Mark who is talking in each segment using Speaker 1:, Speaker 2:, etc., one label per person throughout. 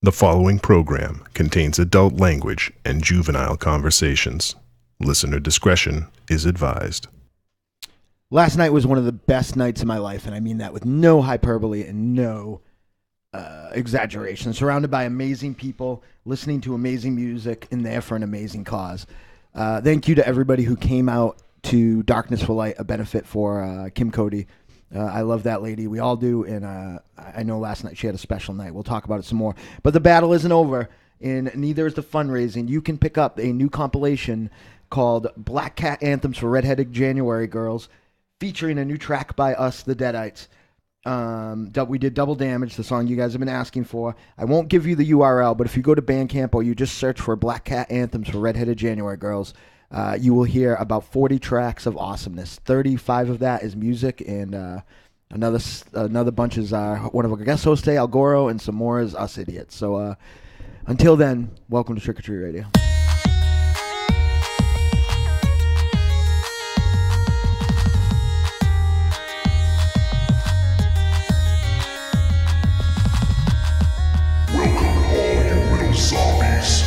Speaker 1: The following program contains adult language and juvenile conversations. Listener discretion is advised.
Speaker 2: Last night was one of the best nights of my life, and I mean that with no hyperbole and no exaggeration. Surrounded by amazing people, listening to amazing music, and there for an amazing cause. Thank you to everybody who came out to Darkness for Light, a benefit for Kim Cody. I love that lady. We all do, and I know last night she had a special night. We'll talk about it some more. But the battle isn't over, and neither is the fundraising. You can pick up a new compilation called Black Cat Anthems for Redheaded January Girls, featuring a new track by us, the Deadites. We did Double Damage, the song you guys have been asking for. I won't give you the URL, but if you go to Bandcamp or you just search for Black Cat Anthems for Redheaded January Girls, you will hear about 40 tracks of awesomeness. 35 of that is music, and another bunch is one of our guest hosts today, Goro, and some more is us idiots. So until then, welcome to Trick or Treat Radio.
Speaker 3: Welcome all you little zombies.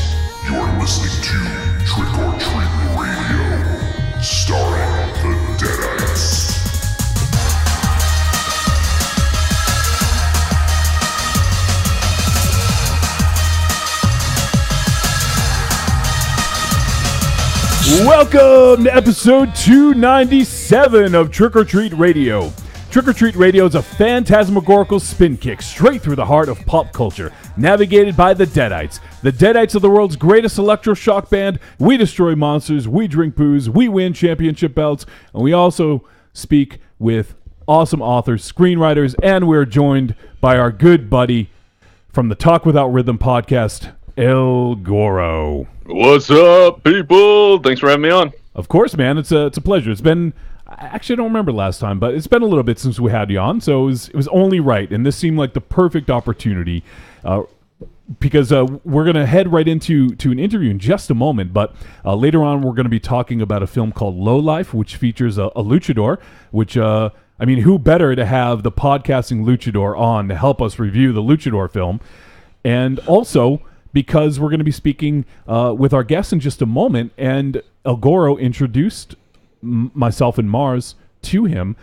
Speaker 3: You're listening to Trick or Treat Radio, starring the Deadites.
Speaker 4: Welcome to episode 297 of Trick or Treat Radio. Trick or Treat Radio is a phantasmagorical spin kick straight through the heart of pop culture, navigated by the Deadites. The Deadites are the world's greatest electroshock band. We destroy monsters, we drink booze, we win championship belts, and we also speak with awesome authors, screenwriters, and we're joined by our good buddy from the Talk Without Rhythm podcast, El Goro.
Speaker 5: What's up, people? Thanks for having me on.
Speaker 4: Of course, man. It's a pleasure. It's been... Actually, I don't remember last time, but it's been a little bit since we had you on, so it was only right, and this seemed like the perfect opportunity because we're going to head right into an interview in just a moment, but later on we're going to be talking about a film called Lowlife, which features a luchador, which, I mean, who better to have the podcasting luchador on to help us review the luchador film, and also because we're going to be speaking with our guests in just a moment, and El Goro introduced myself and Mars to him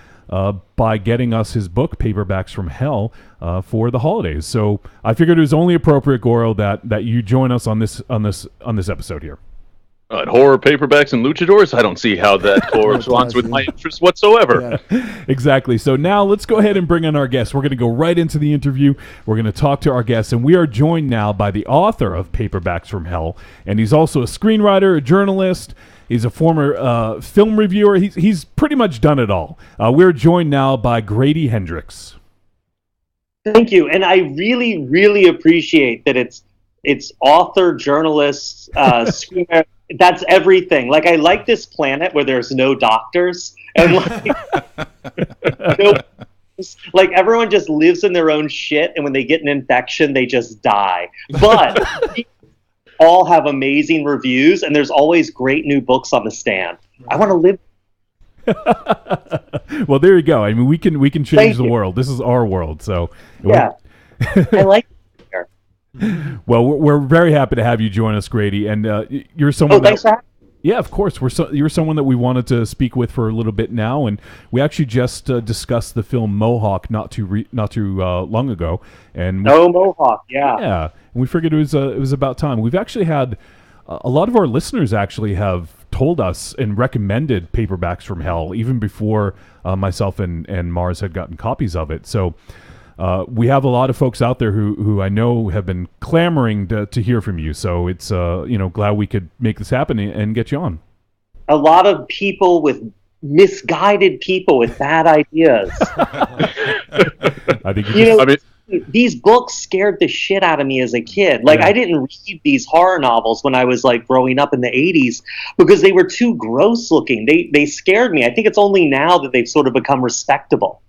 Speaker 4: by getting us his book Paperbacks from Hell for the holidays. So I figured it was only appropriate, Goro, that you join us on this episode here.
Speaker 5: Horror, paperbacks, and luchadors? I don't see how that corresponds with my interest whatsoever.
Speaker 4: Yeah. Exactly. So now let's go ahead and bring in our guests. We're going to go right into the interview. We're going to talk to our guests, and we are joined now by the author of Paperbacks from Hell, and he's also a screenwriter, a journalist. He's a former film reviewer. He's pretty much done it all. We're joined now by Grady Hendrix.
Speaker 6: Thank you, and I really, really appreciate that it's author, journalist, screenwriter. That's everything. Like, I like this planet where there's no doctors, and like everyone just lives in their own shit, and when they get an infection, they just die. But all have amazing reviews, and there's always great new books on the stand. I want to live.
Speaker 4: Well, there you go. I mean, we can change the world. This is our world, so
Speaker 6: yeah. I like it here.
Speaker 4: Well, we're very happy to have you join us, Grady, and you're someone.
Speaker 6: Thanks for having me.
Speaker 4: Yeah, of course. You're someone that we wanted to speak with for a little bit now, and we actually just discussed the film Mohawk not too long ago. And
Speaker 6: Mohawk, yeah.
Speaker 4: Yeah, and we figured it was about time. We've actually had a lot of our listeners actually have told us and recommended Paperbacks from Hell even before myself and Mars had gotten copies of it. So we have a lot of folks out there who I know have been clamoring to hear from you. So it's glad we could make this happen and get you on.
Speaker 6: A lot of people with misguided people with bad ideas.
Speaker 4: I think
Speaker 6: these books scared the shit out of me as a kid. Like, yeah. I didn't read these horror novels when I was like growing up in the 80s because they were too gross looking. They scared me. I think it's only now that they've sort of become respectable.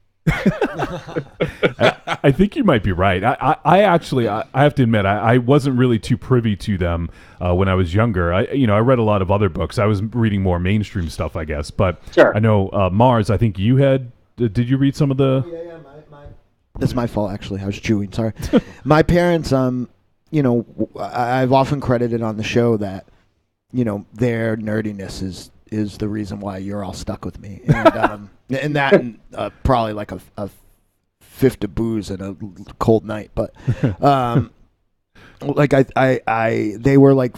Speaker 4: I think you might be right. I actually have to admit I wasn't really too privy to them when I was younger. I read a lot of other books. I was reading more mainstream stuff, I guess. But
Speaker 6: sure.
Speaker 4: I know Mars. I think you had. Did you read some of the?
Speaker 2: Yeah. That's my fault, actually. I was chewing. Sorry. My parents, you know, I've often credited on the show that, you know, their nerdiness is the reason why you're all stuck with me, and that and, probably like a fifth of booze and a cold night, but like they were like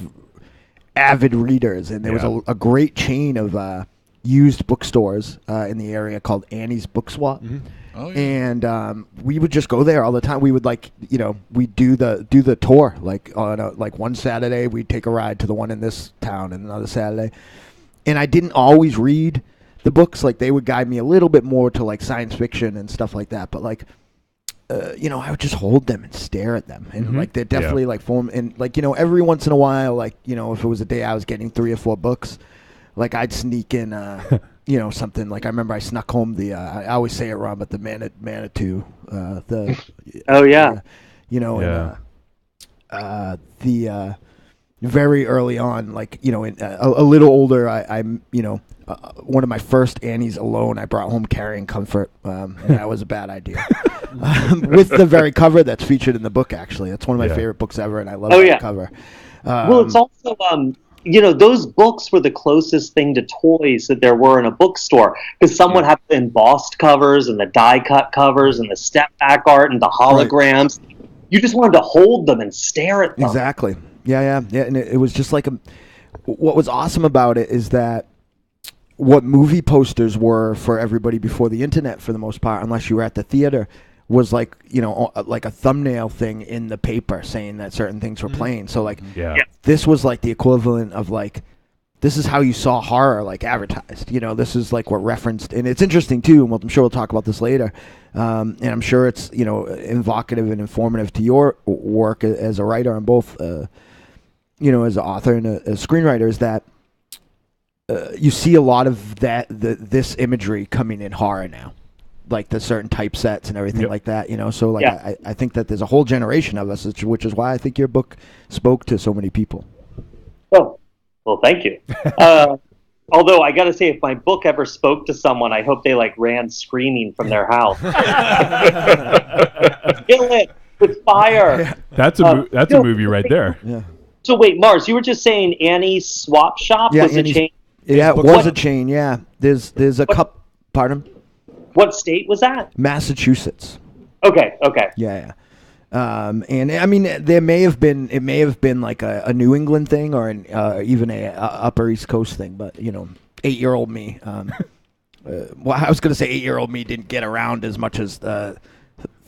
Speaker 2: avid readers, and there was a great chain of used bookstores in the area called Annie's Book Swap. Mm-hmm. Oh, yeah. And we would just go there all the time. We would we'd do the tour. Like on one Saturday, we'd take a ride to the one in this town, and another Saturday. And I didn't always read the books. Like they would guide me a little bit more to like science fiction and stuff like that. But like, I would just hold them and stare at them, and like they're definitely like form. And like every once in a while, like if it was a day I was getting 3 or 4 books, like I'd sneak in. Something like I remember I snuck home the I always say it wrong, but the Manitou. The very early on, like in, a little older, I'm one of my first Annie's Alone I brought home Carrying Comfort, and that was a bad idea. With the very cover that's featured in the book, actually, that's one of my favorite books ever, and I love that cover.
Speaker 6: Well, it's also those books were the closest thing to toys that there were in a bookstore, because someone had the embossed covers and the die-cut covers and the step-back art and the holograms. Right. You just wanted to hold them and stare at them.
Speaker 2: Exactly. Yeah. And it was just like what was awesome about it is that what movie posters were for everybody before the internet, for the most part, unless you were at the theater, was like like a thumbnail thing in the paper saying that certain things were playing. So like this was like the equivalent of like, this is how you saw horror like advertised. This is like what referenced, and it's interesting too, and I'm sure we'll talk about this later, and I'm sure it's evocative and informative to your work as a writer on both as an author and a screenwriter, is that you see a lot of this imagery coming in horror now, like the certain typesets and everything like that, so like I think that there's a whole generation of us, which is why I think your book spoke to so many people.
Speaker 6: Well, thank you. Although I gotta say, if my book ever spoke to someone, I hope they like ran screaming from their house. Kill it with fire.
Speaker 4: That's a movie right there.
Speaker 2: Yeah.
Speaker 6: So wait, Mars, you were just saying Annie's Swap Shop was a chain?
Speaker 2: Yeah, it was a chain. Yeah, there's a couple. Pardon?
Speaker 6: What state was that?
Speaker 2: Massachusetts.
Speaker 6: Okay.
Speaker 2: Yeah. And I mean, it may have been like a New England thing, or even a Upper East Coast thing. But 8-year-old me, well, I was going to say 8-year-old me didn't get around as much as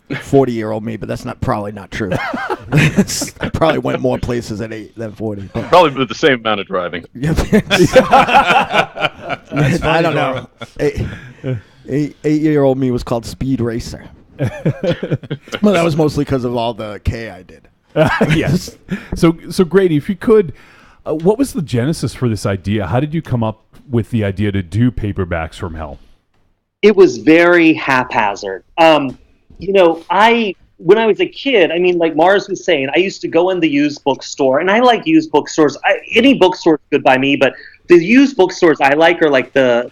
Speaker 2: 40-year-old me, but that's probably not true. I probably went more places at 8 than 40. But.
Speaker 5: Probably with the same amount of driving.
Speaker 2: I don't know. 8-year-old me was called Speed Racer. Well, that was mostly because of all the K I did.
Speaker 4: Yes. So Grady, if you could, what was the genesis for this idea? How did you come up with the idea to do Paperbacks from Hell?
Speaker 6: It was very haphazard. When I was a kid, I mean, like Mars was saying, I used to go in the used bookstore, and I like used bookstores. Any bookstore is good by me, but the used bookstores I like are like the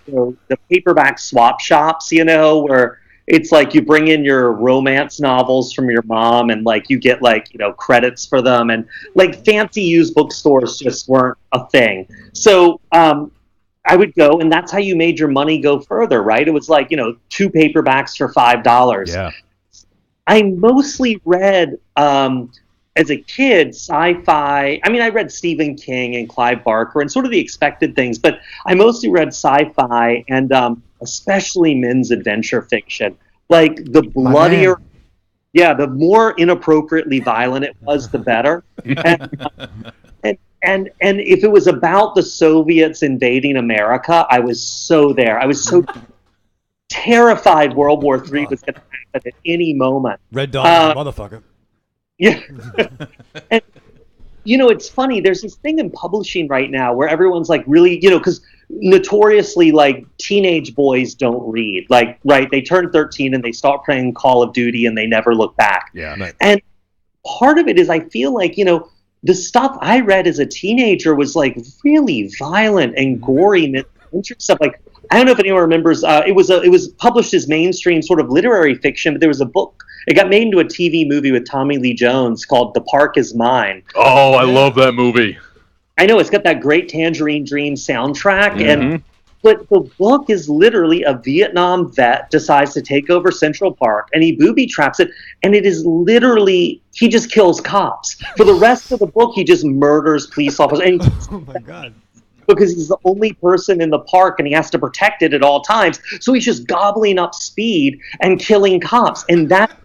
Speaker 6: paperback swap shops, where it's like you bring in your romance novels from your mom, and like you get like credits for them, and like fancy used bookstores just weren't a thing. So I would go, and that's how you made your money go further, right? It was like 2 paperbacks for $5.
Speaker 4: Yeah.
Speaker 6: I mostly read as a kid sci-fi. I mean, I read Stephen King and Clive Barker and sort of the expected things, but I mostly read sci-fi and especially men's adventure fiction. Like the bloodier, the more inappropriately violent it was, the better. And if it was about the Soviets invading America, I was so there. I was so terrified World War III was going to happen at any moment.
Speaker 7: Red Dawn, motherfucker.
Speaker 6: Yeah. And, it's funny. There's this thing in publishing right now where everyone's like really, because notoriously like teenage boys don't read. Like, right, they turn 13 and they start playing Call of Duty and they never look back.
Speaker 4: Yeah. Right.
Speaker 6: And part of it is I feel like, the stuff I read as a teenager was like really violent and gory and stuff. Like I don't know if anyone remembers. It was published as mainstream sort of literary fiction, but there was a book. It got made into a TV movie with Tommy Lee Jones called The Park Is Mine.
Speaker 5: Oh, I love that movie.
Speaker 6: I know, it's got that great Tangerine Dream soundtrack, but the book is literally a Vietnam vet decides to take over Central Park, and he booby traps it, and it is literally, he just kills cops. For the rest of the book, he just murders police officers. And
Speaker 7: Oh my God.
Speaker 6: because he's the only person in the park and he has to protect it at all times. So he's just gobbling up speed and killing cops. And that,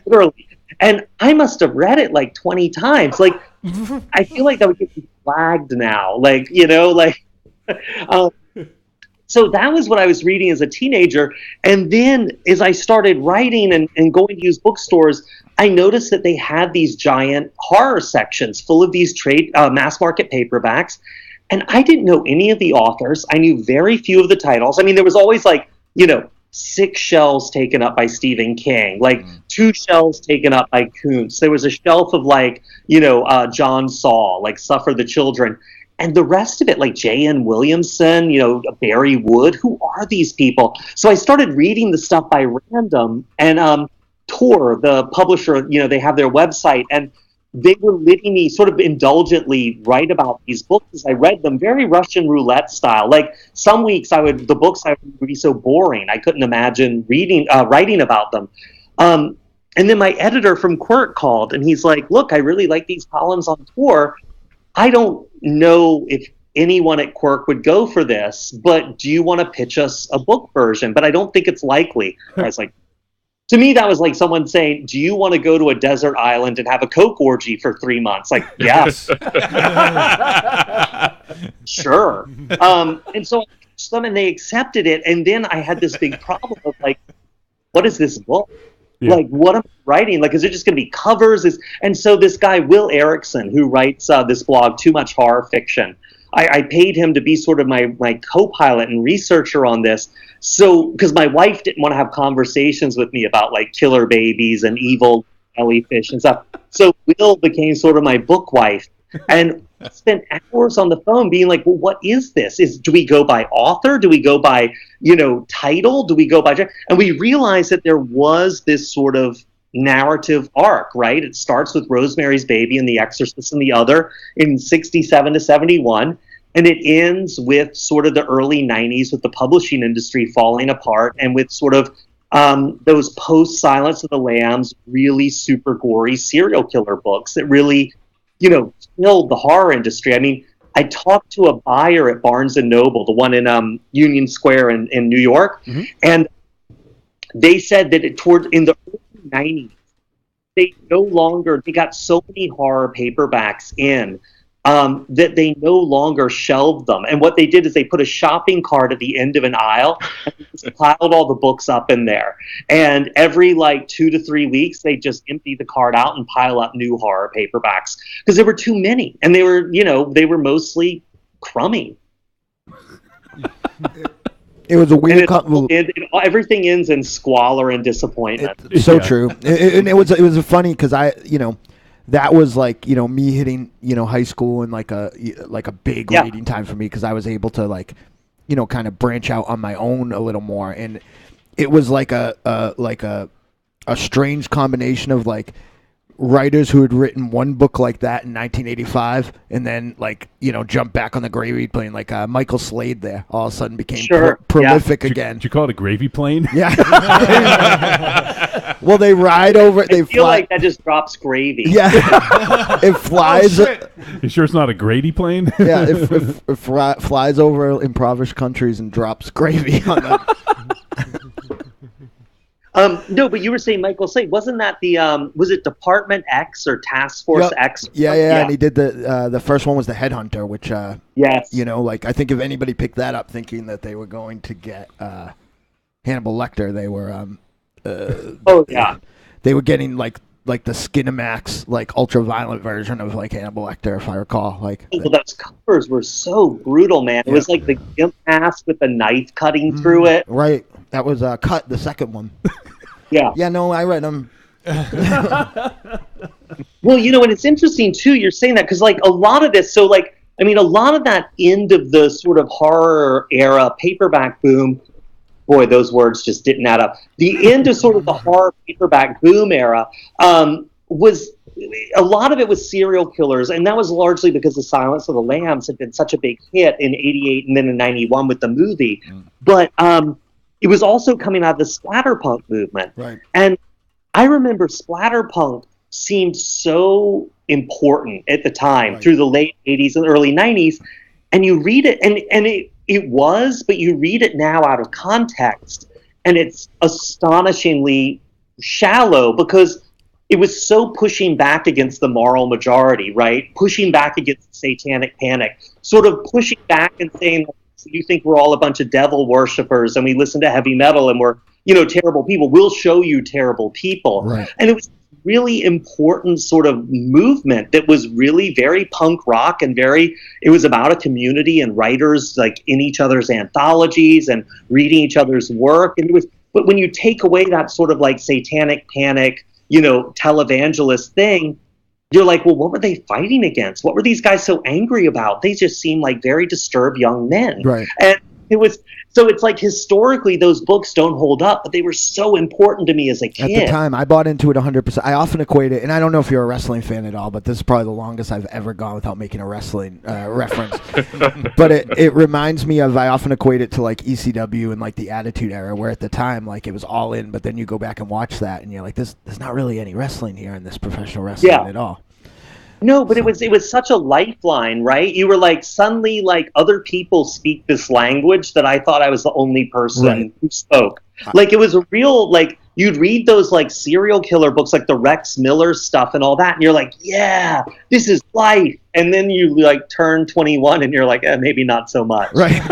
Speaker 6: literally. And I must have read it like 20 times. Like, I feel like that would get me flagged now. Like, you know, like, so that was what I was reading as a teenager. And then as I started writing and going to use bookstores, I noticed that they had these giant horror sections full of these mass market paperbacks. And I didn't know any of the authors. I knew very few of the titles. I mean, there was always like, you know, 6 shelves taken up by Stephen King, like 2 shelves taken up by Kuntz. There was a shelf of like, you know, John Saul, like Suffer the Children. And the rest of it, like J.N. Williamson, you know, Barry Wood, who are these people? So I started reading the stuff by random, and Tor, the publisher, you know, they have their website, and they were letting me sort of indulgently write about these books as I read them, very Russian roulette style. Like some weeks the books would be so boring, I couldn't imagine writing about them. And then my editor from Quirk called, and he's like, look, I really like these columns on Tor. I don't know if anyone at Quirk would go for this, but do you want to pitch us a book version? But I don't think it's likely. I was like, to me, that was like someone saying, do you want to go to a desert island and have a Coke orgy for 3 months? Like, yes. Sure. And so I pitched them and they accepted it. And then I had this big problem of like, what is this book? Yeah. Like, what am I writing? Like, is it just going to be covers? And so this guy, Will Erickson, who writes this blog, Too Much Horror Fiction, I paid him to be sort of my co-pilot and researcher on this. So, because my wife didn't want to have conversations with me about like killer babies and evil jellyfish and stuff. So Will became sort of my book wife. And I spent hours on the phone being like, well, what is this? Do we go by author? Do we go by, you know, title? Do we go by... And we realized that there was this sort of narrative arc, right? It starts with Rosemary's Baby and The Exorcist and the Other in 67 to 71. And it ends with sort of the early 90s with the publishing industry falling apart and with sort of those post-Silence of the Lambs, really super gory serial killer books that really, you know, killed the horror industry. I mean, I talked to a buyer at Barnes & Noble, the one in Union Square in New York, and they said that in the early 90s, they got so many horror paperbacks in that they no longer shelved them. And what they did is they put a shopping cart at the end of an aisle and just piled all the books up in there. And every like 2 to 3 weeks, they just empty the cart out and pile up new horror paperbacks because there were too many. And they were mostly crummy.
Speaker 2: It was a weird.
Speaker 6: Everything ends in squalor and disappointment.
Speaker 2: So true. And it was funny because that was like, you know, me hitting, you know, high school and like a big reading time for me because I was able to like, you know, kind of branch out on my own a little more. And it was like a strange combination of like writers who had written one book like that in 1985 and then like, you know, jump back on the gravy plane like Michael Slade there all of a sudden became prolific again.
Speaker 4: Did you call it a gravy plane?
Speaker 2: Yeah. Well, they ride over. They
Speaker 6: feel like that just drops gravy.
Speaker 2: Yeah, it flies.
Speaker 4: You sure it's not a Grady plane?
Speaker 2: Yeah, it flies over impoverished countries and drops gravy on them.
Speaker 6: No, but you were saying Michael Slade. Wasn't that was it Department X or Task Force X?
Speaker 2: Yeah, and he did the first one was the Headhunter, which
Speaker 6: yes,
Speaker 2: you know, like I think if anybody picked that up thinking that they were going to get Hannibal Lecter, they were they were getting like the Skinamax like ultra violent version of like Hannibal Lecter, if I recall. Like
Speaker 6: those covers were so brutal, man. It was like the gimp mask with the knife cutting through it.
Speaker 2: Right. That was Cut, the second one.
Speaker 6: Yeah.
Speaker 2: Yeah, no, I read them.
Speaker 6: Well, you know, and it's interesting, too, you're saying that, because, like, a lot of this, so, like, I mean, a lot of that end of the sort of horror era paperback boom, boy, those words just didn't add up. The end of sort of the horror paperback boom era was, a lot of it was serial killers, and that was largely because The Silence of the Lambs had been such a big hit in '88 and then in '91 with the movie. But it was also coming out of the splatterpunk movement.
Speaker 2: Right.
Speaker 6: And I remember splatterpunk seemed so important at the time, through the late '80s and early '90s. And you read it, and it was, but you read it now out of context, and it's astonishingly shallow because it was so pushing back against the moral majority, right? Pushing back against satanic panic, sort of pushing back and saying, you think we're all a bunch of devil worshippers and we listen to heavy metal and we're, terrible people. We'll show you terrible people.
Speaker 2: Right.
Speaker 6: And it was really important sort of movement that was really very punk rock and it was about a community and writers like in each other's anthologies and reading each other's work. And but when you take away that sort of like satanic panic, televangelist thing, you're like, well, what were they fighting against? What were these guys so angry about? They just seemed like very disturbed young men.
Speaker 2: Right.
Speaker 6: And it's like historically those books don't hold up, but they were so important to me as a kid.
Speaker 2: At the time, I bought into it 100%. I often equate it, and I don't know if you're a wrestling fan at all, but this is probably the longest I've ever gone without making a wrestling reference. But it reminds me of, I often equate it to like ECW and like the Attitude Era, where at the time, like it was all in, but then you go back and watch that, and you're like, there's not really any wrestling here in this professional wrestling at all.
Speaker 6: No, but it was such a lifeline, right? You were like, suddenly, like, other people speak this language that I thought I was the only person who spoke. Like, it was a real, like, you'd read those, like, serial killer books, like the Rex Miller stuff and all that, and you're like, yeah, this is life. And then you, like, turn 21 and you're like, maybe not so much.
Speaker 2: Right.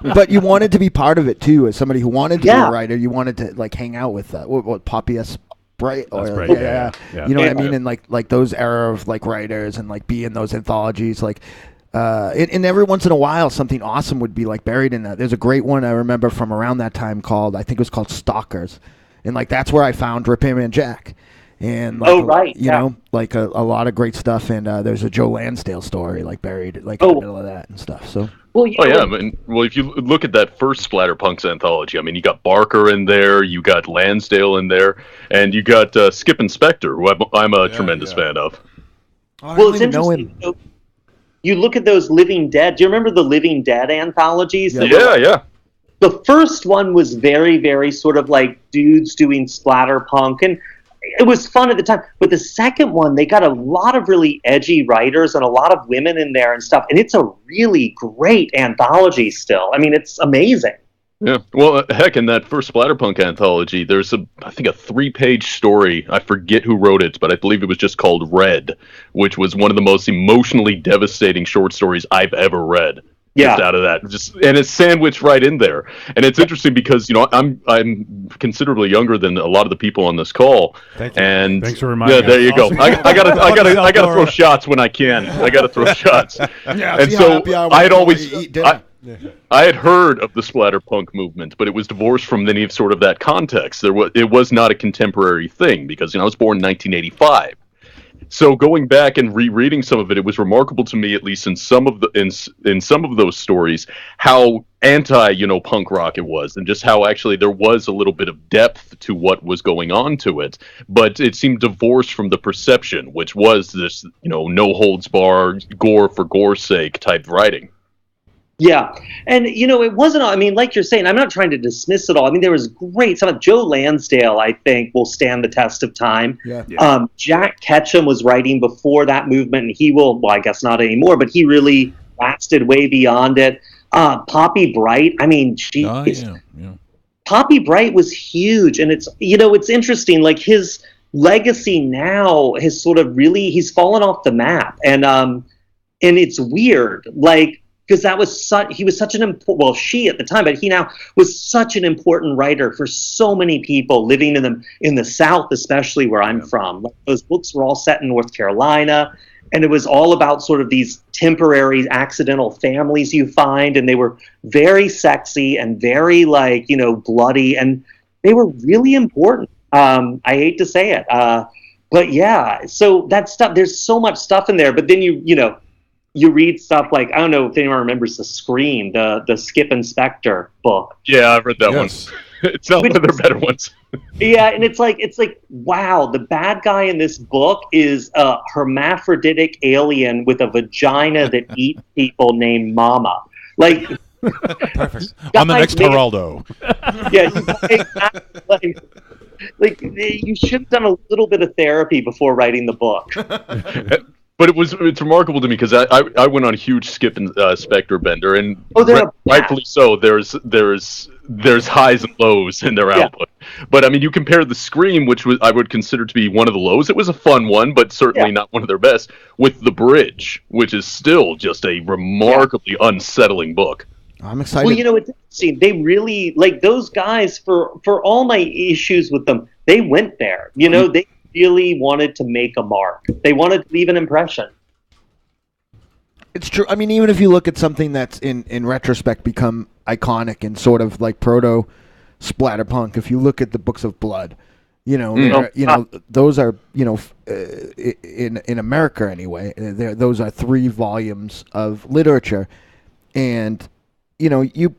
Speaker 2: But you wanted to be part of it, too, as somebody who wanted to be a writer. You wanted to, like, hang out with, what Poppy S. Bright, or
Speaker 4: That's
Speaker 2: like,
Speaker 4: yeah.
Speaker 2: You know what I mean, and like those era of like writers and like be in those anthologies, like and every once in a while something awesome would be like buried in that. There's a great one I remember from around that time called, I think it was called Stalkers, and like that's where I found Rip Him and Jack, and like, you know, like a lot of great stuff, and there's a Joe Lansdale story like buried like in the middle of that and stuff. So.
Speaker 5: Well, if you look at that first Splatterpunks anthology, I mean, you got Barker in there, you got Lansdale in there, and you got Skip Inspector, who I'm a tremendous fan of.
Speaker 6: Well, it's interesting. You look at those Living Dead. Do you remember the Living Dead anthologies?
Speaker 5: Yeah.
Speaker 6: The first one was very, very sort of like dudes doing splatterpunk, and it was fun at the time. But the second one, they got a lot of really edgy writers and a lot of women in there and stuff. And it's a really great anthology still. I mean, it's amazing.
Speaker 5: Yeah. Well, heck, in that first Splatterpunk anthology, there's I think a 3-page story. I forget who wrote it, but I believe it was just called Red, which was one of the most emotionally devastating short stories I've ever read. Just out of that, and it's sandwiched right in there. And it's interesting because I'm considerably younger than a lot of the people on this call.
Speaker 4: Thank you.
Speaker 5: And
Speaker 4: thanks for reminding me.
Speaker 5: There you go. I gotta throw shots when I can. I gotta throw shots. And so I had heard of the splatterpunk movement, but it was divorced from any of sort of that context. It was not a contemporary thing because I was born in 1985. So going back and rereading some of it, it was remarkable to me, at least in some of those stories, how anti, punk rock it was, and just how actually there was a little bit of depth to what was going on to it, but it seemed divorced from the perception, which was this, no holds barred, gore for gore's sake type writing.
Speaker 6: Yeah. And, it wasn't, like you're saying, I'm not trying to dismiss it all. I mean, there was great stuff. Joe Lansdale, I think, will stand the test of time.
Speaker 2: Yeah.
Speaker 6: Jack Ketchum was writing before that movement, and he will, well, I guess not anymore, but he really lasted way beyond it. Poppy Bright, I mean, Poppy Bright was huge. And it's, it's interesting, like his legacy now has sort of really, he's fallen off the map. And it's weird, like, because he was such an important, well, she at the time, but he now was such an important writer for so many people living in the South, especially where I'm from. Like, those books were all set in North Carolina, and it was all about sort of these temporary accidental families you find, and they were very sexy and very bloody, and they were really important. I hate to say it, but yeah. So that stuff, there's so much stuff in there, but then you you read stuff like, I don't know if anyone remembers the Scream, the Skip Inspector book.
Speaker 5: Yeah, I've read that one. It's not one of their better ones.
Speaker 6: Yeah, and it's like, wow, the bad guy in this book is a hermaphroditic alien with a vagina that eats people named Mama. Like,
Speaker 7: perfect. On the next Geraldo.
Speaker 6: Yeah, exactly. Like, you should have done a little bit of therapy before writing the book.
Speaker 5: But it's remarkable to me because I went on a huge Skip and Spectre bender, and rightfully so. There's highs and lows in their output. But I mean, you compare the Scream, which I would consider to be one of the lows. It was a fun one, but certainly not one of their best. With The Bridge, which is still just a remarkably unsettling book.
Speaker 2: I'm excited.
Speaker 6: Well, it's interesting. They really, like, those guys, for all my issues with them, they went there. They really wanted to make a mark. They wanted to leave an impression.
Speaker 2: It's true. I mean, even if you look at something that's in retrospect become iconic and sort of like proto splatterpunk, if you look at the Books of Blood, those are in America anyway. Those are 3 volumes of literature, and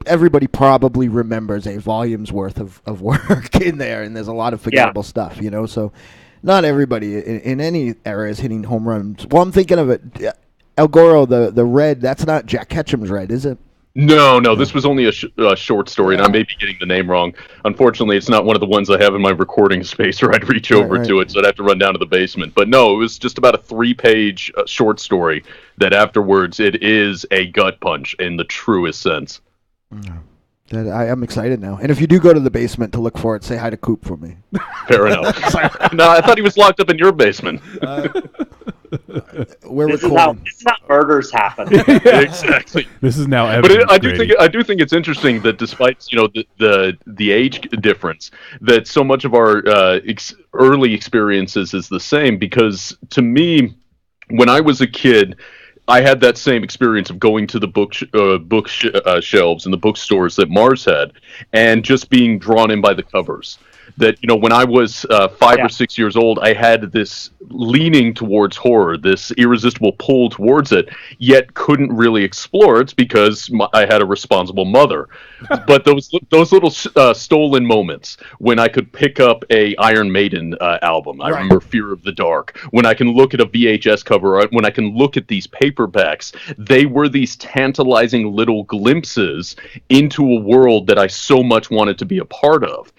Speaker 2: everybody probably remembers a volume's worth of work in there, and there's a lot of forgettable stuff. So not everybody in any era is hitting home runs. Well, I'm thinking of it. El Goro, the Red, that's not Jack Ketchum's Red, is it?
Speaker 5: No, this was only a short story, and I may be getting the name wrong. Unfortunately, it's not one of the ones I have in my recording space, or I'd reach over to it, so I'd have to run down to the basement. But no, it was just about a 3-page short story that afterwards it is a gut punch in the truest sense.
Speaker 2: I am excited now. And if you do go to the basement to look for it, say hi to Coop for me.
Speaker 5: Fair enough. No, I thought he was locked up in your basement.
Speaker 6: This is how murders happen.
Speaker 5: Exactly.
Speaker 4: This is now evidence.
Speaker 5: But I do think it's interesting that despite the age difference, that so much of our early experiences is the same. Because to me, when I was a kid, I had that same experience of going to the shelves and the bookstores that Mars had, and just being drawn in by the covers. That, when I was 5 or 6 years old, I had this leaning towards horror, this irresistible pull towards it, yet couldn't really explore it because I had a responsible mother. But those little stolen moments when I could pick up a Iron Maiden album, I remember Fear of the Dark, when I can look at a VHS cover, when I can look at these paperbacks, they were these tantalizing little glimpses into a world that I so much wanted to be a part of.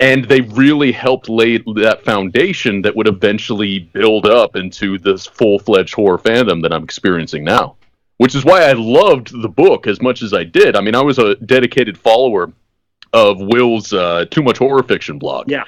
Speaker 5: And they really helped lay that foundation that would eventually build up into this full-fledged horror fandom that I'm experiencing now. Which is why I loved the book as much as I did. I mean, I was a dedicated follower of Will's Too Much Horror Fiction blog.
Speaker 6: Yeah.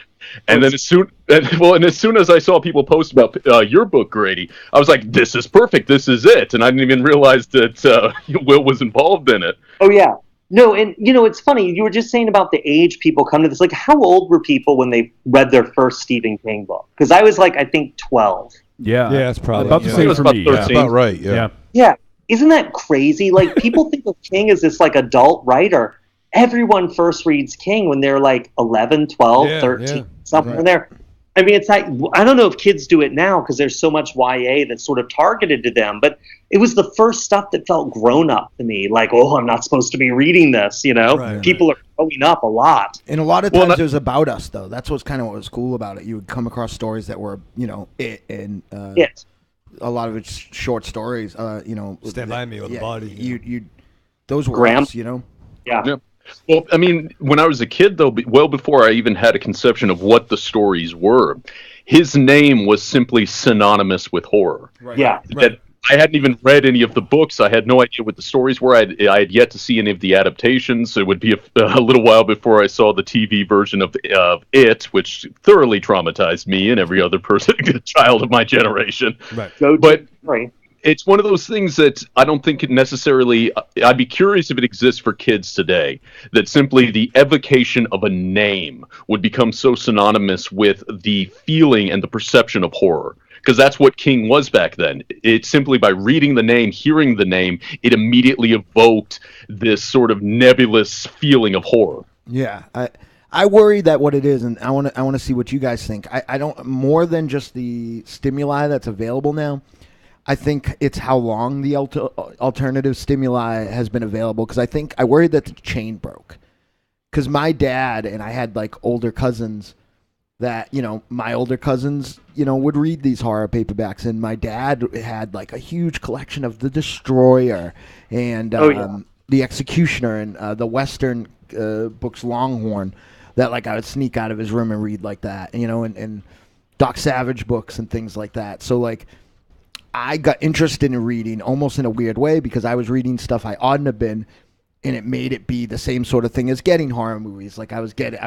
Speaker 5: And then as soon as I saw people post about your book, Grady, I was like, this is perfect. This is it. And I didn't even realize that Will was involved in it.
Speaker 6: Oh, yeah. No, and it's funny. You were just saying about the age people come to this. Like, how old were people when they read their first Stephen King book? Because I was like, I think 12.
Speaker 4: Yeah,
Speaker 7: that's probably
Speaker 4: about the same for me.
Speaker 7: That's about right. Yeah.
Speaker 6: Yeah. Isn't that crazy? Like, people think of King as this like adult writer. Everyone first reads King when they're like 11, 12, 13, somewhere there. I mean, it's like, I don't know if kids do it now because there's so much YA that's sort of targeted to them, but it was the first stuff that felt grown up to me. Like, oh, I'm not supposed to be reading this, People are growing up a lot.
Speaker 2: And a lot of times it was about us, though. That's what was cool about it. You would come across stories that were, a lot of it's short stories,
Speaker 7: Stand By Me with the Body.
Speaker 2: Those were us,
Speaker 6: Yeah.
Speaker 5: Well, I mean, when I was a kid, though, well before I even had a conception of what the stories were, his name was simply synonymous with horror.
Speaker 6: Right. Yeah.
Speaker 5: That I hadn't even read any of the books. I had no idea what the stories were. I had yet to see any of the adaptations. It would be a little while before I saw the TV version of It, which thoroughly traumatized me and every other child of my generation.
Speaker 7: Right.
Speaker 5: It's one of those things that I don't think it necessarily... I'd be curious if it exists for kids today, that simply the evocation of a name would become so synonymous with the feeling and the perception of horror. Because that's what King was back then. It's simply by reading the name, hearing the name, it immediately evoked this sort of nebulous feeling of horror.
Speaker 2: Yeah, I worry that what it is, and I want to see what you guys think. I don't, more than just the stimuli that's available now, I think it's how long the alternative stimuli has been available, because I worried that the chain broke. Because my dad and I had like older cousins that, my older cousins, would read these horror paperbacks, and my dad had like a huge collection of The Destroyer and The Executioner and the Western books Longhorn that like I would sneak out of his room and read like that, and Doc Savage books and things like that. So like I got interested in reading almost in a weird way because I was reading stuff I oughtn't have been, and it made it be the same sort of thing as getting horror movies. Like I was getting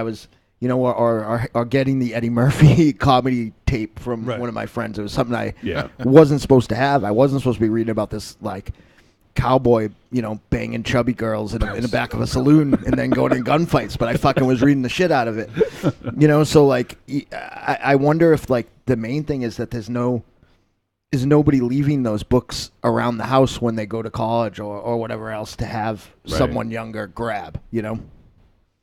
Speaker 2: the Eddie Murphy comedy tape from one of my friends. It was something I wasn't supposed to have. I wasn't supposed to be reading about this like cowboy, banging chubby girls in the back of a saloon and then going in gunfights. But I fucking was reading the shit out of it, So like, I wonder if like the main thing is that there's nobody leaving those books around the house when they go to college or whatever else to have someone younger grab,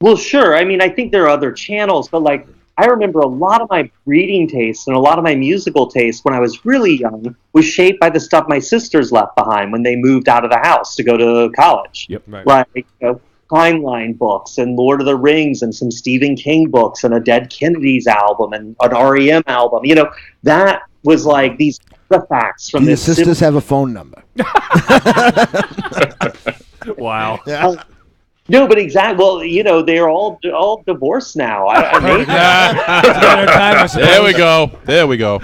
Speaker 6: Well, sure. I mean, I think there are other channels, but like I remember a lot of my reading tastes and a lot of my musical tastes when I was really young was shaped by the stuff my sisters left behind when they moved out of the house to go to college.
Speaker 4: Yep. Right.
Speaker 6: Like Heinlein books and Lord of the Rings and some Stephen King books and a Dead Kennedys album and an REM album. That was like these artifacts from
Speaker 2: this. Your sisters have a phone number.
Speaker 4: Wow.
Speaker 6: Yeah. No, but exactly. Well, they're all divorced now.
Speaker 7: There we go.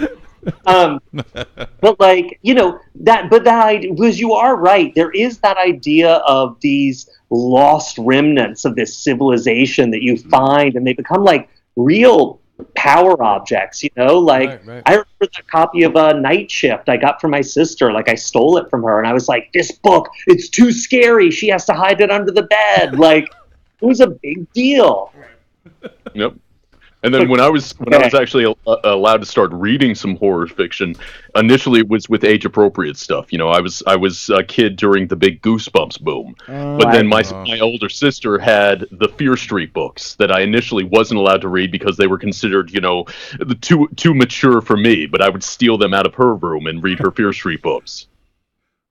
Speaker 6: But like because you are right. There is that idea of these lost remnants of this civilization that you find, and they become like real power objects, Right. I remember the copy of Night Shift I got from my sister. Like I stole it from her, and I was like, "This book, it's too scary. She has to hide it under the bed." Like it was a big deal.
Speaker 5: Yep. And then when I was actually allowed to start reading some horror fiction, initially it was with age appropriate stuff. I was a kid during the big Goosebumps boom, but then my older sister had the Fear Street books that I initially wasn't allowed to read because they were considered too mature for me. But I would steal them out of her room and read her Fear Street books.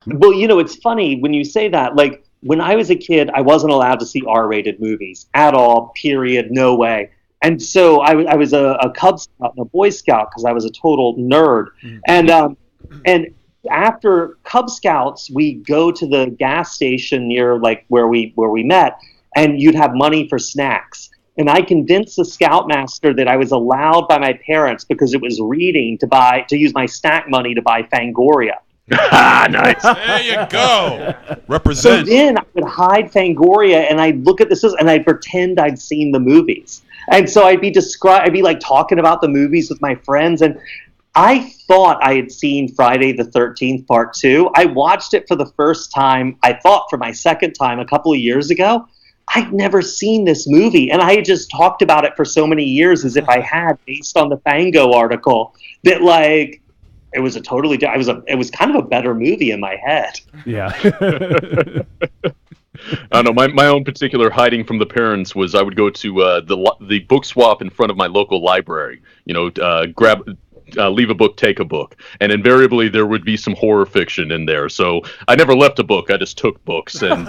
Speaker 6: Well, it's funny when you say that. Like when I was a kid, I wasn't allowed to see R-rated movies at all. Period. No way. And so I was a Cub Scout and a Boy Scout because I was a total nerd. Mm-hmm. And after Cub Scouts, we go to the gas station near like where we met, and you'd have money for snacks. And I convinced the Scoutmaster that I was allowed by my parents because it was reading to use my snack money to buy Fangoria.
Speaker 5: Nice.
Speaker 7: There you go. Represent.
Speaker 6: So then I would hide Fangoria and I'd look at this and I'd pretend I'd seen the movies. And so I'd be like talking about the movies with my friends, and I thought I had seen Friday the 13th Part 2. I watched it for the first time, I thought for my second time a couple of years ago. I'd never seen this movie, and I had just talked about it for so many years as if I had, based on the Fango article, that like it was it was kind of a better movie in my head.
Speaker 4: Yeah.
Speaker 5: I don't know. My own particular hiding from the parents was I would go to the book swap in front of my local library. Leave a book, take a book, and invariably there would be some horror fiction in there. So I never left a book. I just took books and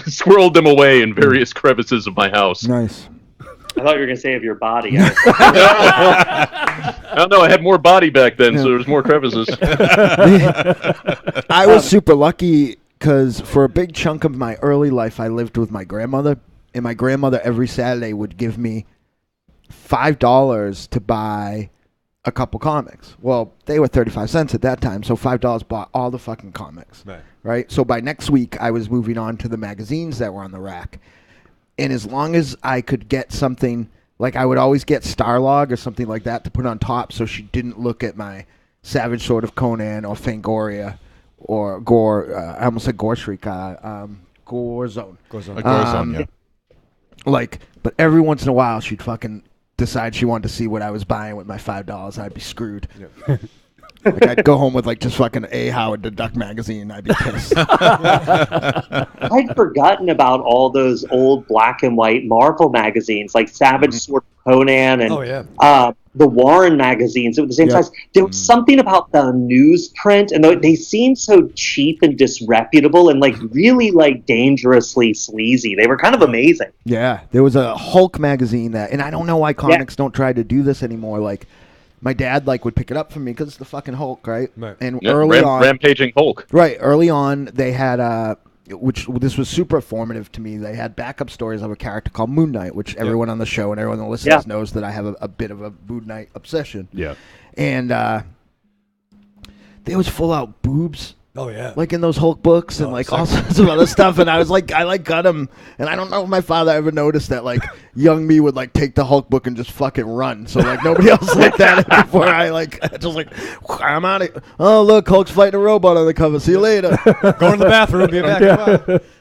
Speaker 5: squirreled them away in various crevices of my house.
Speaker 2: Nice.
Speaker 6: I thought you were going to say of your body.
Speaker 5: I don't know. I had more body back then, so there's more crevices.
Speaker 2: I was super lucky because for a big chunk of my early life, I lived with my grandmother, and my grandmother every Saturday would give me $5 to buy a couple comics. Well, they were 35 cents at that time, so $5 bought all the fucking comics. Right? So by next week, I was moving on to the magazines that were on the rack. And as long as I could get something, like I would always get Starlog or something like that to put on top so she didn't look at my Savage Sword of Conan or Fangoria or Gore, I almost said Gore Shriek, Gore Zone.
Speaker 7: Gore Zone, yeah.
Speaker 2: Like, but every once in a while she'd fucking decide she wanted to see what I was buying with my $5. I'd be screwed. Yeah. Like I'd go home with like just fucking A. Howard the Duck magazine. I'd be pissed.
Speaker 6: I'd forgotten about all those old black and white Marvel magazines like Savage Sword of Conan and the Warren magazines at the same size. There was something about the newsprint, and they seemed so cheap and disreputable and like really like dangerously sleazy. They were kind of amazing.
Speaker 2: Yeah, there was a Hulk magazine that, and I don't know why comics don't try to do this anymore. Like, my dad like would pick it up for me because it's the fucking Hulk, right? And early on,
Speaker 5: rampaging Hulk.
Speaker 2: Right, early on they had which this was super formative to me. They had backup stories of a character called Moon Knight, which everyone on the show and everyone that listens knows that I have a bit of a Moon Knight obsession.
Speaker 4: Yeah.
Speaker 2: And there was full out boobs.
Speaker 8: Oh, yeah.
Speaker 2: Like in those Hulk books and like all sorts of other stuff. And I was like, I like got him. And I don't know if my father ever noticed that like young me would like take the Hulk book and just fucking run. So like nobody else looked at it before I like, just like, I'm out of. Oh, look, Hulk's fighting a robot on the cover. See you later.
Speaker 8: Go to the bathroom. Be back.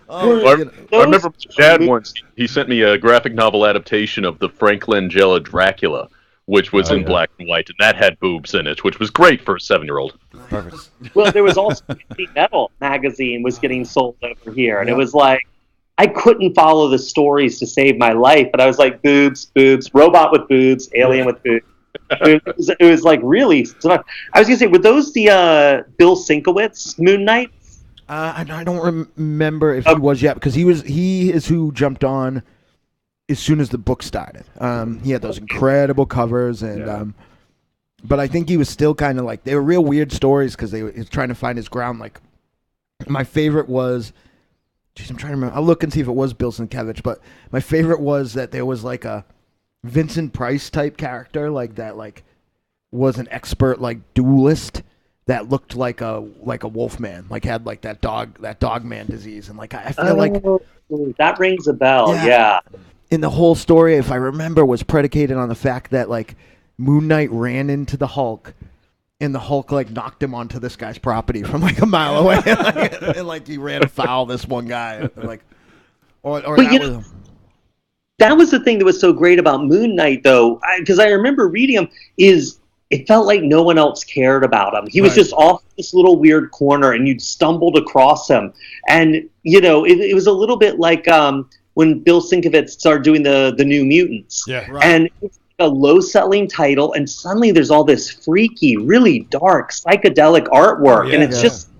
Speaker 5: I remember my dad once, he sent me a graphic novel adaptation of the Frank Langella Dracula, which was in black and white, and that had boobs in it, which was great for a 7-year-old.
Speaker 8: Perfect.
Speaker 6: Well, there was also the Metal magazine was getting sold over here, and it was like, I couldn't follow the stories to save my life, but I was like, boobs, robot with boobs, alien with boobs. It was like really. I was gonna say, were those the Bill Sienkiewicz Moon Knight?
Speaker 2: I don't remember if he was yet, because he is who jumped on as soon as the book started. He had those incredible covers, and but I think he was still kind of like, they were real weird stories because he was trying to find his ground. Like, my favorite was, I'm trying to remember. I'll look and see if it was Bill Sienkiewicz, but my favorite was that there was like a Vincent Price type character, like that, like was an expert like duelist that looked like a wolfman, like had like that dog man disease, and like I feel like
Speaker 6: that rings a bell. Yeah.
Speaker 2: And the whole story, if I remember, was predicated on the fact that like Moon Knight ran into the Hulk, and the Hulk like knocked him onto this guy's property from like a mile away, and like he ran afoul this one guy, and, like, or
Speaker 6: that was the thing that was so great about Moon Knight, though, because I remember reading him. It felt like no one else cared about him. He was just off this little weird corner, and you'd stumbled across him, and it was a little bit like when Bill Sienkiewicz started doing the New Mutants, and it's a low-selling title, and suddenly there's all this freaky, really dark, psychedelic artwork, and it's just,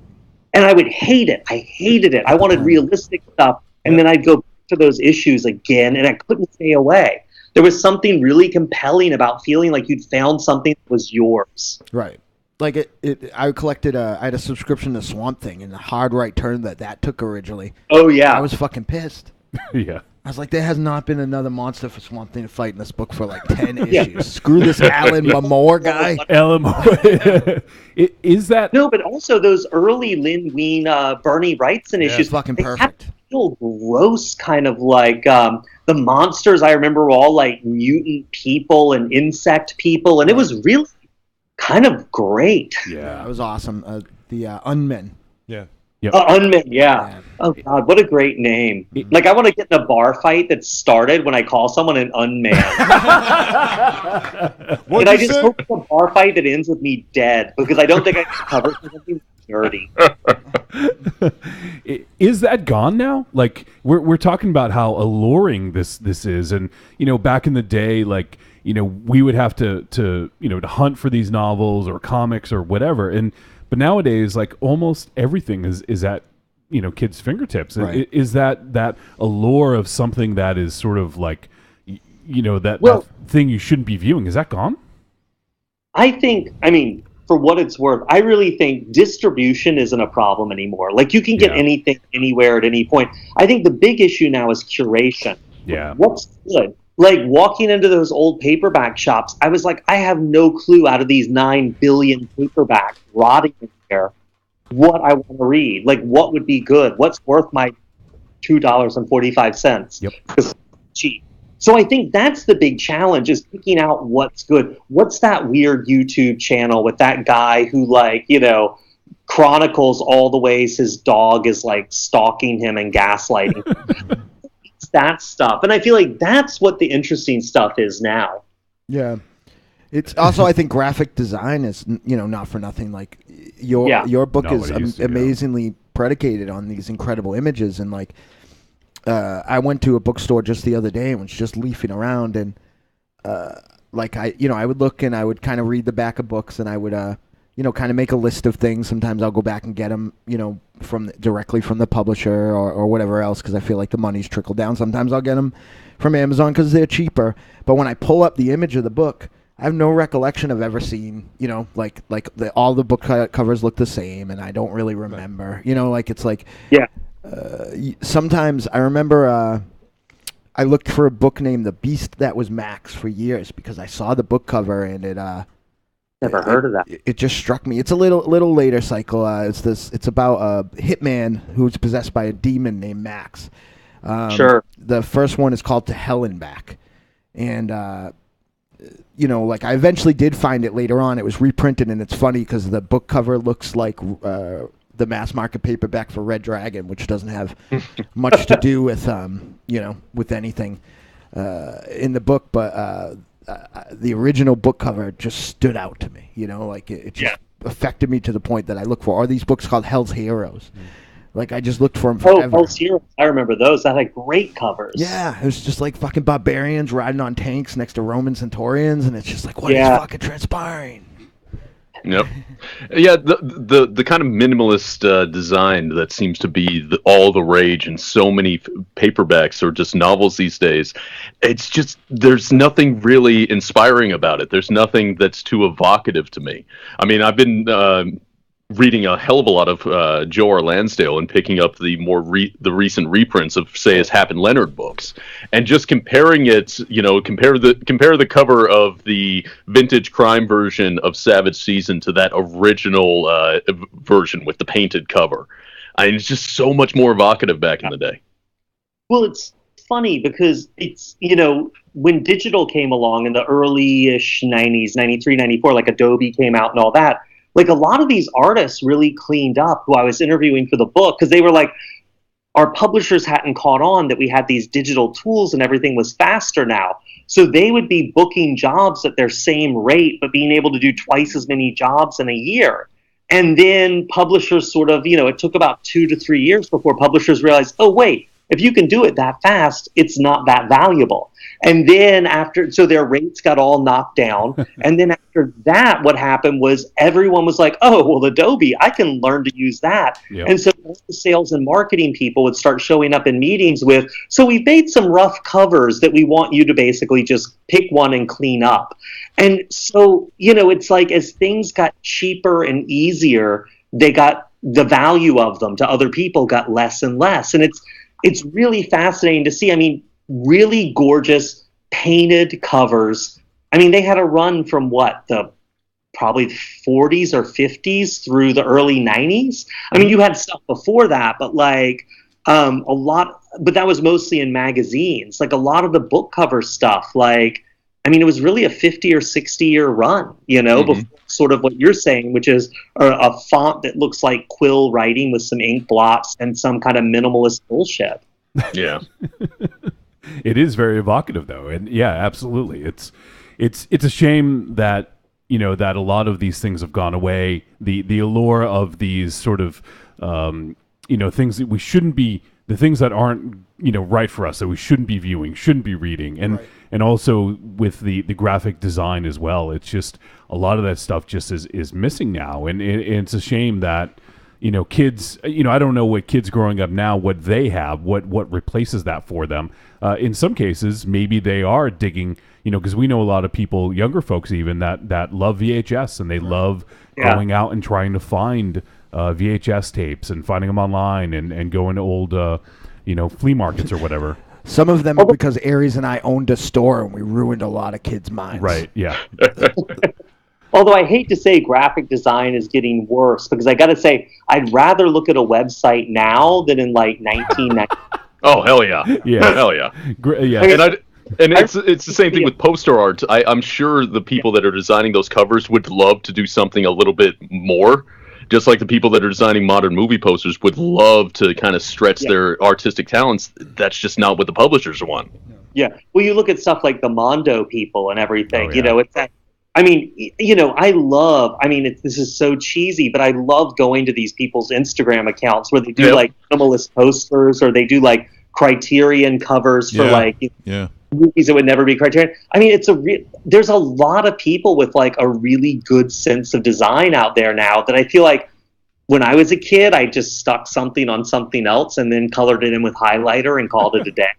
Speaker 6: and I would hate it. I hated it. I wanted realistic stuff, and then I'd go back to those issues again, and I couldn't stay away. There was something really compelling about feeling like you'd found something that was yours.
Speaker 2: Right. Like I collected I had a subscription to Swamp Thing, and the hard right turn that took originally.
Speaker 6: Oh yeah.
Speaker 2: I was fucking pissed.
Speaker 4: Yeah.
Speaker 2: I was like, there has not been another monster for Swamp Thing to fight in this book for like 10 issues. Screw this Alan Moore guy.
Speaker 4: Alan Moore. Is that...
Speaker 6: No, but also those early Lynn Wein, Bernie Wrightson issues.
Speaker 2: Fucking perfect.
Speaker 6: Real gross kind of like... the monsters, I remember, were all like mutant people and insect people, and it was really kind of great.
Speaker 2: Yeah, it was awesome. The Unmen.
Speaker 8: Yeah.
Speaker 4: Yep.
Speaker 6: Unmen, yeah. Oh, God, what a great name. Like, I want to get in a bar fight that started when I call someone an unman. And I just hope it's a bar fight that ends with me dead, because I don't think I can cover something dirty.
Speaker 4: Is that gone now? Like, we're talking about how alluring this is, and back in the day, like, we would have to hunt for these novels or comics or whatever, but nowadays, like, almost everything is at kids' fingertips.
Speaker 2: Right.
Speaker 4: Is that allure of something that is sort of like that thing you shouldn't be viewing? Is that gone?
Speaker 6: I mean, for what it's worth, I really think distribution isn't a problem anymore. Like, you can get anything anywhere at any point. I think the big issue now is curation.
Speaker 4: Yeah.
Speaker 6: What's good? Like, walking into those old paperback shops, I was like, I have no clue out of these 9 billion paperbacks rotting in there what I want to read. Like, what would be good? What's worth my $2.45?
Speaker 4: Yep.
Speaker 6: Because it's cheap. So I think that's the big challenge, is picking out what's good. What's that weird YouTube channel with that guy who, like, chronicles all the ways his dog is, like, stalking him and gaslighting him? It's that stuff. And I feel like that's what the interesting stuff is now.
Speaker 2: Yeah. It's also, I think, graphic design is, not for nothing. Like, your book is amazingly predicated on these incredible images, and, like, I went to a bookstore just the other day and was just leafing around, and like I would look and I would kind of read the back of books and I would kind of make a list of things. Sometimes I'll go back and get them, directly from the publisher or whatever else, because I feel like the money's trickled down. Sometimes I'll get them from Amazon because they're cheaper. But when I pull up the image of the book, I have no recollection of ever seeing, all the book covers look the same, and I don't really remember. It's like,
Speaker 6: yeah.
Speaker 2: Sometimes I remember I looked for a book named The Beast That Was Max for years because I saw the book cover and it.
Speaker 6: Never heard of that.
Speaker 2: It just struck me. It's a little later cycle. It's about a hitman who's possessed by a demon named Max.
Speaker 6: Sure.
Speaker 2: The first one is called To Hell and Back, and I eventually did find it later on. It was reprinted, and it's funny because the book cover looks like the mass market paperback for Red Dragon, which doesn't have much to do with with anything in the book, but. The original book cover just stood out to me, it just affected me to the point that I look for. Are these books called Hell's Heroes? Like, I just looked for them forever.
Speaker 6: Hell's Heroes. I remember those. That had great covers.
Speaker 2: Yeah, it was just like fucking barbarians riding on tanks next to Roman centurions, and it's just like, what is fucking transpiring?
Speaker 5: Yep. Yeah, the kind of minimalist design that seems to be all the rage in so many paperbacks or just novels these days. It's just, there's nothing really inspiring about it. There's nothing that's too evocative to me. I mean, I've been reading a hell of a lot of Joe R. Lansdale and picking up the the recent reprints of, say, his Hap and Leonard books, and just comparing it, compare the cover of the vintage crime version of Savage Season to that original version with the painted cover. I mean, it's just so much more evocative back in the day.
Speaker 6: Well, it's funny because it's, when digital came along in the early-ish 90s, 93, 94, like Adobe came out and all that, like a lot of these artists really cleaned up who I was interviewing for the book, because they were like, our publishers hadn't caught on that we had these digital tools and everything was faster now. So they would be booking jobs at their same rate, but being able to do twice as many jobs in a year. And then publishers sort of, it took about 2 to 3 years before publishers realized, oh, wait, if you can do it that fast, it's not that valuable. And then so their rates got all knocked down. And then after that, what happened was everyone was like, oh, well, Adobe, I can learn to use that. Yep. And so the sales and marketing people would start showing up in meetings with, so we've made some rough covers that we want you to basically just pick one and clean up. And so, it's like as things got cheaper and easier, they got the value of them to other people got less and less. And it's really fascinating to see. I mean, really gorgeous painted covers. I mean, they had a run from probably 40s or 50s through the early 90s. I mean, you had stuff before that, but but that was mostly in magazines. Like a lot of the book cover stuff, it was really a 50 or 60 year run, before sort of what you're saying, which is a font that looks like quill writing with some ink blots and some kind of minimalist bullshit.
Speaker 5: Yeah.
Speaker 4: It is very evocative, though, and yeah, absolutely. It's a shame that that a lot of these things have gone away. The allure of these sort of things that we shouldn't be, the things that aren't right for us, that we shouldn't be viewing, shouldn't be reading, and also with the graphic design as well. It's just a lot of that stuff just is missing now, and it's a shame that. Kids, I don't know what kids growing up now, what they have, what replaces that for them. In some cases, maybe they are digging, because we know a lot of people, younger folks even, that love VHS and they love going out and trying to find VHS tapes and finding them online and going to old, flea markets or whatever.
Speaker 2: Some of them are because Aries and I owned a store and we ruined a lot of kids' minds.
Speaker 4: Right, yeah.
Speaker 6: Although I hate to say graphic design is getting worse, because I got to say, I'd rather look at a website now than in 1990.
Speaker 5: Oh, hell yeah.
Speaker 4: Yeah.
Speaker 5: Hell yeah.
Speaker 4: Yeah.
Speaker 5: And it's the same thing with poster art. I'm sure the people that are designing those covers would love to do something a little bit more. Just like the people that are designing modern movie posters would love to kind of stretch their artistic talents. That's just not what the publishers want.
Speaker 6: Yeah. Well, you look at stuff like the Mondo people and everything, it's that. This is so cheesy, but I love going to these people's Instagram accounts where they do like minimalist posters, or they do like Criterion covers for movies that would never be Criterion. I mean, there's a lot of people with like a really good sense of design out there now that I feel like when I was a kid, I just stuck something on something else and then colored it in with highlighter and called it a day.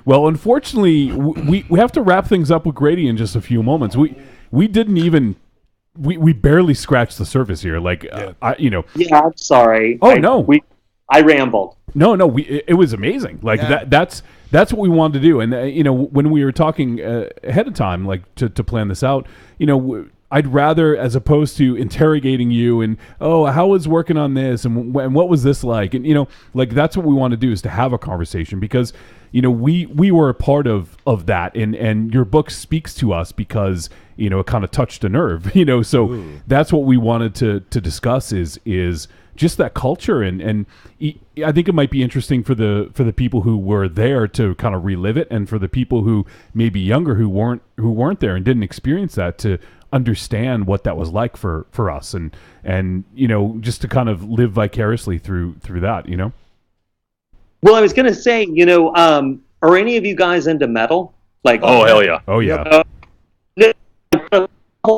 Speaker 4: Well, unfortunately, we have to wrap things up with Grady in just a few moments. We didn't even we barely scratched the surface here. Like
Speaker 6: Yeah, I'm sorry.
Speaker 4: No,
Speaker 6: I rambled.
Speaker 4: No, it was amazing. Like that's what we wanted to do. And when we were talking ahead of time, like to plan this out, I'd rather, as opposed to interrogating you and, how was working on this and what was this like? And, like that's what we want to do, is to have a conversation, because, we were a part of that. And your book speaks to us because, it kind of touched a nerve, so that's what we wanted to discuss is just that culture. And I think it might be interesting for the people who were there to kind of relive it. And for the people who may be younger, who weren't there and didn't experience that, to understand what that was like for us, and just to kind of live vicariously through that.
Speaker 6: Well, I was gonna say, are any of you guys into metal? Like,
Speaker 5: oh hell yeah,
Speaker 4: oh yeah.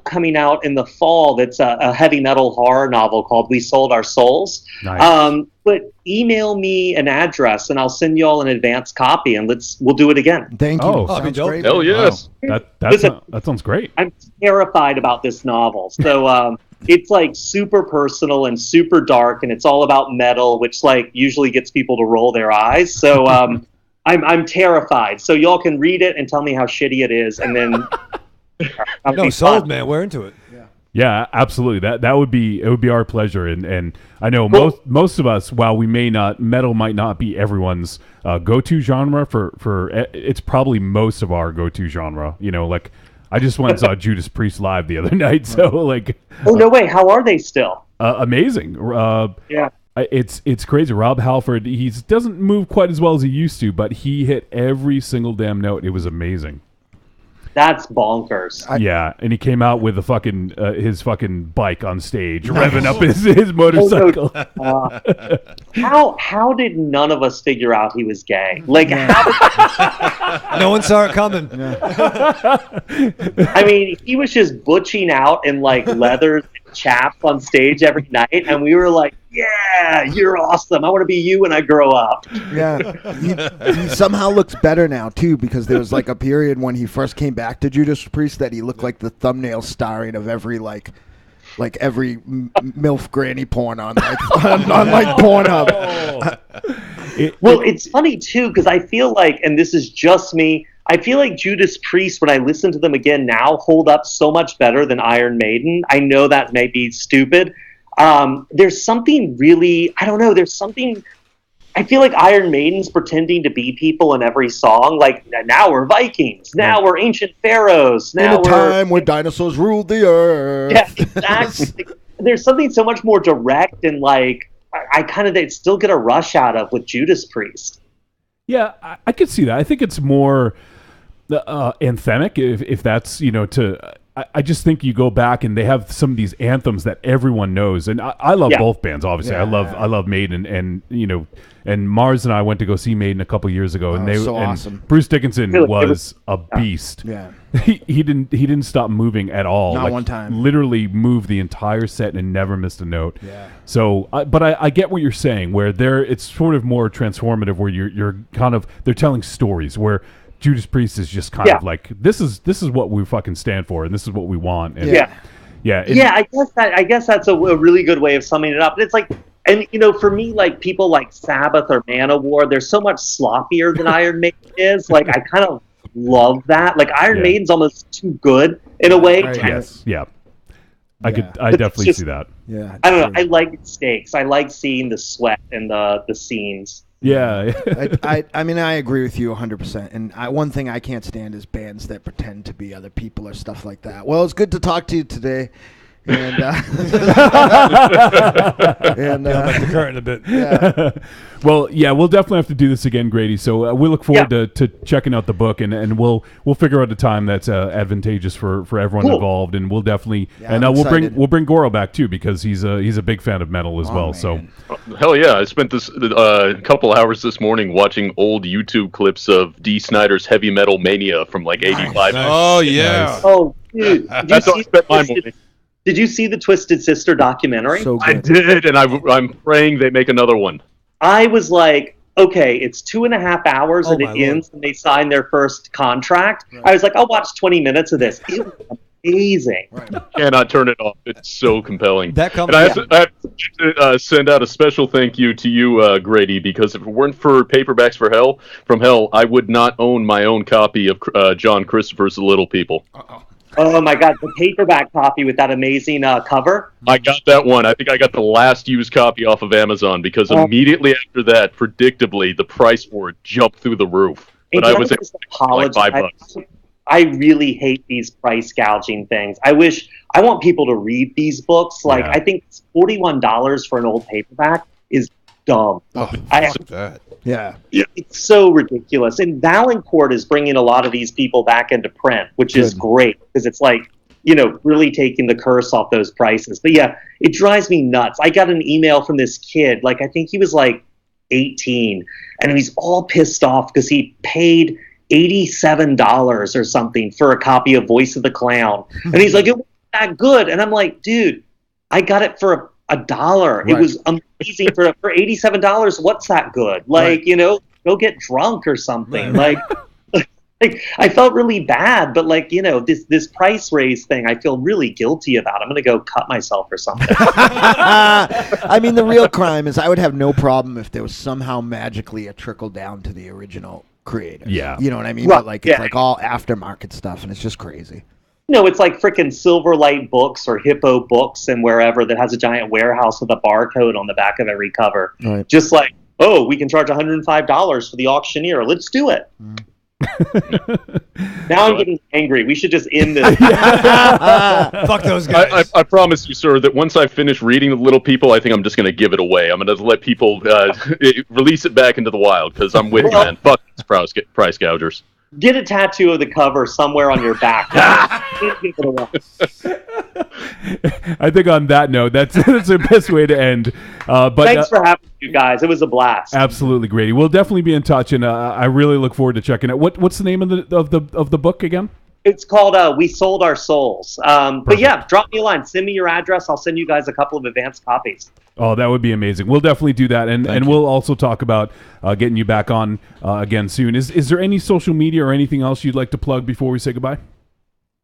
Speaker 6: Coming out in the fall, that's a heavy metal horror novel called We Sold Our Souls.
Speaker 4: Nice.
Speaker 6: But email me an address and I'll send you all an advance copy, and we'll do it again.
Speaker 2: Thank you.
Speaker 4: Oh,
Speaker 2: sounds great.
Speaker 5: Hell yes.
Speaker 4: Wow. That sounds great.
Speaker 6: I'm terrified about this novel. So it's like super personal and super dark, and it's all about metal, which like usually gets people to roll their eyes. So I'm terrified. So y'all can read it and tell me how shitty it is, and then
Speaker 8: no, sold, man. We're into it.
Speaker 4: Yeah, absolutely. That would be our pleasure, and I know most of us, while metal might not be everyone's go-to genre, for it's probably most of our go-to genre. Like I just went and saw Judas Priest live the other night, so like.
Speaker 6: Oh no way! How are they still?
Speaker 4: Amazing.
Speaker 6: Yeah.
Speaker 4: It's crazy. Rob Halford, he doesn't move quite as well as he used to, but he hit every single damn note. It was amazing.
Speaker 6: That's bonkers.
Speaker 4: Yeah, and he came out with his fucking bike on stage, revving up his motorcycle.
Speaker 6: How did none of us figure out he was gay? Like,
Speaker 8: no one saw it coming.
Speaker 6: I mean, he was just butching out in like leather and chaps on stage every night, and we were like, "Yeah, you're awesome. I want to be you when I grow up."
Speaker 2: Yeah, he somehow looks better now too, because there was like a period when he first came back to Judas Priest that he looked like the thumbnail starring of every like every MILF granny porn on like Pornhub.
Speaker 6: It's funny too, because I feel like, and this is just me, I feel like Judas Priest, when I listen to them again now, hold up so much better than Iron Maiden. I know that may be stupid. There's something really, I don't know, I feel like Iron Maiden's pretending to be people in every song. Like, now we're Vikings, now we're ancient pharaohs, now
Speaker 2: in a time when dinosaurs ruled the earth.
Speaker 6: Yeah, exactly. There's something so much more direct, and like, I kind of still get a rush out of with Judas Priest.
Speaker 4: Yeah, I could see that. I think it's more anthemic, if that's, I just think you go back and they have some of these anthems that everyone knows, and I love both bands. Obviously, I love Maiden, and Mars and I went to go see Maiden a couple years ago, and
Speaker 2: awesome.
Speaker 4: Bruce Dickinson was a beast.
Speaker 2: Yeah,
Speaker 4: he didn't stop moving at all.
Speaker 2: Not one time.
Speaker 4: Literally moved the entire set and never missed a note.
Speaker 2: Yeah.
Speaker 4: So, but I get what you're saying, where it's sort of more transformative, where you're kind of, they're telling stories, where Judas Priest is just kind of like, this is what we fucking stand for, and this is what we want. And
Speaker 6: I guess that's a really good way of summing it up. And it's like, and for me, like, people like Sabbath or Manowar, they're so much sloppier than Iron Maiden is. Like, I kind of love that. Like, Iron Maiden's almost too good in a way.
Speaker 2: Right.
Speaker 4: Yes. Yeah. I definitely see that.
Speaker 2: Yeah.
Speaker 6: I don't know. I like stakes. I like seeing the sweat and the scenes.
Speaker 4: Yeah.
Speaker 2: I mean, I agree with you 100%. And one thing I can't stand is bands that pretend to be other people or stuff like that. Well, it's good to talk to you today. And,
Speaker 8: back the curtain a bit.
Speaker 2: Yeah.
Speaker 4: Well, yeah, we'll definitely have to do this again, Grady. So we look forward to checking out the book, and we'll figure out a time that's advantageous for everyone involved, and we'll definitely we'll bring Goro back too, because he's a big fan of metal as well.
Speaker 2: Man.
Speaker 5: So hell yeah, I spent this couple hours this morning watching old YouTube clips of D. Snyder's Heavy Metal Mania from like '85.
Speaker 7: Oh yeah.
Speaker 8: Nice.
Speaker 6: Oh, dude.
Speaker 5: That's how I spent my morning.
Speaker 6: Did you see the Twisted Sister documentary?
Speaker 2: So
Speaker 5: I
Speaker 2: good.
Speaker 5: did, and I'm praying they make another one.
Speaker 6: I was like, okay, it's 2.5 hours and
Speaker 8: my
Speaker 6: it ends and they sign their first contract. Right. I was like, I'll watch 20 minutes of this. It was amazing.
Speaker 2: Right.
Speaker 5: Cannot turn it off. It's so compelling.
Speaker 8: That comes.
Speaker 5: And I have to send out a special thank you to you, Grady, because if it weren't for Paperbacks from Hell, I would not own my own copy of John Christopher's The Little People.
Speaker 6: Oh my God, the paperback copy with that amazing cover.
Speaker 5: I got that one. I think I got the last used copy off of Amazon because immediately after that, predictably, the price for it jumped through the roof. But I was able to like $5.
Speaker 6: I really hate these price gouging things. I want people to read these books. Like, I think $41 for an old paperback is dumb.
Speaker 2: Yeah.
Speaker 6: It's so ridiculous. And Valancourt is bringing a lot of these people back into print, which is great because it's like, really taking the curse off those prices. But yeah, it drives me nuts. I got an email from this kid, like I think he was like 18, and he's all pissed off because he paid $87 or something for a copy of Voice of the Clown. And he's like, it wasn't that good. And I'm like, dude, I got it for $1. Right. It was amazing for $87. What's that good? Like, go get drunk or something. Right. Like I felt really bad, but like, this price raise thing, I feel really guilty about. I'm going to go cut myself or something.
Speaker 2: I mean, the real crime is I would have no problem if there was somehow magically a trickle down to the original creator.
Speaker 4: Yeah.
Speaker 2: You know what I mean? Right. But like, it's like all aftermarket stuff, and it's just crazy.
Speaker 6: It's like freaking Silverlight Books or Hippo Books and wherever that has a giant warehouse with a barcode on the back of every cover. Right. Just like, oh, we can charge $105 for the auctioneer. Let's do it. Now I'm getting angry. We should just end this.
Speaker 8: Fuck those guys.
Speaker 5: I promise you, sir, that once I finish reading The Little People, I think I'm just going to give it away. I'm going to let people release it back into the wild because I'm with you, man. Fuck these price gougers.
Speaker 6: Get a tattoo of the cover somewhere on your back.
Speaker 4: I think on that note, that's the best way to end. But
Speaker 6: thanks for having you guys. It was a blast.
Speaker 4: Absolutely, Grady. We'll definitely be in touch, and I really look forward to checking it. What's the name of the book again?
Speaker 6: It's called We Sold Our Souls. But yeah, drop me a line. Send me your address. I'll send you guys a couple of advanced copies.
Speaker 4: Oh, that would be amazing. We'll definitely do that, and we'll also talk about getting you back on again soon. Is there any social media or anything else you'd like to plug before we say goodbye?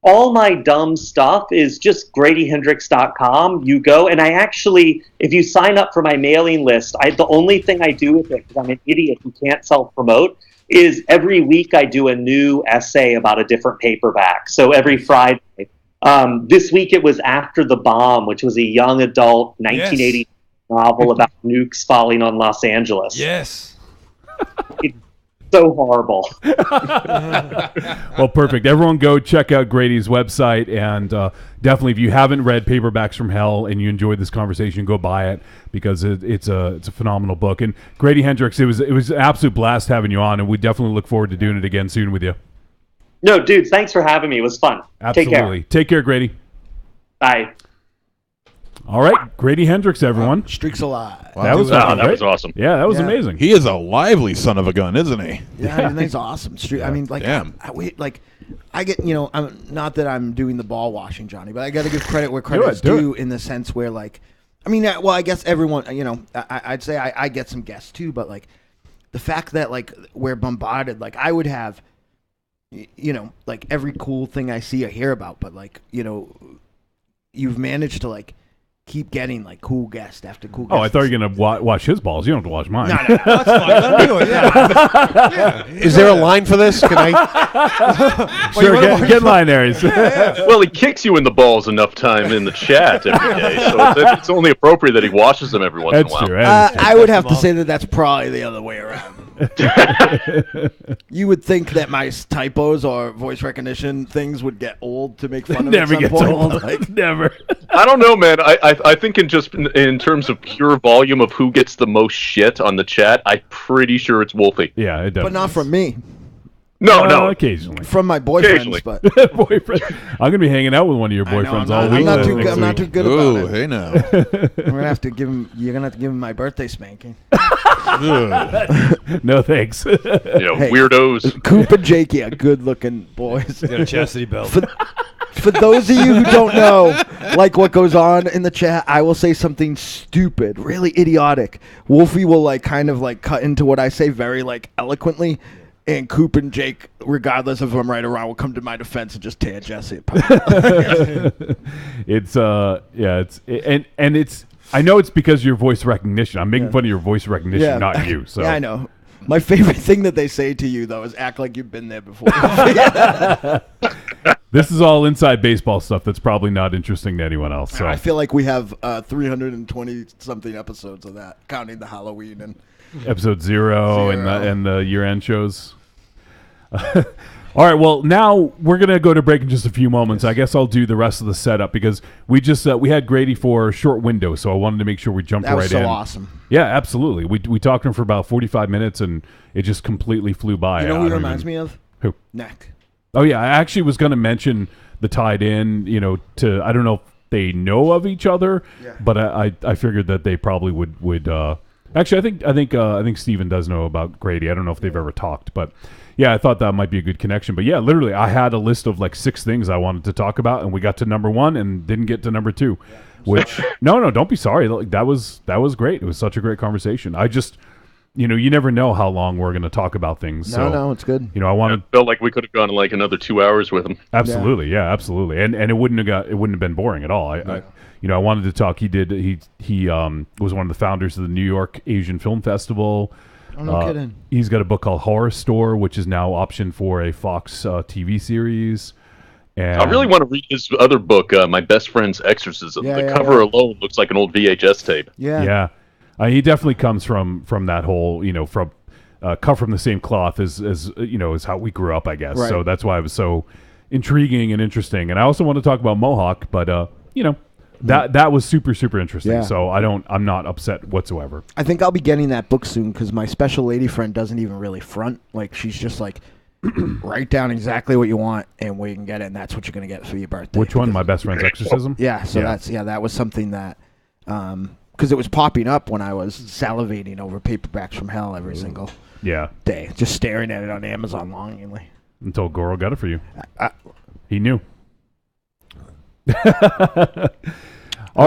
Speaker 6: All my dumb stuff is just GradyHendrix.com. You go, and I actually, if you sign up for my mailing list, the only thing I do with it, because I'm an idiot who can't self-promote, is every week I do a new essay about a different paperback. So every Friday. This week it was After the Bomb, which was a young adult 1980 novel about nukes falling on Los Angeles.
Speaker 8: Yes.
Speaker 6: It's so horrible.
Speaker 4: Well, perfect. Everyone go check out Grady's website, and definitely if you haven't read Paperbacks from Hell and you enjoyed this conversation, go buy it because it's a phenomenal book. And Grady Hendrix, it was an absolute blast having you on, and we definitely look forward to doing it again soon with you.
Speaker 6: No, dudes, thanks for having me. It was fun.
Speaker 4: Absolutely. Take care, Grady.
Speaker 6: Bye.
Speaker 4: All right, Grady Hendrix, everyone.
Speaker 2: Streaks alive.
Speaker 5: Wow, that was awesome.
Speaker 4: Yeah, that was amazing.
Speaker 7: He is a lively son of a gun, isn't he?
Speaker 2: Yeah, he's awesome. I mean, like, I get, I'm not that I'm doing the ball washing, Johnny, but I got to give credit where credit is due in the sense where, like, I mean, well, I guess everyone, I'd say I get some guests too, but like the fact that like we're bombarded, like I would have, like every cool thing I see or hear about, but like, you've managed to like keep getting like cool guest after cool guest.
Speaker 4: Oh, I thought you were going to wash his balls. You don't have to wash mine.
Speaker 2: No, that's fine. Let me do it.
Speaker 9: Yeah. Is there a line for this? Can I?
Speaker 4: Sure, get in line, Aries.
Speaker 5: Well, he kicks you in the balls enough time in the chat every day, so it's only appropriate that he washes them every once in a while.
Speaker 4: True.
Speaker 2: I would have to say that's probably the other way around. You would think that my typos or voice recognition things would get old to make fun of.
Speaker 4: Never gets
Speaker 2: point.
Speaker 4: old.
Speaker 2: Like,
Speaker 4: never.
Speaker 5: I don't know, man. I think in terms of pure volume of who gets the most shit on the chat, I'm pretty sure it's Wolfie.
Speaker 4: Yeah, it does.
Speaker 2: But not from me.
Speaker 5: No.
Speaker 4: Occasionally.
Speaker 2: From my boyfriends, but
Speaker 4: boyfriend. I'm gonna be hanging out with one of your boyfriends all week.
Speaker 2: I'm not too good about it.
Speaker 7: Hey now.
Speaker 2: We're gonna have to give him. You're gonna have to give him my birthday spanking.
Speaker 4: No thanks.
Speaker 5: Weirdos.
Speaker 2: Coop and Jakey are good-looking boys.
Speaker 8: Got a chastity belt.
Speaker 2: For those of you who don't know, like what goes on in the chat, I will say something stupid, really idiotic. Wolfie will kind of cut into what I say very eloquently. And Coop and Jake, regardless of if I'm right or wrong, will come to my defense and just tear Jesse apart.
Speaker 4: It's I know it's because of your voice recognition. I'm making fun of your voice recognition, not you. So
Speaker 2: yeah, I know. My favorite thing that they say to you though is act like you've been there before.
Speaker 4: This is all inside baseball stuff that's probably not interesting to anyone else. So
Speaker 2: I feel like we have 320 something episodes of that, counting the Halloween and
Speaker 4: episode 0. and the year-end shows. All right, well, now we're going to go to break in just a few moments. I guess I'll do the rest of the setup because we just we had Grady for a short window, so I wanted to make sure we jumped right in.
Speaker 2: That was so awesome.
Speaker 4: Yeah, absolutely. We talked to him for about 45 minutes, and it just completely flew by.
Speaker 2: You know who he reminds me of?
Speaker 4: Who?
Speaker 2: Neck.
Speaker 4: Oh, yeah, I actually was going to mention the tied in, to I don't know if they know of each other, but I figured that they probably would actually, I think Steven does know about Grady. I don't know if they've ever talked, but yeah, I thought that might be a good connection. But yeah, literally, I had a list of 6 things I wanted to talk about, and we got to number 1 and didn't get to number 2. Yeah. Which no, don't be sorry. That was great. It was such a great conversation. I just, you never know how long we're going to talk about things.
Speaker 2: No, it's good.
Speaker 4: I
Speaker 5: felt like we could have gone another 2 hours with him.
Speaker 4: Absolutely, yeah, absolutely, and it wouldn't have been boring at all. I wanted to talk. He was one of the founders of the New York Asian Film Festival.
Speaker 2: Oh, no kidding.
Speaker 4: He's got a book called Horror Store, which is now optioned for a Fox TV series. And
Speaker 5: I really want to read his other book, My Best Friend's Exorcism. The cover alone looks like an old VHS tape.
Speaker 4: Yeah. He definitely comes from that whole, cut from the same cloth as how we grew up, I guess.
Speaker 2: Right.
Speaker 4: So that's why it was so intriguing and interesting. And I also want to talk about Mohawk, but that was super, super interesting.
Speaker 2: Yeah.
Speaker 4: So I'm not upset whatsoever.
Speaker 2: I think I'll be getting that book soon because my special lady friend doesn't even really front. She's just write down exactly what you want and we can get it, and that's what you're going to get for your birthday.
Speaker 4: Which one? My Best Friend's Exorcism?
Speaker 2: Yeah, so that was something that, because it was popping up when I was salivating over Paperbacks from Hell every single day, just staring at it on Amazon longingly.
Speaker 4: Until Goro got it for you. He knew.
Speaker 2: All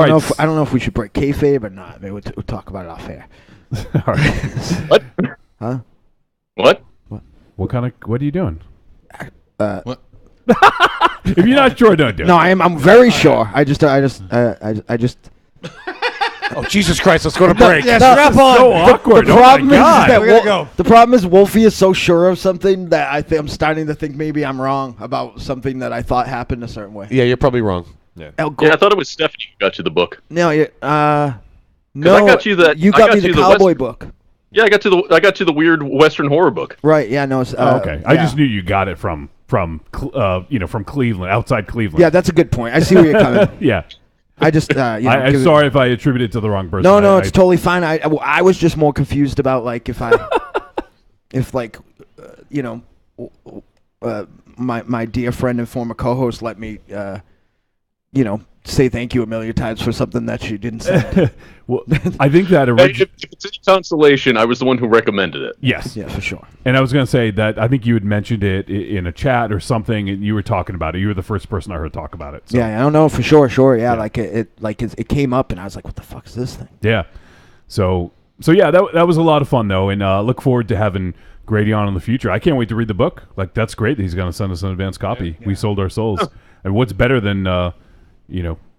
Speaker 2: right. I don't know if we should break kayfabe or not. Maybe we'll talk about it off air.
Speaker 4: All right.
Speaker 5: What?
Speaker 2: Huh?
Speaker 5: What?
Speaker 4: What are you doing?
Speaker 2: What?
Speaker 4: If you're not sure, don't do it.
Speaker 2: No, I'm very sure. I just.
Speaker 9: Oh, Jesus Christ, let's go to break.
Speaker 8: Strap on.
Speaker 4: So awkward.
Speaker 2: The problem is that
Speaker 8: We're gonna go.
Speaker 2: The problem is Wolfie is so sure of something that I'm starting to think maybe I'm wrong about something that I thought happened a certain way.
Speaker 9: Yeah, you're probably wrong.
Speaker 5: Yeah, I thought it was Stephanie who got you the book.
Speaker 2: No, no,
Speaker 5: I got you that.
Speaker 2: You got me the cowboy book.
Speaker 5: Yeah, I got you the weird Western horror book.
Speaker 2: Right. Yeah. No.
Speaker 4: Okay. I just knew you got it from Cleveland, outside Cleveland.
Speaker 2: Yeah, that's a good point. I see where you're coming.
Speaker 4: Yeah.
Speaker 2: I just.
Speaker 4: I'm sorry if I attribute it to the wrong person.
Speaker 2: No, it's totally fine. I was just more confused about my dear friend and former co-host let me say thank you a million times for something that she didn't say.
Speaker 4: Well, I think that
Speaker 5: if it's any consolation, I was the one who recommended it.
Speaker 4: Yes.
Speaker 2: Yeah, for sure.
Speaker 4: And I was going to say that I think you had mentioned it in a chat or something, and you were talking about it. You were the first person I heard talk about it. So.
Speaker 2: Yeah, I don't know for sure. Sure, yeah. It came up, and I was like, "What the fuck is this thing?"
Speaker 4: Yeah. So yeah, that was a lot of fun though, and look forward to having Grady on in the future. I can't wait to read the book. That's great that he's going to send us an advance copy. Yeah. We sold our souls. And what's better than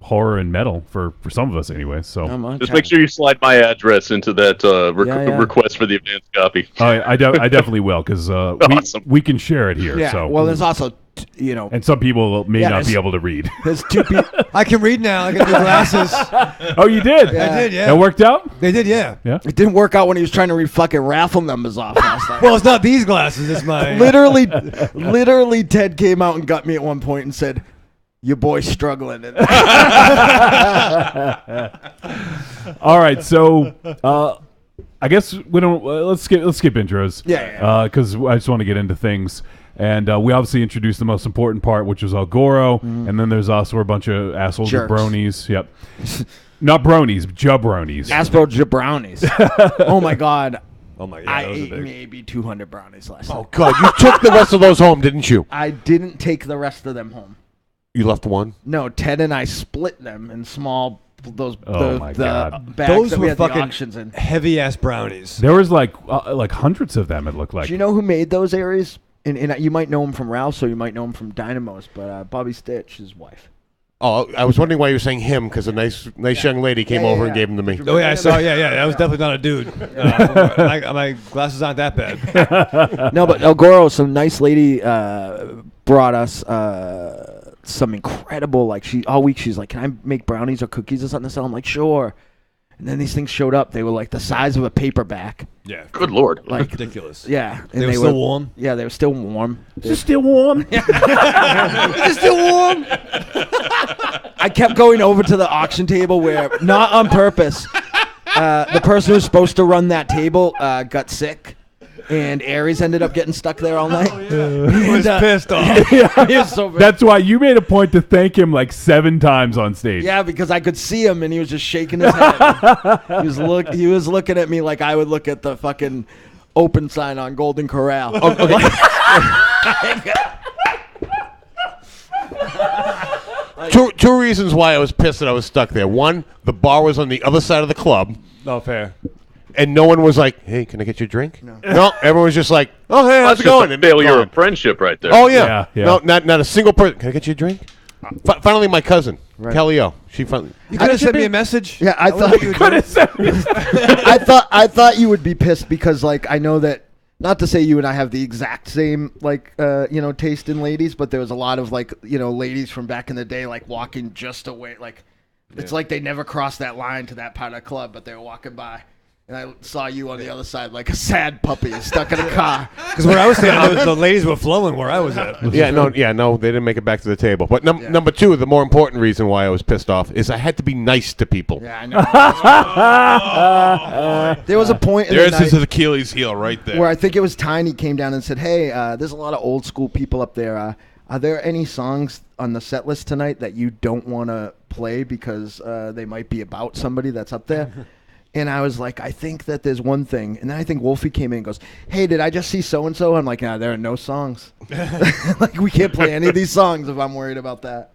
Speaker 4: horror and metal for some of us anyway. So
Speaker 5: just make sure you slide my address into that request for the advance copy.
Speaker 4: I definitely will because
Speaker 5: awesome.
Speaker 4: we can share it here.
Speaker 2: Yeah.
Speaker 4: So
Speaker 2: well, there's also
Speaker 4: and some people may not be able to read.
Speaker 2: There's 2 people.
Speaker 8: I can read now. I got new glasses.
Speaker 4: Oh, you did?
Speaker 8: Yeah. I did. Yeah.
Speaker 4: It worked out.
Speaker 8: They did. Yeah.
Speaker 4: Yeah.
Speaker 2: It didn't work out when he was trying to read fucking raffle numbers off last night.
Speaker 8: Well, it's not these glasses. It's my
Speaker 2: literally. Ted came out and got me at one point and said, Your boy's struggling.
Speaker 4: All right, so I guess we don't. Let's skip intros.
Speaker 2: Yeah.
Speaker 4: Because I just want to get into things, and we obviously introduced the most important part, which was Goro, and then there's also a bunch of assholes with
Speaker 2: Jerks.
Speaker 4: bronies. Yep, not bronies, jabronis.
Speaker 2: Asbro brownies. Oh my god.
Speaker 8: Oh my god,
Speaker 2: I
Speaker 8: that was a
Speaker 2: ate
Speaker 8: big.
Speaker 2: maybe 200 brownies last night.
Speaker 9: Oh, God. You took the rest of those home, didn't you?
Speaker 2: I didn't take the rest of them home.
Speaker 9: You left one?
Speaker 2: No, Ted and I split them in small
Speaker 4: Oh my God.
Speaker 2: bags
Speaker 8: Those
Speaker 2: that we
Speaker 8: were
Speaker 2: had the
Speaker 8: fucking
Speaker 2: auctions in.
Speaker 8: heavy ass brownies.
Speaker 4: There was like hundreds of them. It looked like.
Speaker 2: Do you know who made those Aries? And you might know him from Ralph's, or you might know him from Dynamo's, but Bobby Stitch, his wife.
Speaker 9: Oh, I was wondering why you were saying him, because a nice young lady came over and gave him to me.
Speaker 8: Oh yeah, I saw. Yeah, that was definitely not a dude. My glasses aren't that bad.
Speaker 2: No, but El Goro, some nice lady brought us some incredible, like, all week she's like, can I make brownies or cookies or something to sell? I'm like, sure. And then these things showed up. They were like the size of a paperback.
Speaker 8: Yeah,
Speaker 5: Good Lord.
Speaker 2: Like,
Speaker 8: ridiculous.
Speaker 2: yeah. And
Speaker 8: They were still warm.
Speaker 2: Yeah, they were still warm.
Speaker 4: Is it still warm?
Speaker 2: It's still warm. I kept going over to the auction table where, not on purpose, the person who was supposed to run that table got sick, and Aries ended up getting stuck there all night.
Speaker 8: He was pissed off.
Speaker 2: He was so bad.
Speaker 4: That's why you made a point to thank him like 7 times on stage.
Speaker 2: Yeah, because I could see him, and he was just shaking his head. He was looking at me like I would look at the fucking open sign on Golden Corral.
Speaker 9: Two reasons why I was pissed that I was stuck there. One, the bar was on the other side of the club,
Speaker 8: No fair.
Speaker 9: and no one was like, hey, can I get you a drink? No, everyone was just like, oh, hey, how's
Speaker 5: That's
Speaker 9: it
Speaker 5: just
Speaker 9: going?
Speaker 5: a
Speaker 9: And
Speaker 5: failure
Speaker 9: gone.
Speaker 5: of friendship right there.
Speaker 9: Oh, yeah.
Speaker 4: Yeah.
Speaker 9: No, not a single person. Can I get you a drink? Finally, my cousin, Kelly O. She finally.
Speaker 8: You could have sent me a message.
Speaker 2: Yeah, I thought you
Speaker 4: Could have said
Speaker 2: I thought you would be pissed because, like, I know that, not to say you and I have the exact same, like, taste in ladies, but there was a lot of, like, ladies from back in the day, like, walking just away. Like, it's like they never crossed that line to that part of the club, but they were walking by. And I saw you on the other side like a sad puppy stuck in a car.
Speaker 8: Because where I was standing, the ladies were flowing where I was at.
Speaker 9: No, they didn't make it back to the table. But number two, the more important reason why I was pissed off is I had to be nice to people.
Speaker 2: Yeah, I know. There was a point in the
Speaker 7: There's
Speaker 2: night
Speaker 7: his Achilles heel right there.
Speaker 2: where I think it was Tiny came down and said, hey, there's a lot of old school people up there. Are there any songs on the set list tonight that you don't want to play because they might be about somebody that's up there? And I was like, I think that there's one thing. And then I think Wolfie came in and goes, hey, did I just see so-and-so? I'm like, nah, there are no songs. Like, we can't play any of these songs if I'm worried about that.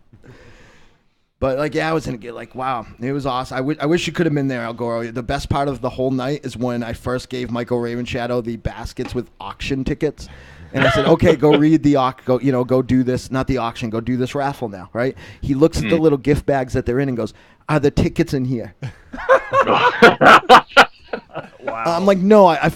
Speaker 2: But, like, yeah, I was going to get, like, wow, it was awesome. I wish you could have been there, El Goro. The best part of the whole night is when I first gave Michael Ravenshadow the baskets with auction tickets. And I said, okay, go read the go do this, not the auction, go do this raffle now, right? He looks at the little gift bags that they're in and goes, are the tickets in here? Wow. I'm like, no, I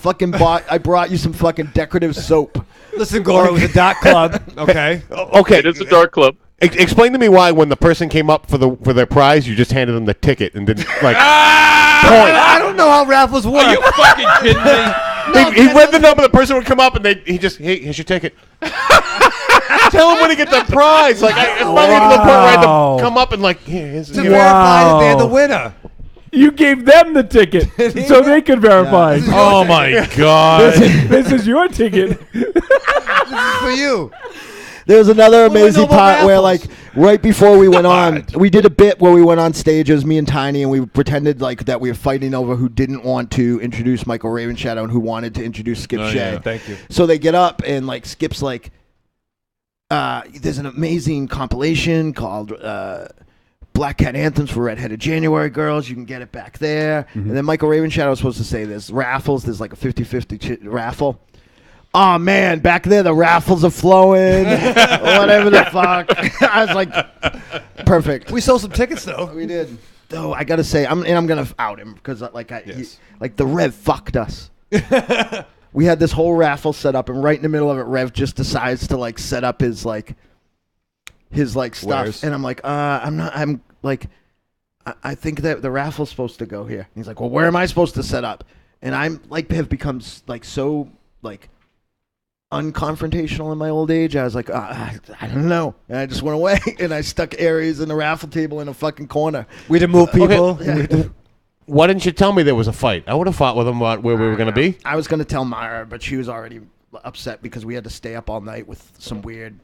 Speaker 2: brought you some fucking decorative soap.
Speaker 8: Listen, Goro, it was a dot club. Okay.
Speaker 9: Okay.
Speaker 5: It is a dark club.
Speaker 9: Explain to me why when the person came up for their prize, you just handed them the ticket and didn't, like, point.
Speaker 8: I don't know how raffles work.
Speaker 7: Are you fucking kidding me?
Speaker 9: He read the number, the person would come up, and he just, hey, here's your ticket. Tell him when he gets the prize. Like, I finally to the point where I had to come up and, like, here's
Speaker 8: To
Speaker 9: here.
Speaker 8: verify that they're the winner.
Speaker 4: You gave them the ticket so they could verify.
Speaker 8: Yeah.
Speaker 7: Oh my God.
Speaker 4: This is your ticket.
Speaker 8: This is for you.
Speaker 2: There was another
Speaker 8: Well,
Speaker 2: amazing
Speaker 8: no more
Speaker 2: part where,
Speaker 8: raffles.
Speaker 2: like, right before we went on, we did a bit where we went on stage. It was me and Tiny, and we pretended like that we were fighting over who didn't want to introduce Michael Ravenshadow and who wanted to introduce Skip Shea.
Speaker 7: yeah.
Speaker 8: Thank you.
Speaker 2: So they get up, and, like, Skip's like, there's an amazing compilation called Black Cat Anthems for Redheaded January Girls. You can get it back there. And then Michael Ravenshadow was supposed to say there's raffles. There's like a 50-50 raffle. Oh, man, back there the raffles are flowing. Whatever the fuck. I was like, perfect.
Speaker 8: We sold some tickets, though.
Speaker 2: We did. Though, I got to say, I'm going to out him because, like, the Rev fucked us. We had this whole raffle set up, and right in the middle of it, Rev just decides to, like, set up his stuff.
Speaker 8: Wares.
Speaker 2: And I'm like, I think that the raffle's supposed to go here. And he's like, well, where am I supposed to set up? And I'm like, have become like so like unconfrontational in my old age. I was like, I don't know. And I just went away and I stuck Aries in the raffle table in a fucking corner.
Speaker 8: We had to move people.
Speaker 2: Yeah.
Speaker 9: Why didn't you tell me there was a fight? I would have fought with him about where we were going to be.
Speaker 2: I was going to tell Myra, but she was already upset because we had to stay up all night with some weird...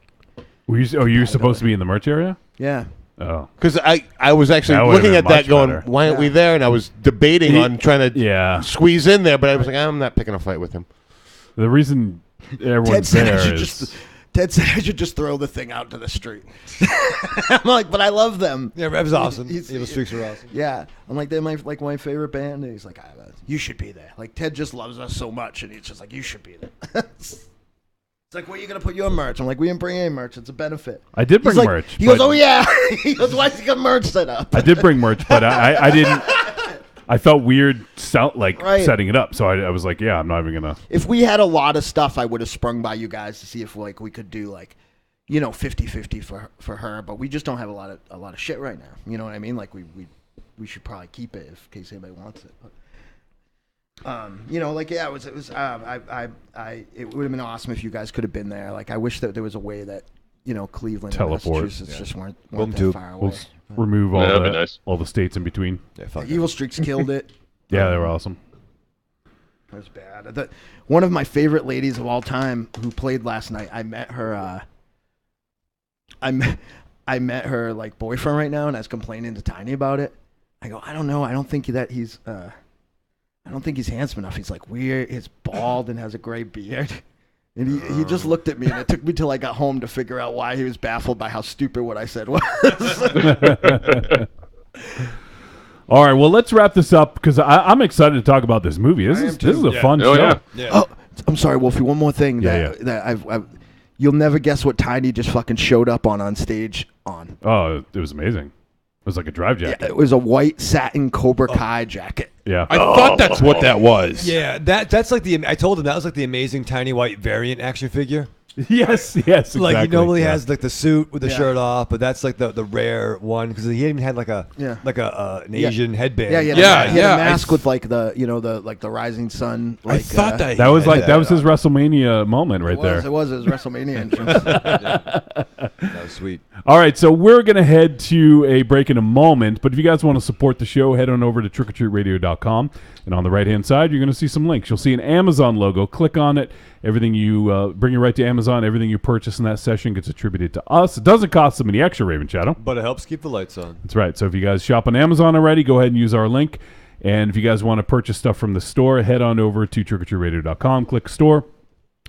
Speaker 4: you were supposed to be in the merch area?
Speaker 2: Yeah.
Speaker 4: Oh.
Speaker 9: Because I was actually looking at that going, why aren't we there? And I was debating on trying to squeeze in there, but I was like, I'm not picking a fight with him.
Speaker 4: The reason everyone's there is...
Speaker 2: Ted said I should just throw the thing out to the street. I'm like, but I love them.
Speaker 8: Yeah, Rev's awesome. Evil Streaks are awesome.
Speaker 2: Yeah. I'm like, they're my favorite band. And he's like, you should be there. Like, Ted just loves us so much. And he's just like, you should be there. It's like, where are you going to put your merch? I'm like, we didn't bring any merch. It's a benefit.
Speaker 4: I did bring merch.
Speaker 2: He goes, oh, yeah. He goes, why's he got merch set up?
Speaker 4: I did bring merch, but I didn't. I felt weird setting it up. So I was like, yeah, I'm not even going to.
Speaker 2: If we had a lot of stuff, I would have sprung by you guys to see if we could do 50-50 for her. But we just don't have a lot of shit right now. You know what I mean? Like we should probably keep it in case anybody wants it. But, it would have been awesome if you guys could have been there. Like I wish that there was a way that Cleveland and Massachusetts just weren't that far away.
Speaker 4: We'll remove all the states in between.
Speaker 2: Yeah, Evil Streaks killed it.
Speaker 4: Yeah, they were awesome.
Speaker 2: It was bad. One of my favorite ladies of all time who played last night, I met her. I met her boyfriend right now, and I was complaining to Tiny about it. I go, I don't know. I don't think he's handsome enough. He's weird. He's bald and has a gray beard. And he just looked at me, and it took me till I got home to figure out why he was baffled by how stupid what I said was.
Speaker 4: All right, well, let's wrap this up because I'm excited to talk about this movie. This is a fun show.
Speaker 2: Yeah. Oh, I'm sorry, Wolfie. One more thing that I've you'll never guess what Tiny just fucking showed up on stage on.
Speaker 4: Oh, it was amazing. It was like a drive jacket.
Speaker 2: Yeah, it was a white satin Cobra Kai jacket.
Speaker 4: Yeah,
Speaker 9: I thought that's what that was.
Speaker 8: Yeah, that's like I told him that was like the amazing Tiny White variant action figure.
Speaker 4: Yes, exactly.
Speaker 8: Like he normally has the suit with the shirt off, but that's like the rare one because he even had an Asian headband.
Speaker 2: Yeah, he had a mask with the rising sun.
Speaker 9: I thought
Speaker 4: that was his WrestleMania moment right there.
Speaker 2: It was his WrestleMania entrance.
Speaker 8: That was sweet.
Speaker 4: All right, so we're gonna head to a break in a moment, but if you guys want to support the show, head on over to trickortreatradio.com, and on the right hand side, you're gonna see some links. You'll see an Amazon logo. Click on it. Everything you bring you right to Amazon. Everything you purchase in that session gets attributed to us. It doesn't cost them any extra, Raven Shadow,
Speaker 8: but it helps keep the lights on.
Speaker 4: That's right. So if you guys shop on Amazon already, go ahead and use our link. And if you guys want to purchase stuff from the store, head on over to trickortreatradio.com. Click store.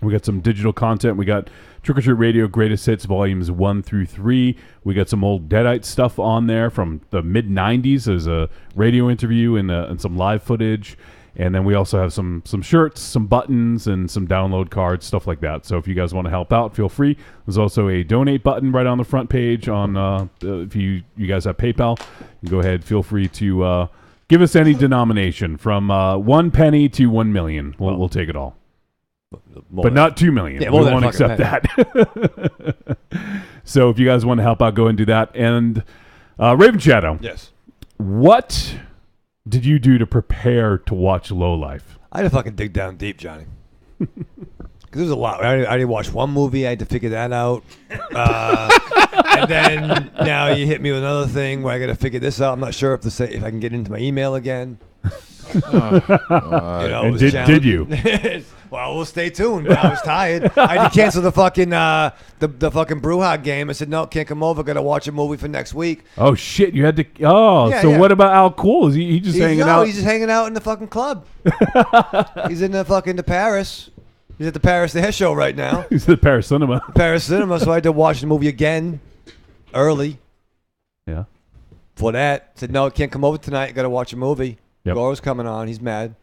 Speaker 4: We got some digital content. We got Trick or Treat Radio Greatest Hits Volumes 1 through 3. We got some old Deadite stuff on there from the mid-'90s. There's a radio interview and some live footage. And then we also have some shirts, some buttons, and some download cards, stuff like that. So if you guys want to help out, feel free. There's also a donate button right on the front page. If you guys have PayPal, you go ahead. Feel free to give us any denomination from 1 penny to 1 million. We'll take it all. But not 2 million. Yeah, we won't accept that. So if you guys want to help out, go and do that. And Raven Shadow.
Speaker 8: Yes.
Speaker 4: What did you do to prepare to watch Lowlife?
Speaker 8: I had to fucking dig down deep, Johnny. Because there's a lot. I didn't watch one movie. I had to figure that out. And then now you hit me with another thing where I got to figure this out. I'm not sure if I can get into my email again.
Speaker 4: And did you?
Speaker 8: Well, we'll stay tuned. But I was tired. I had to cancel the fucking the fucking Brewhog game. I said no, can't come over. Got to watch a movie for next week.
Speaker 4: Oh shit! You had to. What about Al Cool? Is he just hanging out?
Speaker 8: He's just hanging out in the fucking club. He's in the Paris. He's at the Paris Air Show right now.
Speaker 4: He's at the Paris Cinema.
Speaker 8: So I had to watch the movie again early.
Speaker 4: Yeah.
Speaker 8: For that, said no, can't come over tonight. Got to watch a movie.
Speaker 4: Yep.
Speaker 8: Goro's coming on. He's mad.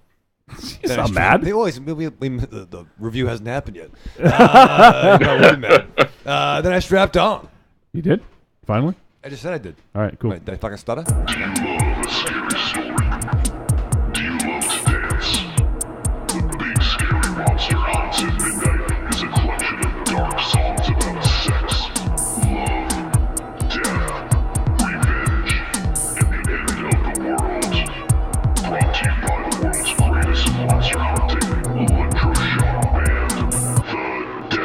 Speaker 4: He's not mad.
Speaker 8: The review hasn't happened yet. Really mad. Then I strapped on.
Speaker 4: You did? Finally?
Speaker 8: I just said I did.
Speaker 4: All right, cool.
Speaker 8: Wait, did I fucking stutter?
Speaker 3: Do you love a scary story? Do you love to dance? The Big Scary Monster Haunts at Midnight is a collection of dark songs about sex, love, death, revenge, and the end of the world. Brought to you by the world's greatest monster hunting electroshock band, The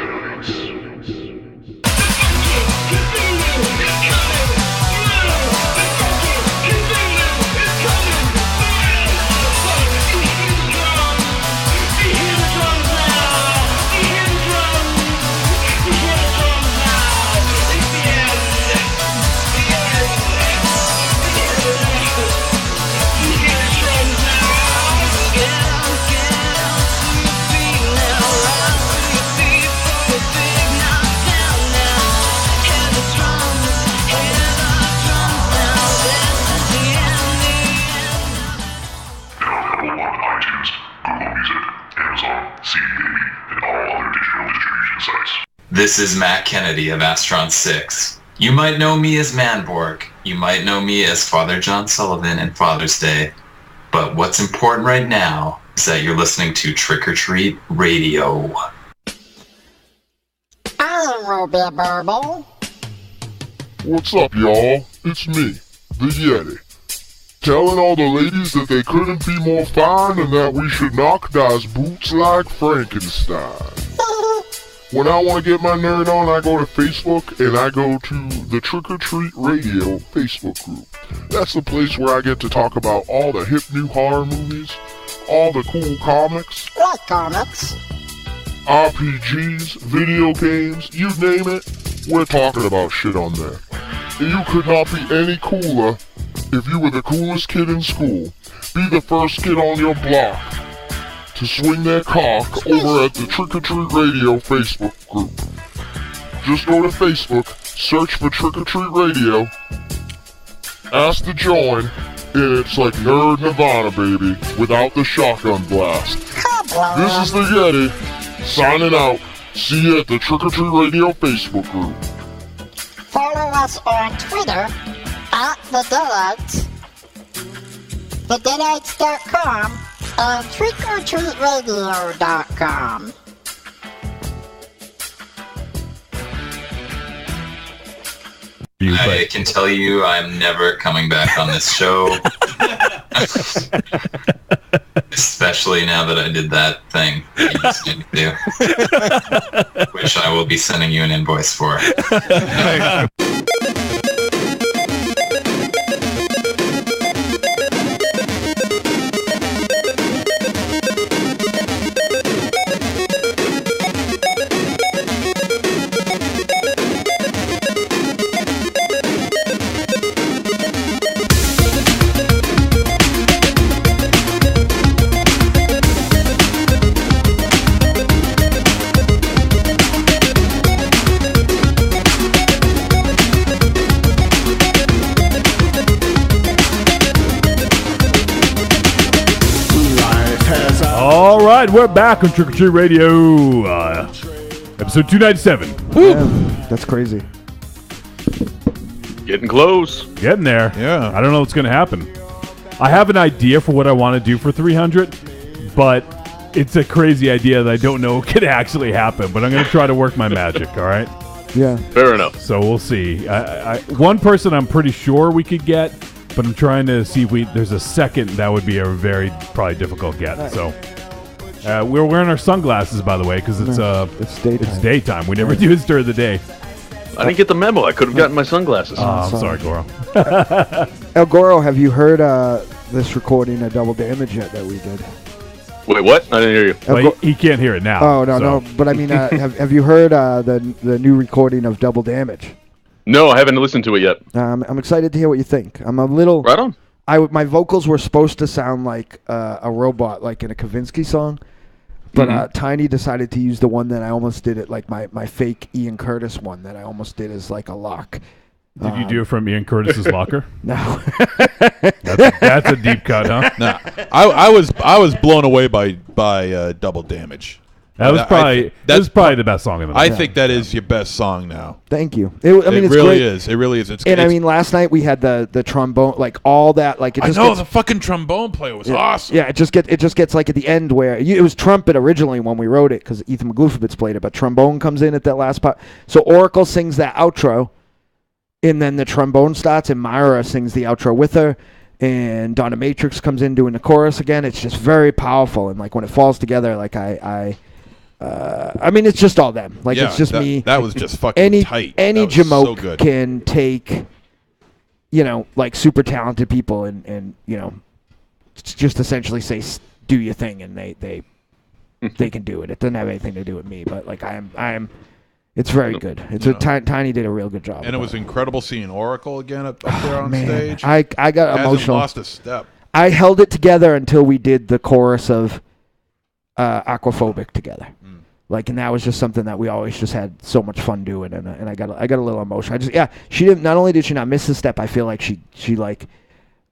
Speaker 10: This is Matt Kennedy of Astron 6. You might know me as Manborg. You might know me as Father John Sullivan in Father's Day. But what's important right now is that you're listening to Trick or Treat Radio.
Speaker 11: I'm Ruby Burble.
Speaker 3: What's up, y'all? It's me, the Yeti. Telling all the ladies that they couldn't be more fine and that we should knock those boots like Frankenstein. When I want to get my nerd on, I go to Facebook and I go to the Trick or Treat Radio Facebook group. That's the place where I get to talk about all the hip new horror movies, all the cool comics,
Speaker 11: Like comics.
Speaker 3: RPGs, video games, you name it, we're talking about shit on there. And you could not be any cooler if you were the coolest kid in school. Be the first kid on your block to swing their cock over at the Trick or Treat Radio Facebook group. Just go to Facebook, search for Trick or Treat Radio, ask to join, and it's like Nerd Nirvana, baby, without the shotgun blast. This is the Yeti, signing out. See you at the Trick or Treat Radio Facebook group.
Speaker 11: Follow us on Twitter at The Deadites, thedeadites.com, and trickortreatradio.com.
Speaker 10: I can tell you I'm never coming back on this show. Especially now that I did that thing that you just didn't do. Which I will be sending you an invoice for.
Speaker 4: All right, we're back on Trick or Treat Radio, episode 297. Woo!
Speaker 2: Man, that's crazy.
Speaker 5: Getting close.
Speaker 4: Getting there.
Speaker 7: Yeah.
Speaker 4: I don't know what's going to happen. I have an idea for what I want to do for 300, but it's a crazy idea that I don't know could actually happen, but I'm going to try to work my magic, all right?
Speaker 2: Yeah.
Speaker 5: Fair enough.
Speaker 4: So we'll see. One person I'm pretty sure we could get, but I'm trying to see if there's a second that would be a very probably difficult get. Right. So we're wearing our sunglasses, by the way, because it's
Speaker 2: daytime.
Speaker 4: It's daytime. We never do this during the day.
Speaker 5: I didn't get the memo. I could have gotten my sunglasses.
Speaker 4: Oh, I'm sorry, Goro.
Speaker 2: El Goro, have you heard this recording of Double Damage yet that we did?
Speaker 5: Wait, what? I didn't hear you.
Speaker 4: Well, he can't hear it now.
Speaker 2: Oh, no. But I mean, have you heard the new recording of Double Damage?
Speaker 5: No, I haven't listened to it yet.
Speaker 2: I'm excited to hear what you think. I'm a little...
Speaker 5: Right on.
Speaker 2: My vocals were supposed to sound like a robot, like in a Kavinsky song. But Tiny decided to use the one that I almost did it, like my fake Ian Curtis one that I almost did as like a lock.
Speaker 4: Did you do it from Ian Curtis's locker?
Speaker 2: No.
Speaker 4: That's a deep cut, huh?
Speaker 7: No, I was blown away by Double Damage.
Speaker 4: That was probably the best song in the night.
Speaker 7: I think that is your best song now.
Speaker 2: Thank you.
Speaker 7: It
Speaker 2: it's
Speaker 7: really
Speaker 2: great.
Speaker 7: is. It really is.
Speaker 2: I mean, last night we had the trombone, like all that, like it just.
Speaker 7: I know the fucking trombone player was awesome.
Speaker 2: Yeah, it just gets like at the end where it was trumpet originally when we wrote it because Ethan McGloofovitz played it, but trombone comes in at that last part. So Oracle sings that outro, and then the trombone starts, and Myra sings the outro with her. And Donna Matrix comes in doing the chorus again. It's just very powerful, and like when it falls together, like I mean, it's just all them. Like it's just me.
Speaker 7: That was just fucking tight.
Speaker 2: Any
Speaker 7: Jamoke
Speaker 2: so can take, like super talented people and just essentially say do your thing, and they can do it. It doesn't have anything to do with me, but like I am. It's very good. It's Tiny did a real good job.
Speaker 7: And it was incredible seeing Oracle again up there on stage.
Speaker 2: I got emotional.
Speaker 7: Lost a step.
Speaker 2: I held it together until we did the chorus of Aquaphobic together. Like, and that was just something that we always just had so much fun doing, and I got a little emotional. She didn't. Not only did she not miss a step, I feel like she like.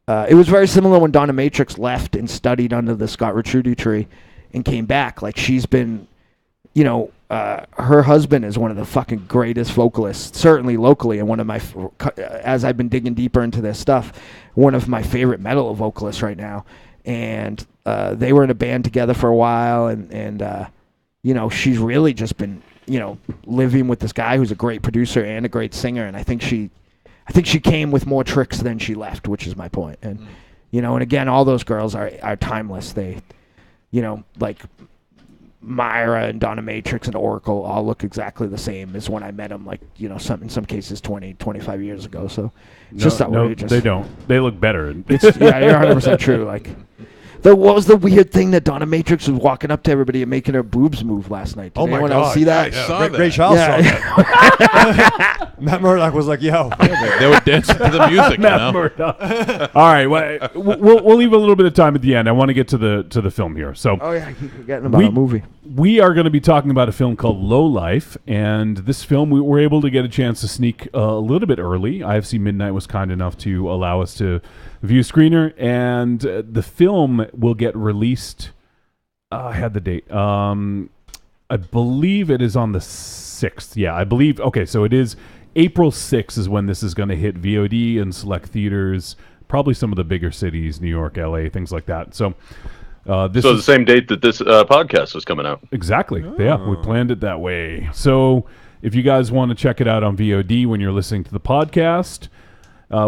Speaker 2: It was very similar when Donna Matrix left and studied under the Scott Retrudy tree, and came back. Like she's been her husband is one of the fucking greatest vocalists, certainly locally, and one of my, as I've been digging deeper into this stuff, one of my favorite metal vocalists right now. And they were in a band together for a while, and she's really just been, living with this guy who's a great producer and a great singer. And I think she came with more tricks than she left, which is my point. And and again, all those girls are timeless. They, like Myra and Donna Matrix and Oracle all look exactly the same as when I met them, like, in some cases 20, 25 years ago. So it's just outrageous.
Speaker 4: They don't. They look better.
Speaker 2: You're 100% true. Like, what was the weird thing that Donna Matrix was walking up to everybody and making her boobs move last night? Did anyone else see that?
Speaker 7: I saw that.
Speaker 8: Ray Charles saw that. Matt Murdock was like, yo.
Speaker 7: They were dancing to the music,
Speaker 4: Matt Murdock. All right, we'll leave a little bit of time at the end. I want to get to the film here. So,
Speaker 2: I keep forgetting about a movie.
Speaker 4: We are going to be talking about a film called Lowlife, and this film we were able to get a chance to sneak a little bit early. IFC Midnight was kind enough to allow us to view screener, and the film will get released. I had the date. I believe it is on the 6th. Yeah, I believe. Okay, so it is April 6th is when this is going to hit VOD and select theaters, probably some of the bigger cities, New York, LA, things like that. So this is
Speaker 5: the same date that this podcast is coming out.
Speaker 4: Exactly. Oh. Yeah, we planned it that way. So if you guys want to check it out on VOD when you're listening to the podcast,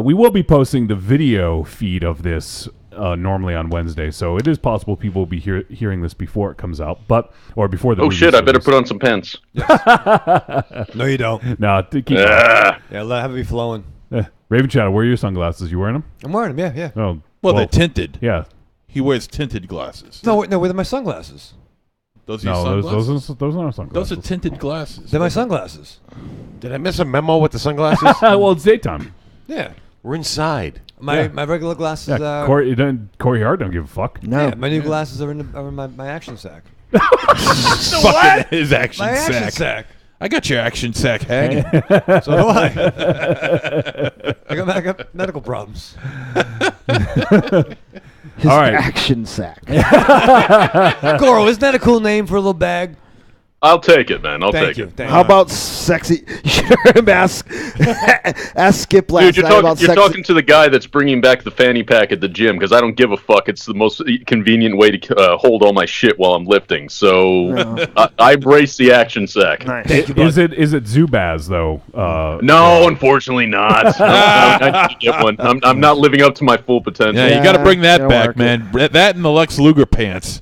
Speaker 4: we will be posting the video feed of this normally on Wednesday. So it is possible people will be hearing this before it comes out, or before the
Speaker 5: Oh shit, I better put on some pants.
Speaker 8: Yes. No, you don't.
Speaker 4: No, keep
Speaker 8: Yeah, have it be flowing.
Speaker 4: Raven Shadow, where are your sunglasses? You wearing them?
Speaker 8: I'm wearing them, yeah.
Speaker 4: Oh,
Speaker 7: well, they're tinted.
Speaker 4: Yeah.
Speaker 7: He wears tinted glasses.
Speaker 8: No, where are my sunglasses?
Speaker 7: Those are your sunglasses?
Speaker 4: Those aren't sunglasses.
Speaker 7: Those are tinted glasses.
Speaker 8: They're my sunglasses.
Speaker 9: Did I miss a memo with the sunglasses?
Speaker 4: Well, it's daytime.
Speaker 8: Yeah.
Speaker 9: We're inside.
Speaker 8: My regular glasses are...
Speaker 4: Corey Hart don't give a fuck.
Speaker 8: No. Yeah, my new glasses are in my action sack.
Speaker 7: Fucking his action
Speaker 8: sack.
Speaker 7: My action sack. I got your action sack, Hag.
Speaker 8: So do I. I got medical problems.
Speaker 2: His action sack.
Speaker 8: Goro, isn't that a cool name for a little bag?
Speaker 5: I'll take it, man. I'll take it.
Speaker 2: How about sexy? You should hear him ask Skip last
Speaker 5: Dude, you're talking to the guy that's bringing back the fanny pack at the gym, because I don't give a fuck. It's the most convenient way to hold all my shit while I'm lifting. So I embrace the action sack.
Speaker 2: Nice.
Speaker 4: Is it Zubaz though?
Speaker 5: No, unfortunately not. I need to get one. I'm not living up to my full potential.
Speaker 7: Yeah, you got to bring that back, man. That and the Lex Luger pants.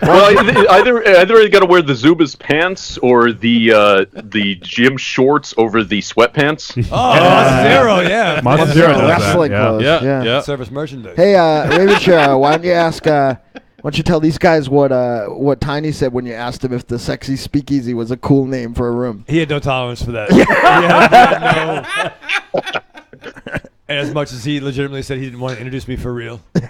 Speaker 5: Well, either you got to wear the Zubaz pants or the gym shorts over the sweatpants.
Speaker 8: Zero, yeah.
Speaker 4: Zero
Speaker 2: wrestling clothes.
Speaker 7: Yeah.
Speaker 8: Service merchandise.
Speaker 2: Hey, Raven Shadow, why don't you ask? Why don't you tell these guys what Tiny said when you asked him if the Sexy Speakeasy was a cool name for a room?
Speaker 8: He had no tolerance for that. And as much as he legitimately said he didn't want to introduce me for real.
Speaker 4: All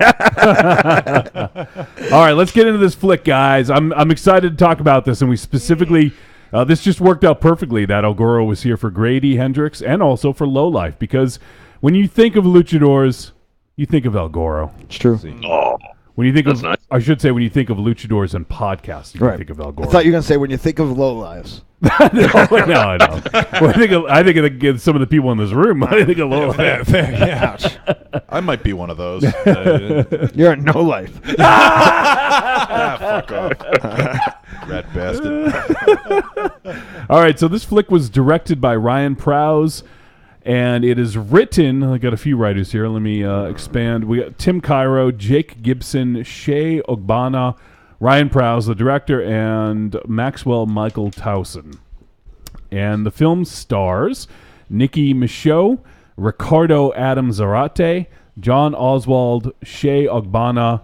Speaker 4: right, let's get into this flick, guys. I'm excited to talk about this, and we specifically, this just worked out perfectly that El Goro was here for Grady Hendrix and also for Lowlife, because when you think of luchadors, you think of El Goro.
Speaker 2: It's true.
Speaker 5: Oh,
Speaker 4: when you think
Speaker 5: that's
Speaker 4: of,
Speaker 5: nice.
Speaker 4: I should say, when you think of luchadors and podcasts, you can think of El Goro.
Speaker 2: I thought you were gonna say when you think of Lowlives.
Speaker 4: No. Well, I think of some of the people in this room. I think of Lowlife.
Speaker 8: Fair, yeah.
Speaker 7: I might be one of those.
Speaker 2: You're a no life.
Speaker 7: Fuck off. Rat bastard.
Speaker 4: All right, so this flick was directed by Ryan Prows, and it is written. I got a few writers here. Let me expand. We got Tim Cairo, Jake Gibson, Shay Ogbana, Ryan Prows, the director, and Maxwell Michael Towson. And the film stars Nikki Michaud, Ricardo Adam Zarate, John Oswald, Shay Ogbana,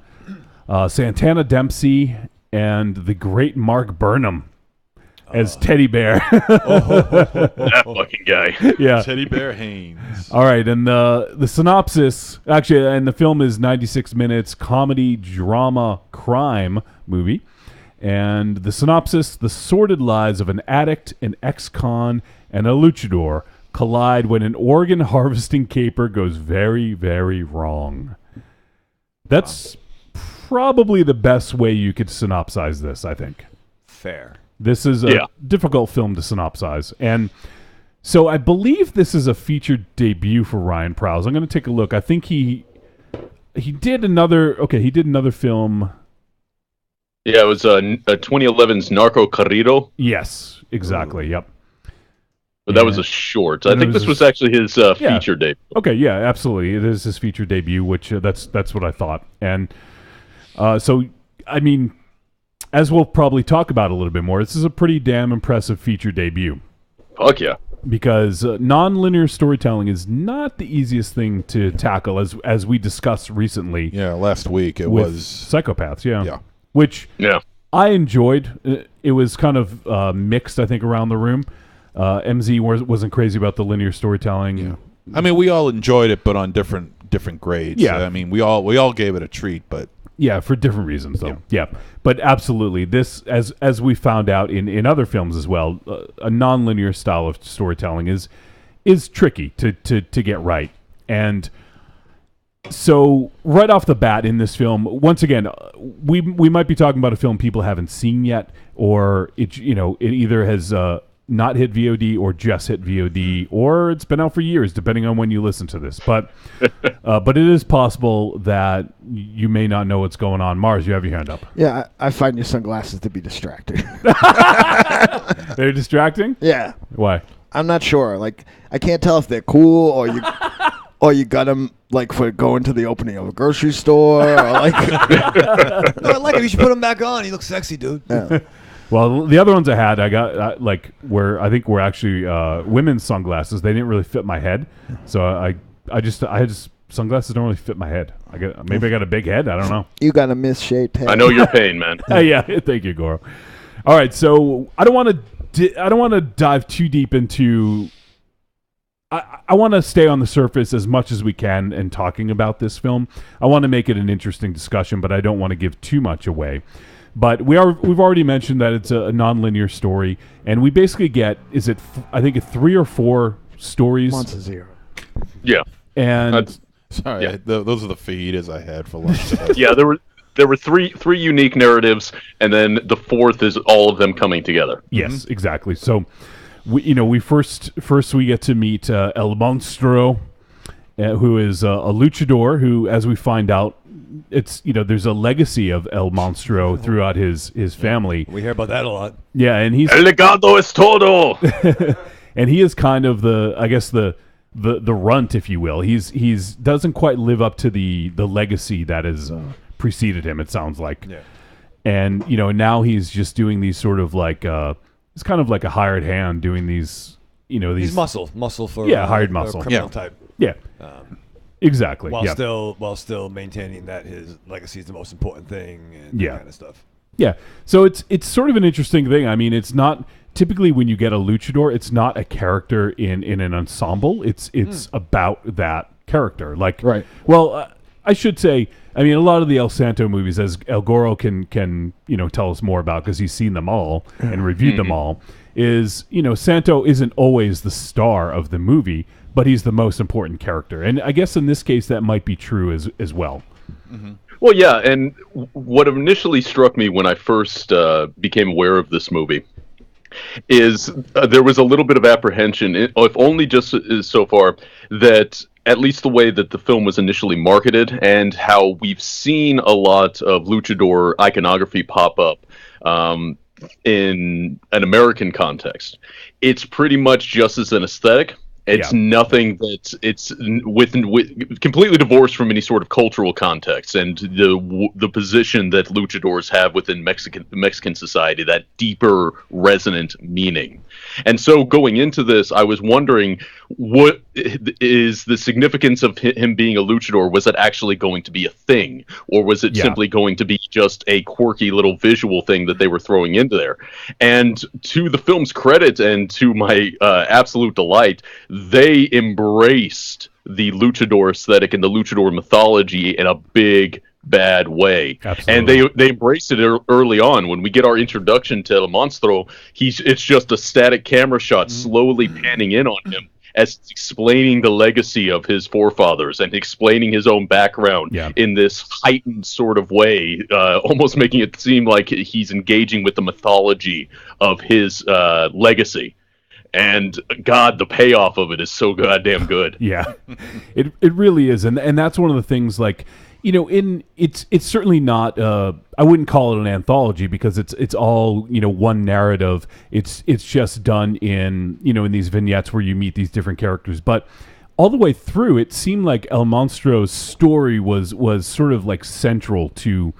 Speaker 4: Santana Dempsey, and the great Mark Burnham as Teddy Bear.
Speaker 5: That fucking guy.
Speaker 4: Yeah.
Speaker 7: Teddy Bear Haynes.
Speaker 4: All right, and the synopsis, actually, and the film is 96 minutes, comedy, drama, crime movie. And the synopsis, the sordid lives of an addict, an ex-con, and a luchador collide when an organ harvesting caper goes very, very wrong. That's probably the best way you could synopsize this, I think.
Speaker 8: Fair.
Speaker 4: This is a difficult film to synopsize. And so I believe this is a featured debut for Ryan Prowse. I'm going to take a look. I think he did another film.
Speaker 5: Yeah, it was 2011's Narco Corrido.
Speaker 4: Yes, exactly. Yep.
Speaker 5: But that was a short. I think this was actually his feature debut.
Speaker 4: Okay, yeah, absolutely. It is his feature debut, which that's what I thought. And so, I mean, as we'll probably talk about a little bit more, this is a pretty damn impressive feature debut.
Speaker 5: Fuck yeah.
Speaker 4: Because non-linear storytelling is not the easiest thing to tackle, as we discussed recently.
Speaker 7: Yeah, last week it
Speaker 4: with
Speaker 7: was
Speaker 4: Psychopaths. Yeah. Which I enjoyed. It was kind of mixed, I think, around the room. MZ wasn't crazy about the linear storytelling.
Speaker 7: Yeah. I mean, we all enjoyed it, but on different grades.
Speaker 4: Yeah.
Speaker 7: I mean, we all gave it a treat, but
Speaker 4: yeah, for different reasons though. Yeah. But absolutely, this as we found out in other films as well, a non-linear style of storytelling is tricky to get right. And so right off the bat in this film, once again, we might be talking about a film people haven't seen yet, or it either has not hit VOD or just hit VOD, or it's been out for years, depending on when you listen to this. But it is possible that you may not know what's going on. Mars, you have your hand up.
Speaker 2: Yeah, I find your sunglasses to be distracting.
Speaker 4: They're distracting?
Speaker 2: Yeah.
Speaker 4: Why?
Speaker 2: I'm not sure. Like, I can't tell if they're cool or you got them like for going to the opening of a grocery store. Or like,
Speaker 8: no, I like him. You should put him back on. He looks sexy, dude.
Speaker 2: Yeah.
Speaker 4: Well, the other ones I had, I got were actually women's sunglasses. They didn't really fit my head, so I had sunglasses don't really fit my head. Maybe I got a big head. I don't know.
Speaker 2: You got a misshaped head.
Speaker 5: I know your pain, man.
Speaker 4: Yeah, thank you, Goro. All right, so I don't want to dive too deep into. I want to stay on the surface as much as we can in talking about this film. I want to make it an interesting discussion, but I don't want to give too much away. But we've already mentioned that it's a non-linear story, and we basically get I think 3 or 4 stories.
Speaker 2: Months of 0.
Speaker 5: Yeah,
Speaker 4: and
Speaker 7: sorry, those are the fajitas I had for lunch today.
Speaker 5: Yeah, there were three unique narratives, and then the 4th is all of them coming together.
Speaker 4: Yes, exactly. So we first we get to meet El Monstro, who is a luchador who, as we find out, it's there's a legacy of El Monstro throughout his family.
Speaker 8: We hear about that a lot.
Speaker 4: Yeah, and he's
Speaker 5: El legado es todo.
Speaker 4: And he is kind of the runt, if you will. He's doesn't quite live up to the legacy that has preceded him, it sounds like.
Speaker 8: Yeah.
Speaker 4: And now he's just doing these sort of like it's kind of like a hired hand doing these
Speaker 8: He's muscle for
Speaker 4: hired muscle
Speaker 8: criminal type.
Speaker 4: Yeah. Exactly.
Speaker 8: While still maintaining that his legacy is the most important thing and that kind of stuff.
Speaker 4: Yeah. So it's sort of an interesting thing. I mean, it's not typically when you get a luchador, it's not a character in an ensemble. It's about that character. Like,
Speaker 2: right.
Speaker 4: Well, I should say, I mean, a lot of the El Santo movies, as El Goro can tell us more about because he's seen them all and reviewed them all, is Santo isn't always the star of the movie, but he's the most important character. And I guess in this case that might be true as well.
Speaker 5: Mm-hmm. Well, yeah, and what initially struck me when I first became aware of this movie is there was a little bit of apprehension, if only just so far, that at least the way that the film was initially marketed and how we've seen a lot of luchador iconography pop up in an American context. It's pretty much just as an aesthetic. It's nothing that's with completely divorced from any sort of cultural context and the position that luchadors have within Mexican society, that deeper resonant meaning. And so going into this, I was wondering, what is the significance of him being a luchador? Was it actually going to be a thing, or was it simply going to be just a quirky little visual thing that they were throwing into there? And to the film's credit and to my absolute delight, they embraced the luchador aesthetic and the luchador mythology in a big, bad way. Absolutely. And they embraced it early on. When we get our introduction to El Monstro, it's just a static camera shot slowly panning in on him. as it's explaining the legacy of his forefathers and explaining his own background in this heightened sort of way, almost making it seem like he's engaging with the mythology of his legacy. And God, the payoff of it is so goddamn good.
Speaker 4: Yeah, it really is, and that's one of the things. Like, you know, it's certainly not. I wouldn't call it an anthology because it's all, you know, one narrative. It's just done in, you know, in these vignettes where you meet these different characters. But all the way through, it seemed like El Monstro's story was sort of like central to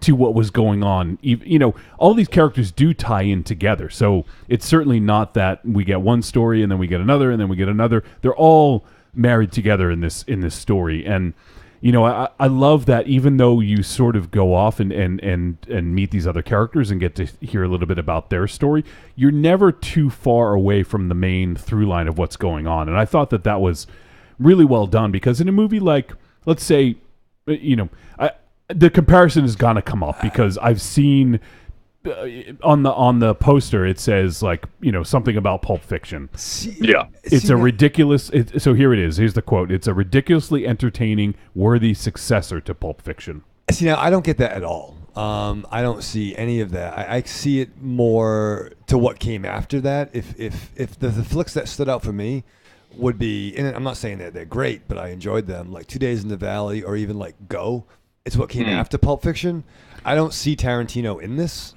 Speaker 4: what was going on. You know, all these characters do tie in together. So it's certainly not that we get one story and then we get another and then we get another. They're all married together in this story. And, you know, I love that even though you sort of go off and meet these other characters and get to hear a little bit about their story, you're never too far away from the main through line of what's going on. And I thought that was really well done, because in a movie like, let's say, you know, the comparison is gonna come up because I've seen on the poster it says, like, you know, something about Pulp Fiction. It's a ridiculous. So here it is. Here's the quote. It's a ridiculously entertaining, worthy successor to Pulp Fiction.
Speaker 8: See, now I don't get that at all. I don't see any of that. I see it more to what came after that. If the flicks that stood out for me would be, and I'm not saying that they're great, but I enjoyed them, like 2 Days in the Valley or even like Go. It's what came after Pulp Fiction. I don't see Tarantino in this.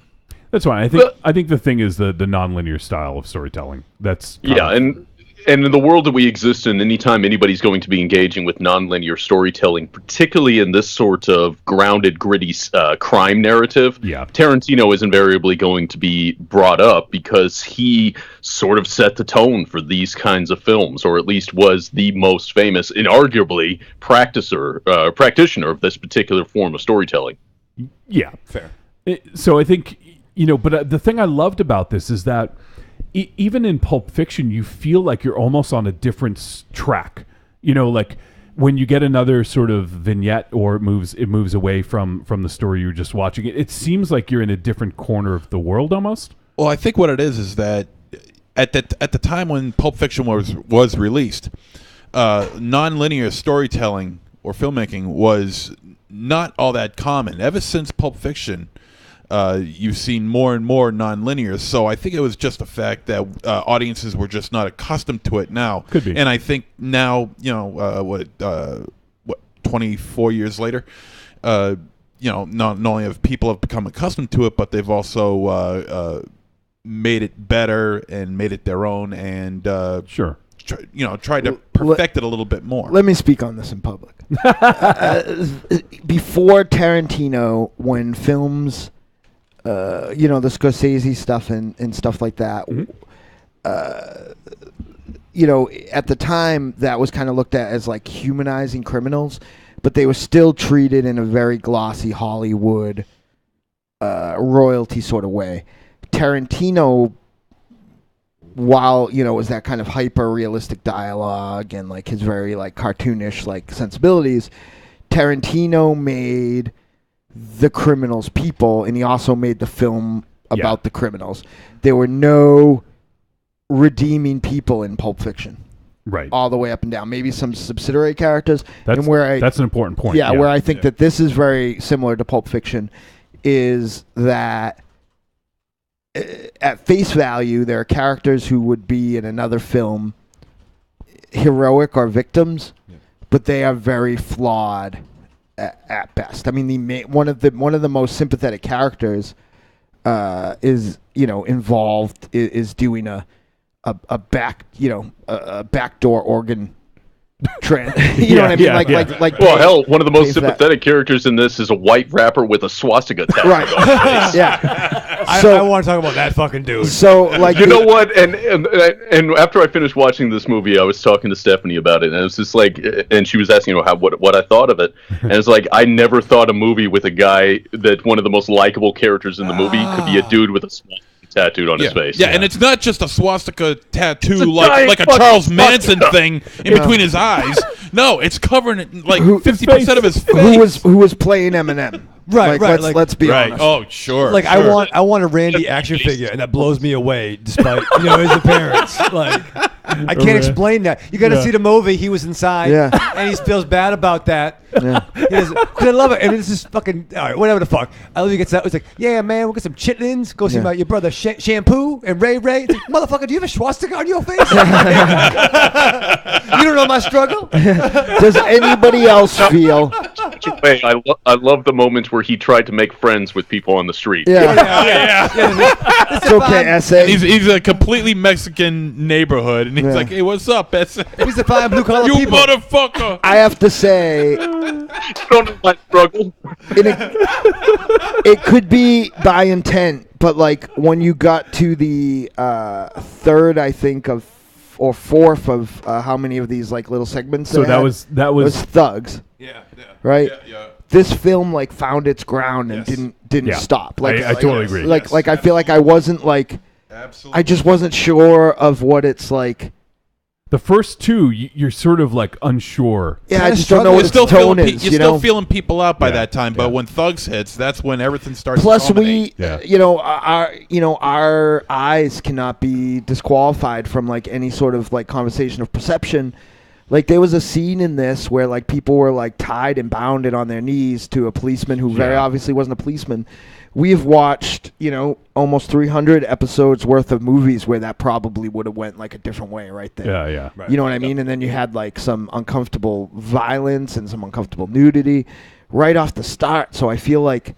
Speaker 4: That's fine. I think the thing is the nonlinear style of storytelling. That's
Speaker 5: and in the world that we exist in, anytime anybody's going to be engaging with nonlinear storytelling, particularly in this sort of grounded, gritty crime narrative, Tarantino is invariably going to be brought up because he sort of set the tone for these kinds of films, or at least was the most famous and arguably practitioner of this particular form of storytelling.
Speaker 4: Yeah, fair. So I think, you know, but the thing I loved about this is that even in Pulp Fiction, you feel like you're almost on a different track. You know, like when you get another sort of vignette or it moves away from the story you were just watching, it seems like you're in a different corner of the world almost.
Speaker 7: Well, I think what it is that at the time when Pulp Fiction was released, non-linear storytelling or filmmaking was not all that common. Ever since Pulp Fiction, you've seen more and more non-linear. So I think it was just the fact that audiences were just not accustomed to it now.
Speaker 4: Could be.
Speaker 7: And I think now, you know, 24 years later, you know, not only have people have become accustomed to it, but they've also made it better and made it their own, and tried to perfect it a little bit more.
Speaker 2: Let me speak on this in public. Before Tarantino, when films, you know, the Scorsese stuff and stuff like that, you know, at the time that was kind of looked at as like humanizing criminals, but they were still treated in a very glossy Hollywood royalty sort of way. Tarantino, while, you know, it was that kind of hyper realistic dialogue and like his very like cartoonish like sensibilities, Tarantino made the criminals people, and he also made the film about the criminals. There were no redeeming people in Pulp Fiction,
Speaker 4: right?
Speaker 2: All the way up and down. Maybe some subsidiary characters.
Speaker 4: That's an important point.
Speaker 2: Yeah, where I think that this is very similar to Pulp Fiction is that at face value, there are characters who would be in another film heroic or victims, but they are very flawed at best. I mean, one of the most sympathetic characters is, you know, involved is doing a backdoor organ you know what I mean? Like.
Speaker 5: Well, hell, one of the most sympathetic characters in this is a white rapper with a swastika tattoo.
Speaker 2: Right.
Speaker 8: I want to talk about that fucking dude.
Speaker 2: So, like,
Speaker 5: you know what? And after I finished watching this movie, I was talking to Stephanie about it, and it was just like, and she was asking, you know, what I thought of it, and it's like, I never thought a movie with a guy that one of the most likable characters in the movie could be a dude with a swastika tattooed on his face.
Speaker 7: Yeah, and it's not just a swastika tattoo like a Charles Manson thing in between his eyes. No, it's covering like 50% of his face.
Speaker 2: Who was playing Eminem?
Speaker 8: Right,
Speaker 2: Let's be honest.
Speaker 7: Oh, sure.
Speaker 8: Like
Speaker 7: sure.
Speaker 8: I want a Randy action figure, and that blows me away, despite his appearance. Like I can't explain that. You got to see the movie. He was inside, and he feels bad about that. Yeah, because I love it. And it's just fucking all right, whatever the fuck. I love he gets out. It's like, yeah, man, we'll get some chitlins. Go see your brother Shampoo and Ray. It's like, motherfucker, do you have a swastika on your face? You don't know my struggle.
Speaker 2: Does anybody else feel?
Speaker 5: I love the moments where he tried to make friends with people on the street.
Speaker 2: Yeah. It's okay, S.A.
Speaker 7: He's a completely Mexican neighborhood, and he's like, hey, what's up, S.A.?
Speaker 8: He's the fine blue collar
Speaker 7: you
Speaker 8: people.
Speaker 7: motherfucker.
Speaker 2: I have to say,
Speaker 5: don't know my struggle.
Speaker 2: It could be by intent, but like when you got to the third, I think or fourth of how many of these like little segments.
Speaker 4: So that was
Speaker 2: thugs.
Speaker 7: Yeah.
Speaker 2: Right.
Speaker 7: Yeah.
Speaker 2: This film like found its ground and didn't stop. Like
Speaker 4: I totally agree.
Speaker 2: Like I feel like I wasn't like.
Speaker 7: Absolutely.
Speaker 2: I just wasn't sure of what it's like.
Speaker 4: The first two, you're sort of like unsure.
Speaker 2: Yeah, I just don't know what its tone is.
Speaker 7: You're still feeling people out by that time, but when Thugs hits, that's when everything starts.
Speaker 2: Plus,
Speaker 7: to dominate.
Speaker 2: our eyes cannot be disqualified from like any sort of like conversation of perception. Like there was a scene in this where like people were like tied and bounded on their knees to a policeman who very obviously wasn't a policeman. We've watched, almost 300 episodes worth of movies where that probably would have went like a different way right there.
Speaker 4: Yeah.
Speaker 2: Right. You know what I mean? And then you had like some uncomfortable violence and some uncomfortable nudity right off the start. So I feel like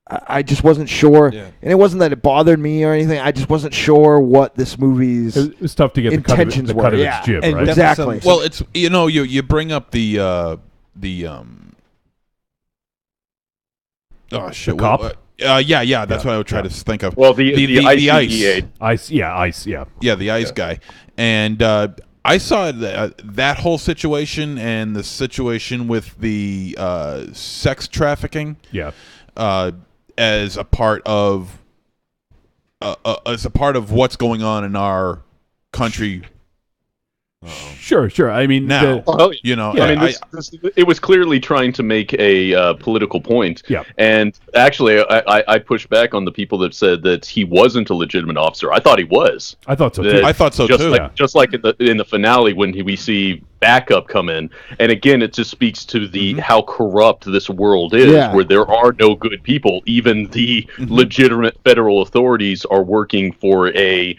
Speaker 2: I just wasn't sure. Yeah. And it wasn't that it bothered me or anything. I just wasn't sure what this movie's
Speaker 4: It was tough to get
Speaker 2: intentions
Speaker 4: the cut of
Speaker 2: were.
Speaker 4: its jib,
Speaker 2: And
Speaker 4: right?
Speaker 2: Exactly.
Speaker 7: Well, it's you bring up the oh shit,
Speaker 4: the cop?
Speaker 7: That's what I would try to think of.
Speaker 5: Well, the
Speaker 7: ice.
Speaker 4: Ice,
Speaker 7: Yeah, the ice guy. And I saw that whole situation and the situation with the sex trafficking as a part of what's going on in our country.
Speaker 4: Sure. I mean,
Speaker 7: now,
Speaker 5: it was clearly trying to make a political point.
Speaker 4: Yeah.
Speaker 5: And actually, I pushed back on the people that said that he wasn't a legitimate officer. I thought he was.
Speaker 4: I thought so too.
Speaker 7: I thought so too.
Speaker 5: Just like in the finale when we see backup come in, and again, it just speaks to the how corrupt this world is, where there are no good people. Even the legitimate federal authorities are working for a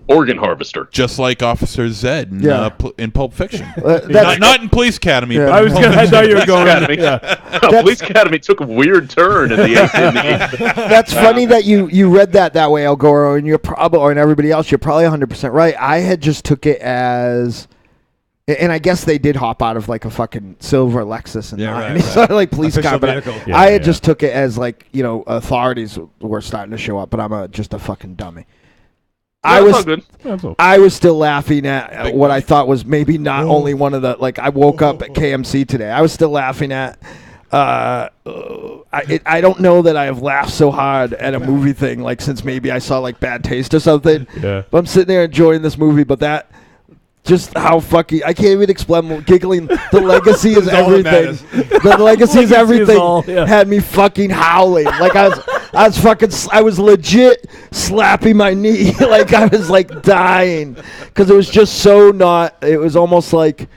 Speaker 5: organ harvester,
Speaker 7: just like Officer Zed in Pulp Fiction. Not in Police Academy.
Speaker 2: Yeah.
Speaker 7: But
Speaker 4: I thought you were going.
Speaker 5: Police Academy took a weird turn in the 80s.
Speaker 2: That's funny that you read that way, El Goro, and you're probably, and everybody else, you're probably 100% right. I had just took it as, and I guess they did hop out of like a fucking silver Lexus and it's sort of like police car, but I had just took it as like authorities were starting to show up, but I'm just a fucking dummy. I was still laughing at what I thought was maybe not only one of the, like I woke up at KMC today. I was still laughing at, I don't know that I have laughed so hard at a movie thing like since maybe I saw like Bad Taste or something.
Speaker 4: Yeah.
Speaker 2: But I'm sitting there enjoying this movie, but that, just how fucking, I can't even explain, giggling. The legacy is everything. The legacy is everything. Had me fucking howling. Like I was legit slapping my knee. Like I was like dying. Because it was just so not, it was almost like,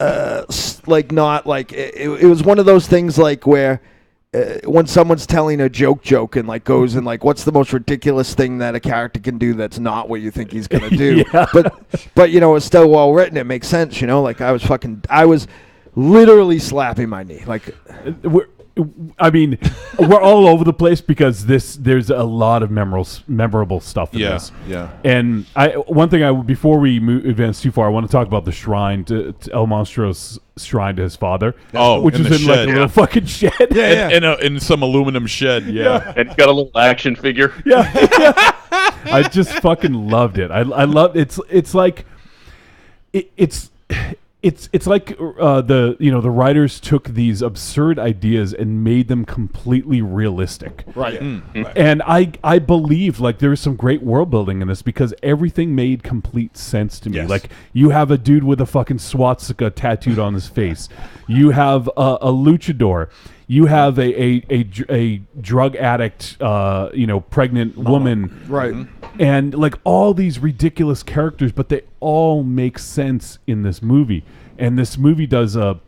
Speaker 2: not like, it was one of those things like where, when someone's telling a joke and like goes and like, what's the most ridiculous thing that a character can do that's not what you think he's gonna do? But it's still well written. It makes sense, like I was literally slapping my knee. Like
Speaker 4: we're all over the place because there's a lot of memorable stuff in this.
Speaker 7: Yeah.
Speaker 4: And one thing before we advance too far, I want to talk about the shrine to El Monstro's shrine to his father.
Speaker 7: Which
Speaker 4: is in
Speaker 7: shed,
Speaker 4: like a little fucking shed.
Speaker 7: In some aluminum shed. Yeah.
Speaker 5: And he's got a little action figure.
Speaker 4: Yeah. I just fucking loved it. I love it's like it's like the writers took these absurd ideas and made them completely realistic.
Speaker 2: Right.
Speaker 7: Right.
Speaker 4: And I believe like there's some great world building in this because everything made complete sense to me.
Speaker 7: Yes.
Speaker 4: Like you have a dude with a fucking swastika tattooed on his face. You have a luchador. you have a drug addict, pregnant woman,
Speaker 2: right?
Speaker 4: And like all these ridiculous characters, but they all make sense in this movie. And this movie does a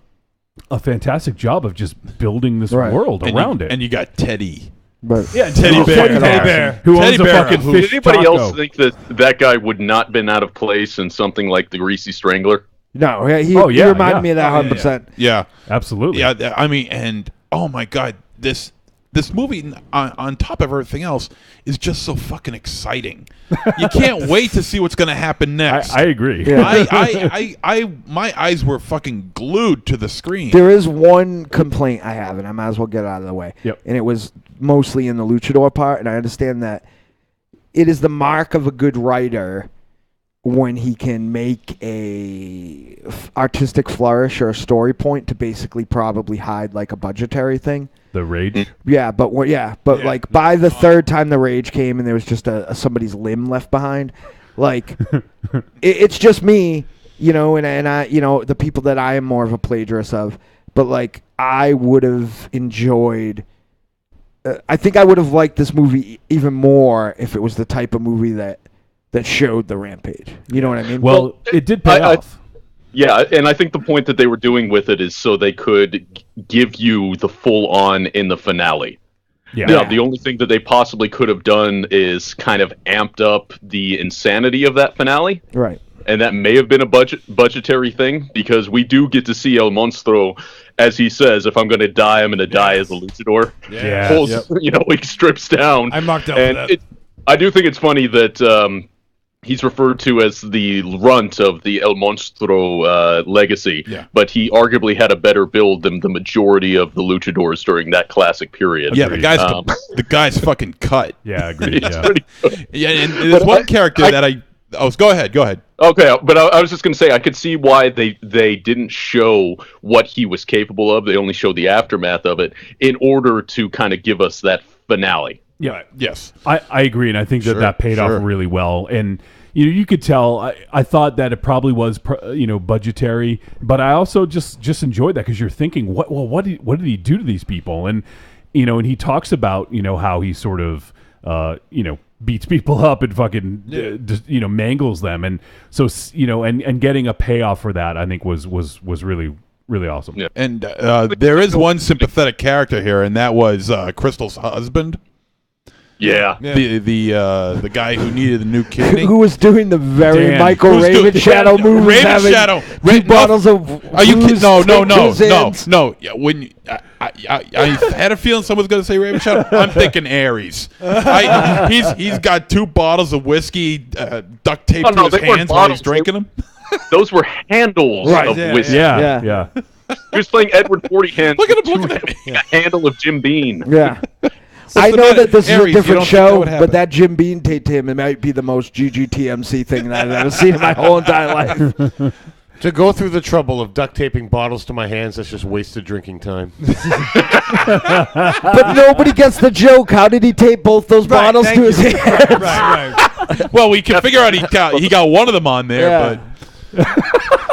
Speaker 4: fantastic job of just building this world around it.
Speaker 7: And you got Teddy.
Speaker 2: But
Speaker 7: Teddy Bear.
Speaker 4: Who owns a fucking fish
Speaker 5: Did anybody
Speaker 4: taco.
Speaker 5: else think that guy would not been out of place in something like the Greasy Strangler?
Speaker 2: No, he reminded me of that 100%.
Speaker 7: Yeah,
Speaker 4: absolutely.
Speaker 7: Yeah, I mean, and oh my God, this movie on top of everything else is just so fucking exciting. You can't wait to see what's going to happen next.
Speaker 4: I agree.
Speaker 2: Yeah.
Speaker 7: My eyes were fucking glued to the screen.
Speaker 2: There is one complaint I have, and I might as well get it out of the way.
Speaker 4: Yep.
Speaker 2: And it was mostly in the luchador part, and I understand that it is the mark of a good writer when he can make a artistic flourish or a story point to basically probably hide like a budgetary thing.
Speaker 4: The rage.
Speaker 2: Yeah, but like by the third time the rage came and there was just somebody's limb left behind, like it's just me, and I, the people that I am more of a plagiarist of, but like I would have enjoyed. I think I would have liked this movie even more if it was the type of movie that showed the rampage. You know what I mean?
Speaker 4: Well, it did pay off.
Speaker 5: Yeah, and I think the point that they were doing with it is so they could give you the full-on in the finale.
Speaker 4: Yeah.
Speaker 5: Now, the only thing that they possibly could have done is kind of amped up the insanity of that finale.
Speaker 2: Right.
Speaker 5: And that may have been a budgetary thing, because we do get to see El Monstro, as he says, if I'm going to die, I'm going to die as a luchador.
Speaker 4: Yeah.
Speaker 5: He strips down.
Speaker 8: I marked out
Speaker 5: and
Speaker 8: for that.
Speaker 5: I do think it's funny that he's referred to as the runt of the El Monstro legacy, but he arguably had a better build than the majority of the luchadors during that classic period.
Speaker 7: Yeah, the guy's fucking cut.
Speaker 4: Yeah, agreed.
Speaker 7: Yeah, and there's one character that go ahead.
Speaker 5: Okay, but I was just going to say, I could see why they didn't show what he was capable of. They only showed the aftermath of it in order to kind of give us that finale.
Speaker 4: Yeah.
Speaker 7: Right. Yes.
Speaker 4: I agree, and I think that paid off really well. And you could tell. I thought that it probably was budgetary, but I also just enjoyed that because you're thinking, what did he do to these people? And and he talks about how he sort of beats people up and fucking mangles them, and so and getting a payoff for that, I think was really really awesome.
Speaker 5: Yeah.
Speaker 7: And there is one sympathetic character here, and that was Crystal's husband.
Speaker 5: Yeah.
Speaker 7: The guy who needed a new kidney.
Speaker 2: Who was doing the very Michael Raven Shadow moves.
Speaker 7: Raven Shadow.
Speaker 2: Two bottles of
Speaker 7: Are you kidding? No.
Speaker 2: No.
Speaker 7: Yeah, when I had a feeling someone was going to say Raven Shadow. I'm thinking Aries. He's got 2 bottles of whiskey duct taped to his hands while he's drinking them.
Speaker 5: Those were handles of whiskey.
Speaker 4: Yeah.
Speaker 5: He was playing Edward Forty Hands.
Speaker 7: Look at him.
Speaker 5: A handle of Jim Beam.
Speaker 2: Yeah. I know that this is a different show, but that Jim Beam tape to him, it might be the most GGTMC thing that I've ever seen in my whole entire life.
Speaker 9: To go through the trouble of duct taping bottles to my hands, that's just wasted drinking time.
Speaker 2: But nobody gets the joke. How did he tape both those bottles to his hands?
Speaker 8: Right.
Speaker 7: Well, we can figure out he got one of them on there, but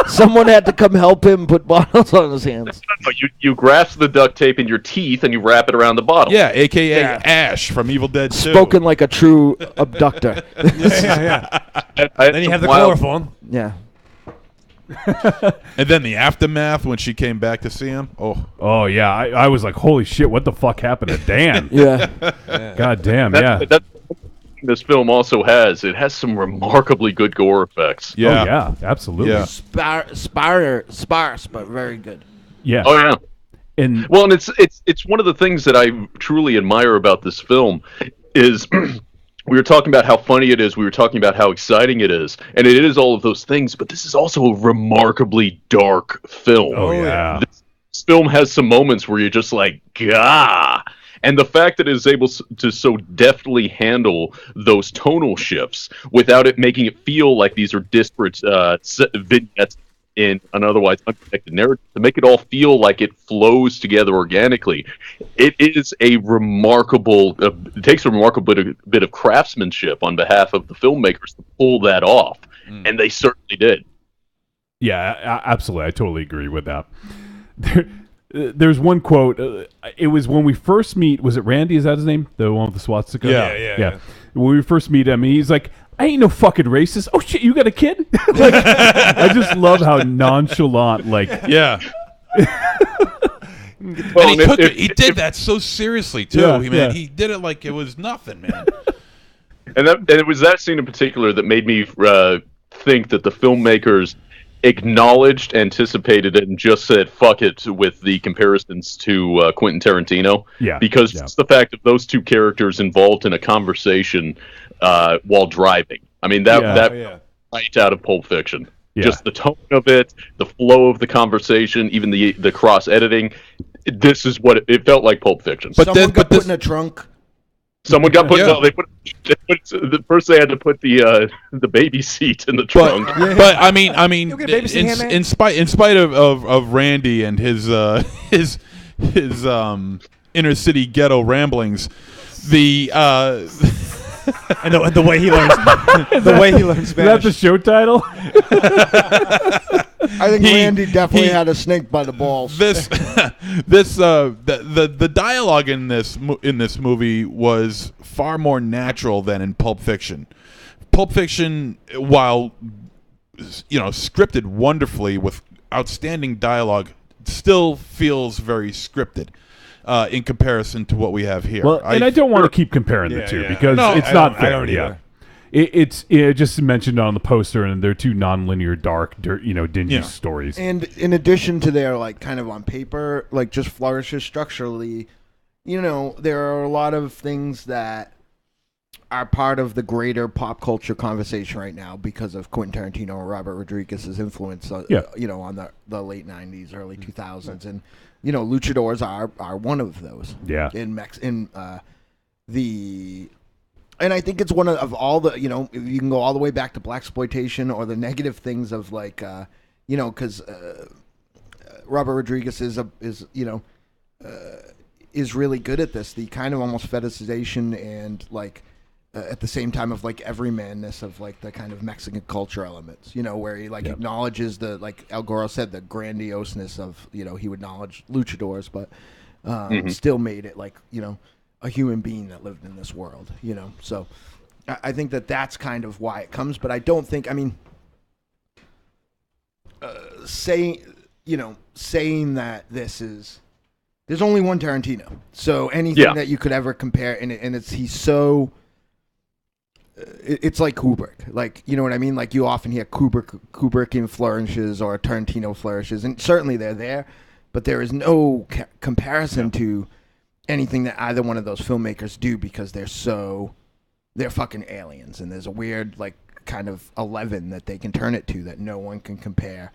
Speaker 2: someone had to come help him put bottles on his hands.
Speaker 5: No, you grasp the duct tape in your teeth and you wrap it around the bottle.
Speaker 7: Yeah, a.k.a. Ash from Evil Dead 2.
Speaker 2: Spoken like a true abductor.
Speaker 8: Then you have the chloroform.
Speaker 2: Yeah.
Speaker 7: And then the aftermath when she came back to see him.
Speaker 4: Oh yeah, I was like, holy shit, what the fuck happened to Dan?
Speaker 2: Yeah.
Speaker 4: God damn,
Speaker 5: This film also has some remarkably good gore effects.
Speaker 7: Yeah.
Speaker 4: Oh, yeah, absolutely.
Speaker 7: Yeah.
Speaker 2: Sparse, but very good.
Speaker 4: Yeah.
Speaker 5: Oh yeah.
Speaker 4: And
Speaker 5: it's one of the things that I truly admire about this film is we were talking about how funny it is, we were talking about how exciting it is, and it is all of those things, but this is also a remarkably dark film.
Speaker 4: Oh yeah.
Speaker 5: This film has some moments where you're just like, gah. And the fact that it is able to so deftly handle those tonal shifts without it making it feel like these are disparate vignettes in an otherwise unconnected narrative, to make it all feel like it flows together organically, it is a remarkable. It takes a remarkable bit of craftsmanship on behalf of the filmmakers to pull that off, and they certainly did.
Speaker 4: Yeah, absolutely. I totally agree with that. there's one quote. It was when we first meet. Was it Randy? Is that his name? The one with the swastika?
Speaker 8: Yeah.
Speaker 4: When we first meet him, he's like, I ain't no fucking racist. Oh shit, you got a kid? Like, I just love how nonchalant, like,
Speaker 7: Yeah.
Speaker 5: Well,
Speaker 7: and he did that so seriously too.
Speaker 4: Yeah,
Speaker 7: He did it like it was nothing, man.
Speaker 5: And it was that scene in particular that made me think that the filmmakers acknowledged, anticipated it, and just said "fuck it" with the comparisons to Quentin Tarantino.
Speaker 4: Yeah,
Speaker 5: because just the fact of those two characters involved in a conversation while driving. I mean, that right out of Pulp Fiction.
Speaker 4: Yeah.
Speaker 5: Just the tone of it, the flow of the conversation, even the cross editing. This is what it felt like. Pulp Fiction.
Speaker 2: But someone got put in a trunk.
Speaker 5: Someone got put. No, they put first. They had to put the baby seat in the trunk.
Speaker 7: But I mean, in spite of Randy and his inner city ghetto ramblings,
Speaker 8: and the way he learns Spanish.
Speaker 4: Is that the show title?
Speaker 2: I think Randy definitely had a snake by the balls.
Speaker 7: The dialogue in this movie was far more natural than in Pulp Fiction. Pulp Fiction, while scripted wonderfully with outstanding dialogue, still feels very scripted. In comparison to what we have here.
Speaker 4: Well, I don't want to keep comparing the two because it's not fair.
Speaker 8: I don't either.
Speaker 4: It's just mentioned on the poster, and they're two nonlinear, dark, dingy stories.
Speaker 2: And in addition to their kind of on paper, just flourishes structurally, there are a lot of things that are part of the greater pop culture conversation right now because of Quentin Tarantino and Robert Rodriguez's influence. On the late '90s, early 2000s, and luchadors are one of those.
Speaker 4: Yeah.
Speaker 2: And I think it's one of all the, you can go all the way back to blaxploitation or the negative things of because Robert Rodriguez is really good at this. The kind of almost fetishization and at the same time of everymanness of the kind of Mexican culture elements, where he acknowledges the, El Goro said, the grandioseness of, he would acknowledge luchadors, but still made it a human being that lived in this world, So I think that's kind of why it comes, but I don't think, saying that there's only one Tarantino. So anything that you could ever compare, and he's so... It's like Kubrick, you know what I mean? You often hear Kubrickian flourishes or Tarantino flourishes, and certainly they're there, but there is no comparison to anything that either one of those filmmakers do because they're fucking aliens, and there's a weird kind of 11 that they can turn it to that no one can compare.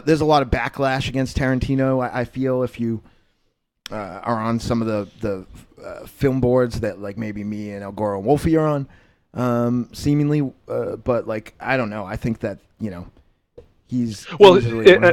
Speaker 2: There's a lot of backlash against Tarantino. I feel if you are on some of the film boards that maybe me and El Goro and Wolfie are on. Seemingly, but I don't know. I think that he's
Speaker 5: and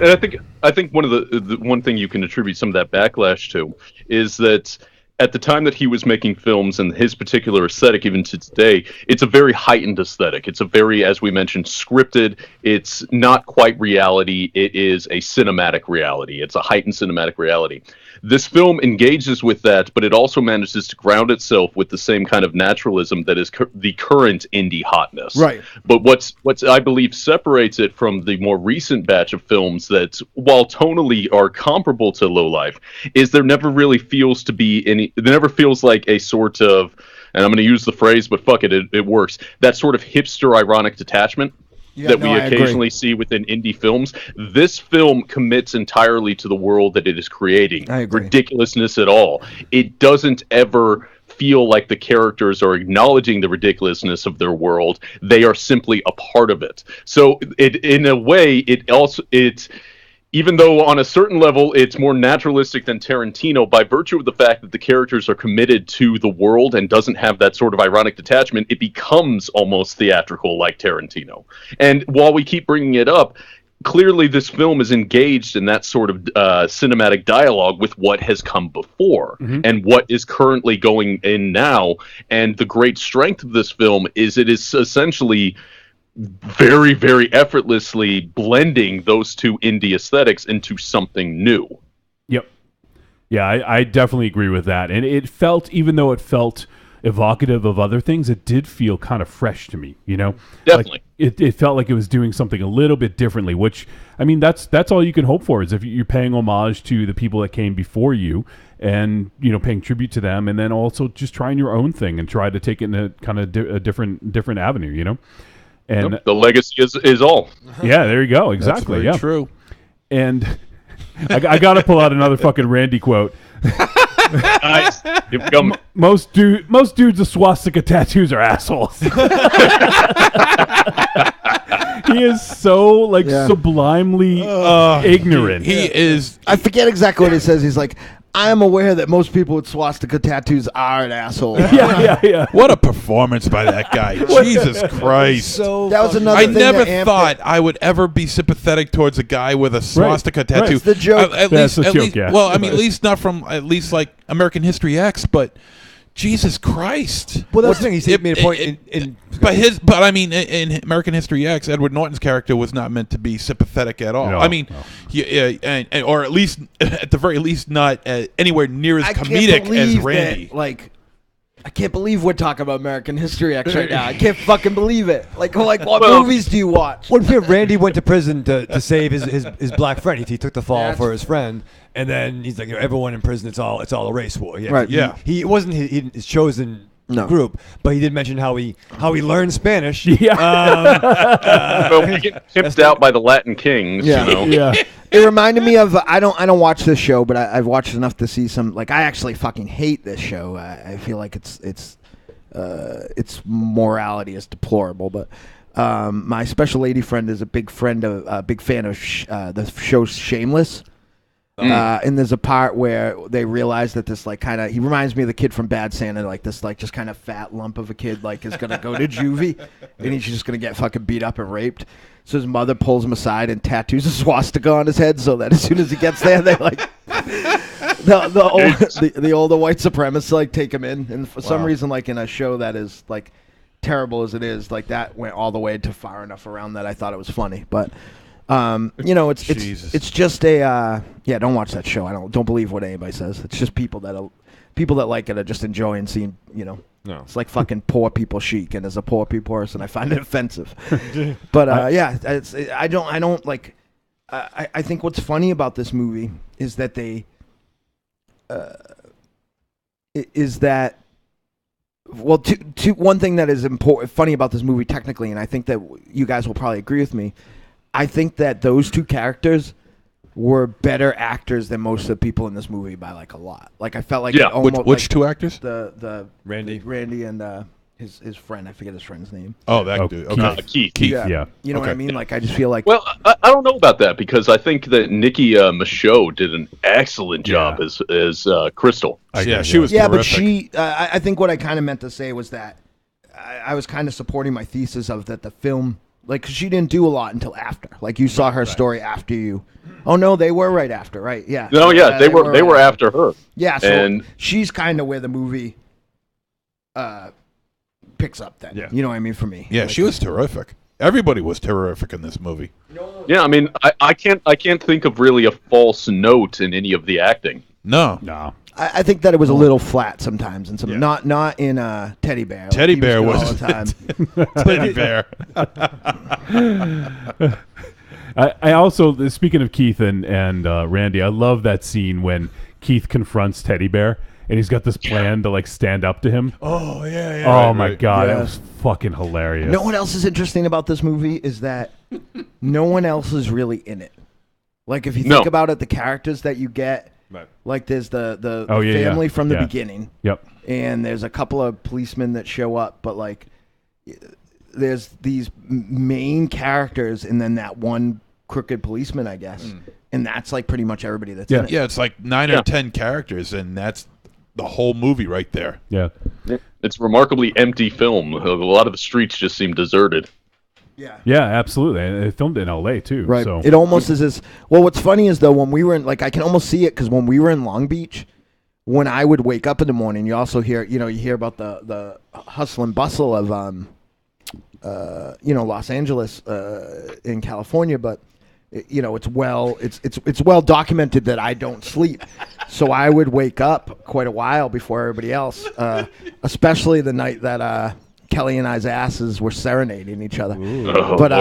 Speaker 5: I think one of the one thing you can attribute some of that backlash to is that at the time that he was making films and his particular aesthetic, even to today, it's a very heightened aesthetic. It's a very, as we mentioned, scripted. It's not quite reality. It is a cinematic reality. It's a heightened cinematic reality. This film engages with that, but it also manages to ground itself with the same kind of naturalism that is the current indie hotness.
Speaker 2: Right.
Speaker 5: But what's I believe separates it from the more recent batch of films that, while tonally are comparable to Lowlife, is there never really feels to be any. There never feels like a sort of, and I'm going to use the phrase, but fuck it, it works. That sort of hipster ironic detachment. That we occasionally see within indie films. This film commits entirely to the world that it is creating.
Speaker 2: I agree.
Speaker 5: Ridiculousness at all. It doesn't ever feel like the characters are acknowledging the ridiculousness of their world. They are simply a part of it. So in a way, even though on a certain level it's more naturalistic than Tarantino, by virtue of the fact that the characters are committed to the world and doesn't have that sort of ironic detachment, it becomes almost theatrical like Tarantino. And while we keep bringing it up, clearly this film is engaged in that sort of cinematic dialogue with what has come before and what is currently going in now. And the great strength of this film is it is essentially very, very effortlessly blending those two indie aesthetics into something new.
Speaker 4: Yep. Yeah, I definitely agree with that. And it felt, even though it felt evocative of other things, it did feel kind of fresh to me, you know?
Speaker 5: Definitely.
Speaker 4: Like, it felt like it was doing something a little bit differently, which, I mean, that's all you can hope for, is if you're paying homage to the people that came before you and, you know, paying tribute to them, and then also just trying your own thing and try to take it in a kind of a different avenue, you know? And
Speaker 5: the legacy is all.
Speaker 4: Yeah, there you go. Exactly.
Speaker 7: That's very true.
Speaker 4: And I got to pull out another fucking Randy quote.
Speaker 5: Nice.
Speaker 4: Most dudes with swastika tattoos are assholes. He is so sublimely ignorant.
Speaker 7: He is.
Speaker 2: I forget exactly what he says. He's like, I am aware that most people with swastika tattoos are an asshole.
Speaker 4: Yeah.
Speaker 7: What a performance by that guy. Jesus Christ.
Speaker 8: So
Speaker 2: that was another
Speaker 7: I
Speaker 2: thing
Speaker 7: never
Speaker 2: that
Speaker 7: thought I would ever be sympathetic towards a guy with a swastika tattoo.
Speaker 2: That's the joke.
Speaker 7: At
Speaker 4: That's
Speaker 7: least,
Speaker 4: the joke, yeah.
Speaker 7: Well, I mean, at least not from like American History X, but Jesus Christ.
Speaker 8: Well, that's the thing. He made a point
Speaker 7: But I mean, in American History X, Edward Norton's character was not meant to be sympathetic at all.
Speaker 4: No,
Speaker 7: I mean, or at least, at the very least, not anywhere near as comedic as Randy.
Speaker 2: I can't believe we're talking about American History X right now. I can't fucking believe it. Like what movies do you watch?
Speaker 8: What if Randy went to prison to save his black friend? He took the fall for his friend, and then he's like, everyone in prison, it's all a race war. Yeah,
Speaker 2: Right.
Speaker 7: Yeah.
Speaker 8: He wasn't his chosen group, but he did mention how he learned Spanish.
Speaker 4: Yeah.
Speaker 5: Well, we get tipped out by the Latin kings.
Speaker 2: Yeah.
Speaker 5: You know?
Speaker 4: Yeah.
Speaker 2: It reminded me of I don't watch this show, but I've watched enough to see some. Like, I actually fucking hate this show. I feel like its morality is deplorable. But my special lady friend is a big fan of the show Shameless. And there's a part where they realize that this he reminds me of the kid from Bad Santa, like this just kind of fat lump of a kid is gonna go to juvie, and he's just gonna get fucking beat up and raped. So his mother pulls him aside and tattoos a swastika on his head, so that as soon as he gets there, they the older white supremacists take him in, and for some reason, in a show that is terrible as it is, that went all the way to far enough around that I thought it was funny, but. It's just a don't watch that show. I don't believe what anybody says. It's just people that like it are just enjoying seeing,
Speaker 8: No.
Speaker 2: It's like fucking poor people chic, and as a poor people person, I find it offensive. But I think what's funny about this movie is that one thing that is funny about this movie technically, and I think that you guys will probably agree with me. I think that those two characters were better actors than most of the people in this movie by a lot. I felt like
Speaker 7: Which two actors?
Speaker 2: The
Speaker 8: Randy
Speaker 2: and his friend. I forget his friend's name.
Speaker 7: Oh, that dude. Okay.
Speaker 5: Keith.
Speaker 4: Yeah.
Speaker 2: You know what I mean? I just feel like.
Speaker 5: Well, I don't know about that, because I think that Nikki Michaud did an excellent job as Crystal.
Speaker 7: She was terrific.
Speaker 2: But she. I think what I kind of meant to say was that I was kind of supporting my thesis of that the film. Cause she didn't do a lot until after. You saw her story after you. Oh no, they were right after, right? Yeah.
Speaker 5: No, yeah, they were after her.
Speaker 2: Yeah, so
Speaker 5: and
Speaker 2: she's kind of where the movie picks up then.
Speaker 4: Yeah.
Speaker 2: You know what I mean, for me.
Speaker 7: Yeah, she was terrific. Everybody was terrific in this movie.
Speaker 5: Yeah, I mean, I can't think of really a false note in any of the acting.
Speaker 7: No.
Speaker 2: I think that it was a little flat sometimes, and not in Teddy Bear.
Speaker 7: Teddy Bear was
Speaker 2: all the time.
Speaker 7: Teddy Bear.
Speaker 4: I also, speaking of Keith and Randy, I love that scene when Keith confronts Teddy Bear and he's got this plan to stand up to him.
Speaker 8: Oh yeah.
Speaker 4: Oh my god, it was fucking hilarious.
Speaker 2: You know what else is interesting about this movie is that no one else is really in it. If you think about it, the characters that you get. Right. There's the family from the beginning.
Speaker 4: Yep.
Speaker 2: And there's a couple of policemen that show up, but there's these main characters and then that one crooked policeman, I guess. And that's pretty much everybody that's in it.
Speaker 7: Yeah, it's 9 or 10 characters, and that's the whole movie right there.
Speaker 4: Yeah.
Speaker 5: It's a remarkably empty film. A lot of the streets just seem deserted.
Speaker 4: Yeah, absolutely. And they filmed it in LA too.
Speaker 2: Right.
Speaker 4: So.
Speaker 2: It almost is this. Well, what's funny is though, when we were in, I can almost see it because when we were in Long Beach, when I would wake up in the morning, you also hear, you hear about the hustle and bustle of, Los Angeles in California, but it's well documented that I don't sleep. So I would wake up quite a while before everybody else, especially the night that Kelly and I's asses were serenading each other. But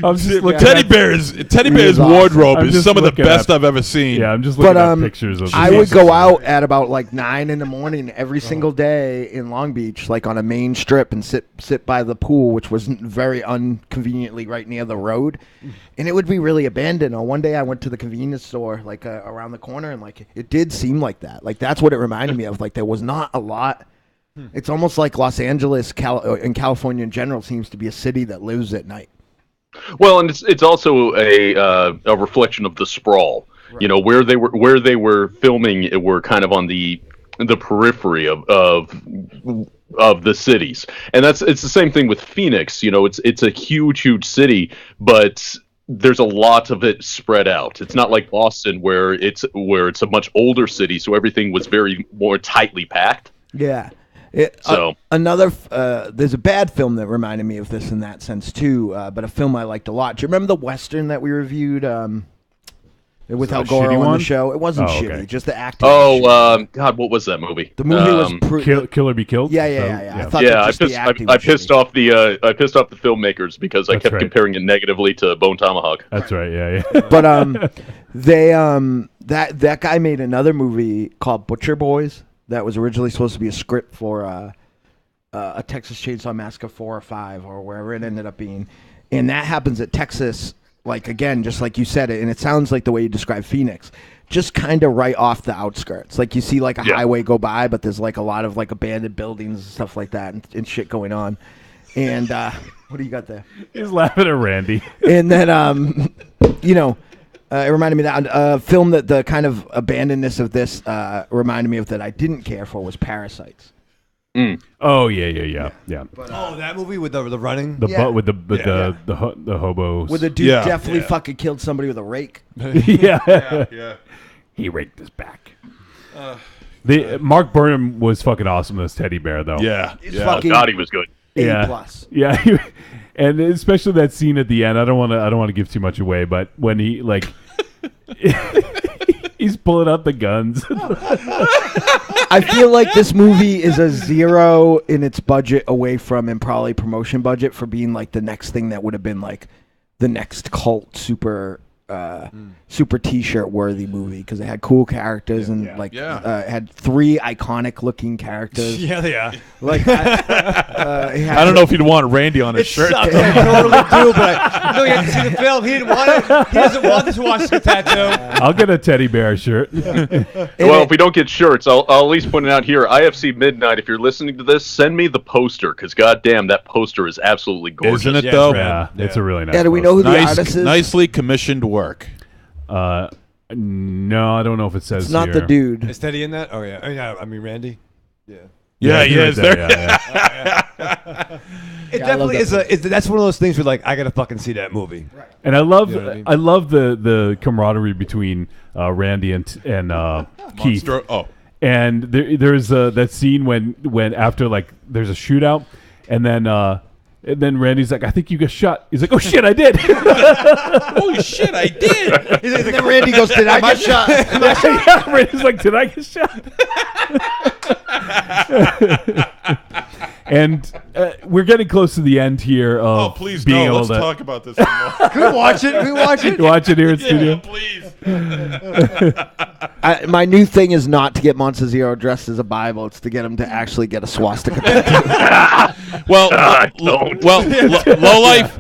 Speaker 4: I'm just looking
Speaker 7: Teddy Bear's wardrobe
Speaker 4: I'm
Speaker 7: is
Speaker 4: just
Speaker 7: some of the
Speaker 4: looking
Speaker 7: best
Speaker 4: at-
Speaker 7: I've ever seen.
Speaker 4: Yeah, I'm just looking at pictures of.
Speaker 2: I would go out at about like 9 in the morning every single day in Long Beach, like on a main strip, and sit by the pool, which was very inconveniently right near the road, and it would be really abandoned. One day I went to the convenience store like around the corner, and like it did seem like that. Like that's what it reminded me of. Like there was not a lot. It's almost like Los Angeles and California in general seems to be a city that lives at night.
Speaker 5: Well, and it's also a reflection of the sprawl. Right. You know, where they were filming, it were kind of on the periphery of the cities, and it's the same thing with Phoenix. You know, it's a huge city, but there's a lot of it spread out. It's not like Boston where it's a much older city, so everything was very more tightly packed.
Speaker 2: Yeah.
Speaker 5: There's
Speaker 2: a bad film that reminded me of this in that sense too, but a film I liked a lot. Do you remember the Western that we reviewed without Goro on the show? It wasn't shitty, just the acting.
Speaker 5: God, what was that movie?
Speaker 2: The movie was
Speaker 4: Kill or Be Killed.
Speaker 2: Yeah.
Speaker 5: I pissed off the filmmakers because I kept comparing it negatively to Bone Tomahawk.
Speaker 4: That's right. Yeah.
Speaker 2: But that guy made another movie called Butcher Boys. That was originally supposed to be a script for a Texas Chainsaw Massacre 4 or 5 or wherever it ended up being. And that happens at Texas, like, again, just like you said it. And it sounds like the way you describe Phoenix, just kind of right off the outskirts. Like you see like a highway go by, but there's like a lot of like abandoned buildings and stuff like that and shit going on. And what do you got there?
Speaker 4: He's laughing at Randy.
Speaker 2: And then, it reminded me of that a film that the kind of abandonedness of this reminded me of that I didn't care for was Parasites.
Speaker 4: Oh yeah.
Speaker 2: But,
Speaker 8: that movie with the running,
Speaker 4: the hobos.
Speaker 2: Where the dude definitely fucking killed somebody with a rake.
Speaker 4: Yeah. He raked his back. Mark Burnham was fucking awesome as Teddy Bear though.
Speaker 7: Yeah.
Speaker 5: God, he was good.
Speaker 2: A+.
Speaker 4: Yeah. And especially that scene at the end. I don't want to give too much away, but when he like he's pulling out the guns.
Speaker 2: I feel like this movie is a 0 in its budget away from, and probably promotion budget for being like the next thing that would have been like the next cult super T-shirt worthy movie, because it had cool characters and it had 3 iconic looking characters. Like
Speaker 7: I don't know if you'd want Randy on his shirt.
Speaker 8: I totally do, but I know you have to see the film. He didn't want it. He doesn't want this Washington tattoo.
Speaker 4: I'll get a Teddy Bear shirt.
Speaker 5: Well, if we don't get shirts, I'll at least point it out here. IFC Midnight, if you're listening to this, send me the poster, because goddamn, that poster is absolutely gorgeous.
Speaker 7: Isn't it, though?
Speaker 4: Yeah, it's a really nice
Speaker 2: do we know who the artist is?
Speaker 7: Nicely commissioned work.
Speaker 4: No, I don't know if it says
Speaker 2: it's not
Speaker 4: here.
Speaker 2: the dude.
Speaker 8: Is Teddy in that? Oh, yeah. I mean, Randy?
Speaker 7: Yeah, he is there.
Speaker 8: It definitely is. That's one of those things where, like, I gotta fucking see that movie. Right.
Speaker 4: And I love, I love the camaraderie between Randy and Keith. And there's that scene when after like there's a shootout, and then Randy's like, I think you got shot. He's like, oh shit, I did.
Speaker 7: Holy shit, I did.
Speaker 2: And then Randy goes, did I get shot?
Speaker 4: Yeah, Randy's like, did I get shot? And we're getting close to the end here of
Speaker 7: please
Speaker 4: being able
Speaker 7: let's
Speaker 4: to
Speaker 7: talk about this some more.
Speaker 8: Can we watch it?
Speaker 4: Watch it here in studio.
Speaker 7: Please.
Speaker 2: My new thing is not to get Monster Zero dressed as a Bible. It's to get him to actually get a swastika tattoo.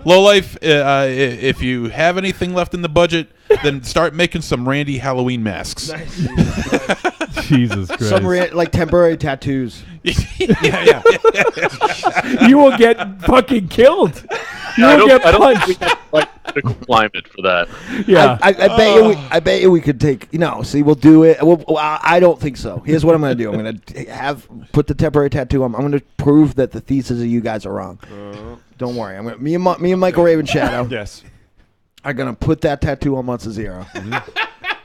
Speaker 7: Lowlife. If you have anything left in the budget, then start making some Randy Halloween masks.
Speaker 4: Jesus Christ.
Speaker 2: Some like temporary tattoos.
Speaker 7: Yeah.
Speaker 5: You will get fucking killed. You will get punched. I don't think we have like the climate for that.
Speaker 2: Yeah, I bet you we could take. See, we'll do it. I don't think so. Here's what I'm going to do. I'm going to put the temporary tattoo on. I'm going to prove that the thesis of you guys are wrong. Don't worry. Me and Michael Raven Shadow.
Speaker 8: Yes.
Speaker 2: Are going to put that tattoo on Monster Zero.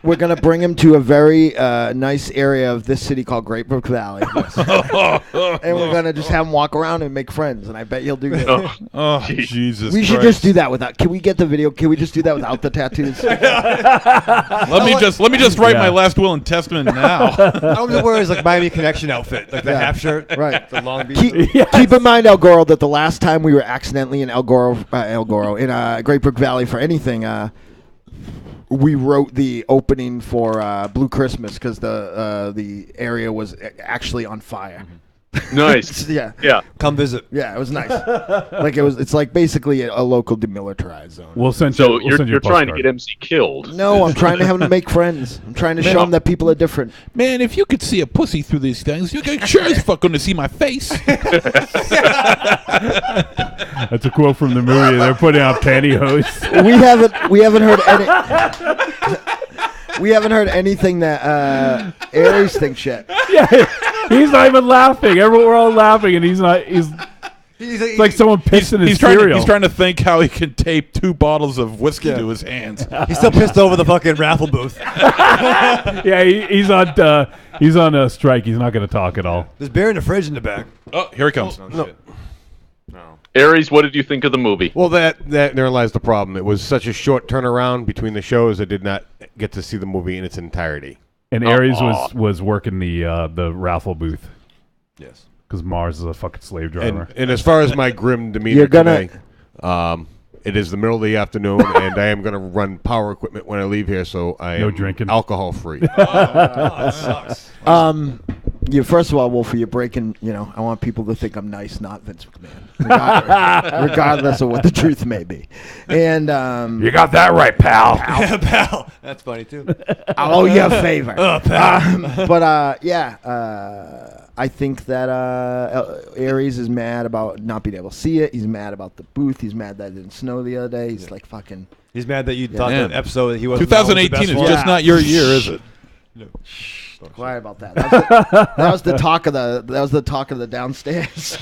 Speaker 2: We're gonna bring him to a very nice area of this city called Great Brook Valley, and we're gonna just have him walk around and make friends. And I bet he'll do that.
Speaker 7: Oh, Jesus!
Speaker 2: We should just do that without. Can we get the video? Can we just do that without the tattoos?
Speaker 7: Let me just write my last will and testament now.
Speaker 8: I don't wear his like Miami Connection outfit, like the half shirt,
Speaker 2: right?
Speaker 8: The Long Beach.
Speaker 2: Keep in mind, El Goro, that the last time we were accidentally in El Goro in Great Brook Valley for anything, we wrote the opening for Blue Christmas because the area was actually on fire.
Speaker 5: Nice.
Speaker 2: Yeah.
Speaker 8: Come visit.
Speaker 2: Yeah, it was nice. It's like basically a local demilitarized zone.
Speaker 4: We'll send you.
Speaker 5: You're trying to get MC killed.
Speaker 2: No, I'm trying to have him make friends. I'm trying to show him that people are different.
Speaker 7: Man, if you could see a pussy through these things, you're sure as fuck going to see my face.
Speaker 4: That's a quote from the movie. They're putting out pantyhose.
Speaker 2: We haven't heard any. We haven't heard anything that Aries thinks yet.
Speaker 4: Yeah, he's not even laughing. We're all laughing, and he's not. It's like someone pissed in his cereal.
Speaker 7: He's trying to think how he can tape 2 bottles of whiskey to his hands.
Speaker 8: He's still pissed over the fucking raffle booth.
Speaker 4: Yeah, he's on a strike. He's not going to talk at all.
Speaker 8: There's beer in the fridge in the back.
Speaker 7: Oh, here he comes.
Speaker 9: No.
Speaker 5: Aries, what did you think of the movie?
Speaker 9: Well, that there lies the problem. It was such a short turnaround between the shows. I did not get to see the movie in its entirety.
Speaker 4: And Aries was working the raffle booth.
Speaker 8: Yes.
Speaker 4: Because Mars is a fucking slave driver.
Speaker 9: And as far as my grim demeanor today, it is the middle of the afternoon, and I am going to run power equipment when I leave here, so I am
Speaker 4: drinking.
Speaker 9: alcohol free.
Speaker 8: That sucks.
Speaker 2: First of all, Wolfie, you're breaking. I want people to think I'm nice, not Vince McMahon, regardless of what the truth may be. And
Speaker 4: you got that right, pal.
Speaker 8: Yeah, pal. That's funny too.
Speaker 2: I'll owe you a favor.
Speaker 8: Pal.
Speaker 2: I think that Aries is mad about not being able to see it. He's mad about the booth. He's mad that it didn't snow the other day. He's like fucking.
Speaker 8: He's mad that you thought that episode that he was.
Speaker 7: 2018 is just not your year, is it?
Speaker 2: No. Quiet about that. That was the talk of the downstairs.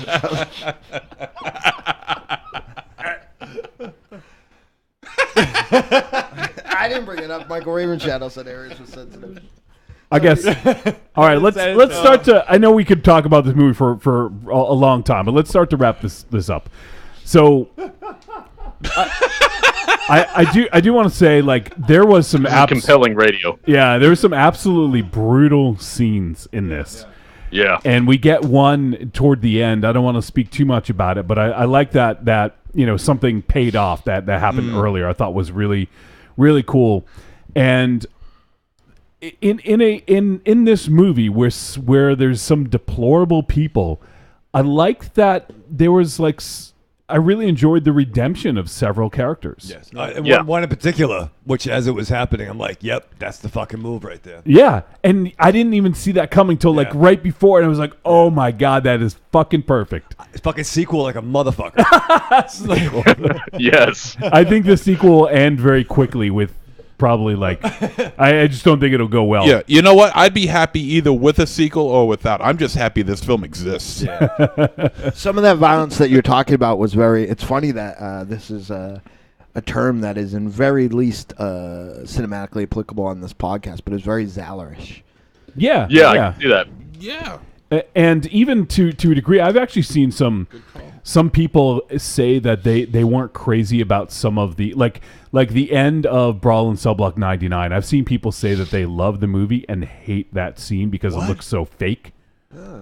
Speaker 2: I didn't bring it up. Michael Ravenshadow said Aries was sensitive.
Speaker 4: I guess. All right, let's start to. I know we could talk about this movie for a long time, but let's start to wrap this up. So, I do want to say, like, there was some
Speaker 5: compelling radio.
Speaker 4: Yeah, there was some absolutely brutal scenes in this.
Speaker 5: Yeah,
Speaker 4: and we get one toward the end. I don't want to speak too much about it, but I like that something paid off that happened earlier. I thought was really, really cool, and. In this movie where there's some deplorable people, I like that there was I really enjoyed the redemption of several characters.
Speaker 8: Yes, one in particular, which as it was happening, I'm like, yep, that's the fucking move right there.
Speaker 4: Yeah, and I didn't even see that coming till right before, and I was like, oh my god, that is fucking perfect.
Speaker 8: It's fucking sequel like a motherfucker.
Speaker 5: Yes,
Speaker 4: I think the sequel will end very quickly with. Probably I just don't think it'll go well.
Speaker 7: Yeah, you know what? I'd be happy either with a sequel or without. I'm just happy this film exists.
Speaker 2: Yeah. Some of that violence that you're talking about was it's funny that this is a term that is in very least cinematically applicable on this podcast, but it's very Zallerish.
Speaker 4: Yeah,
Speaker 5: I can see that.
Speaker 7: Yeah.
Speaker 4: And even to a degree, I've actually seen some people say that they weren't crazy about some of the like the end of Brawl in Cell Block 99. I've seen people say that they love the movie and hate that scene because it looks so fake.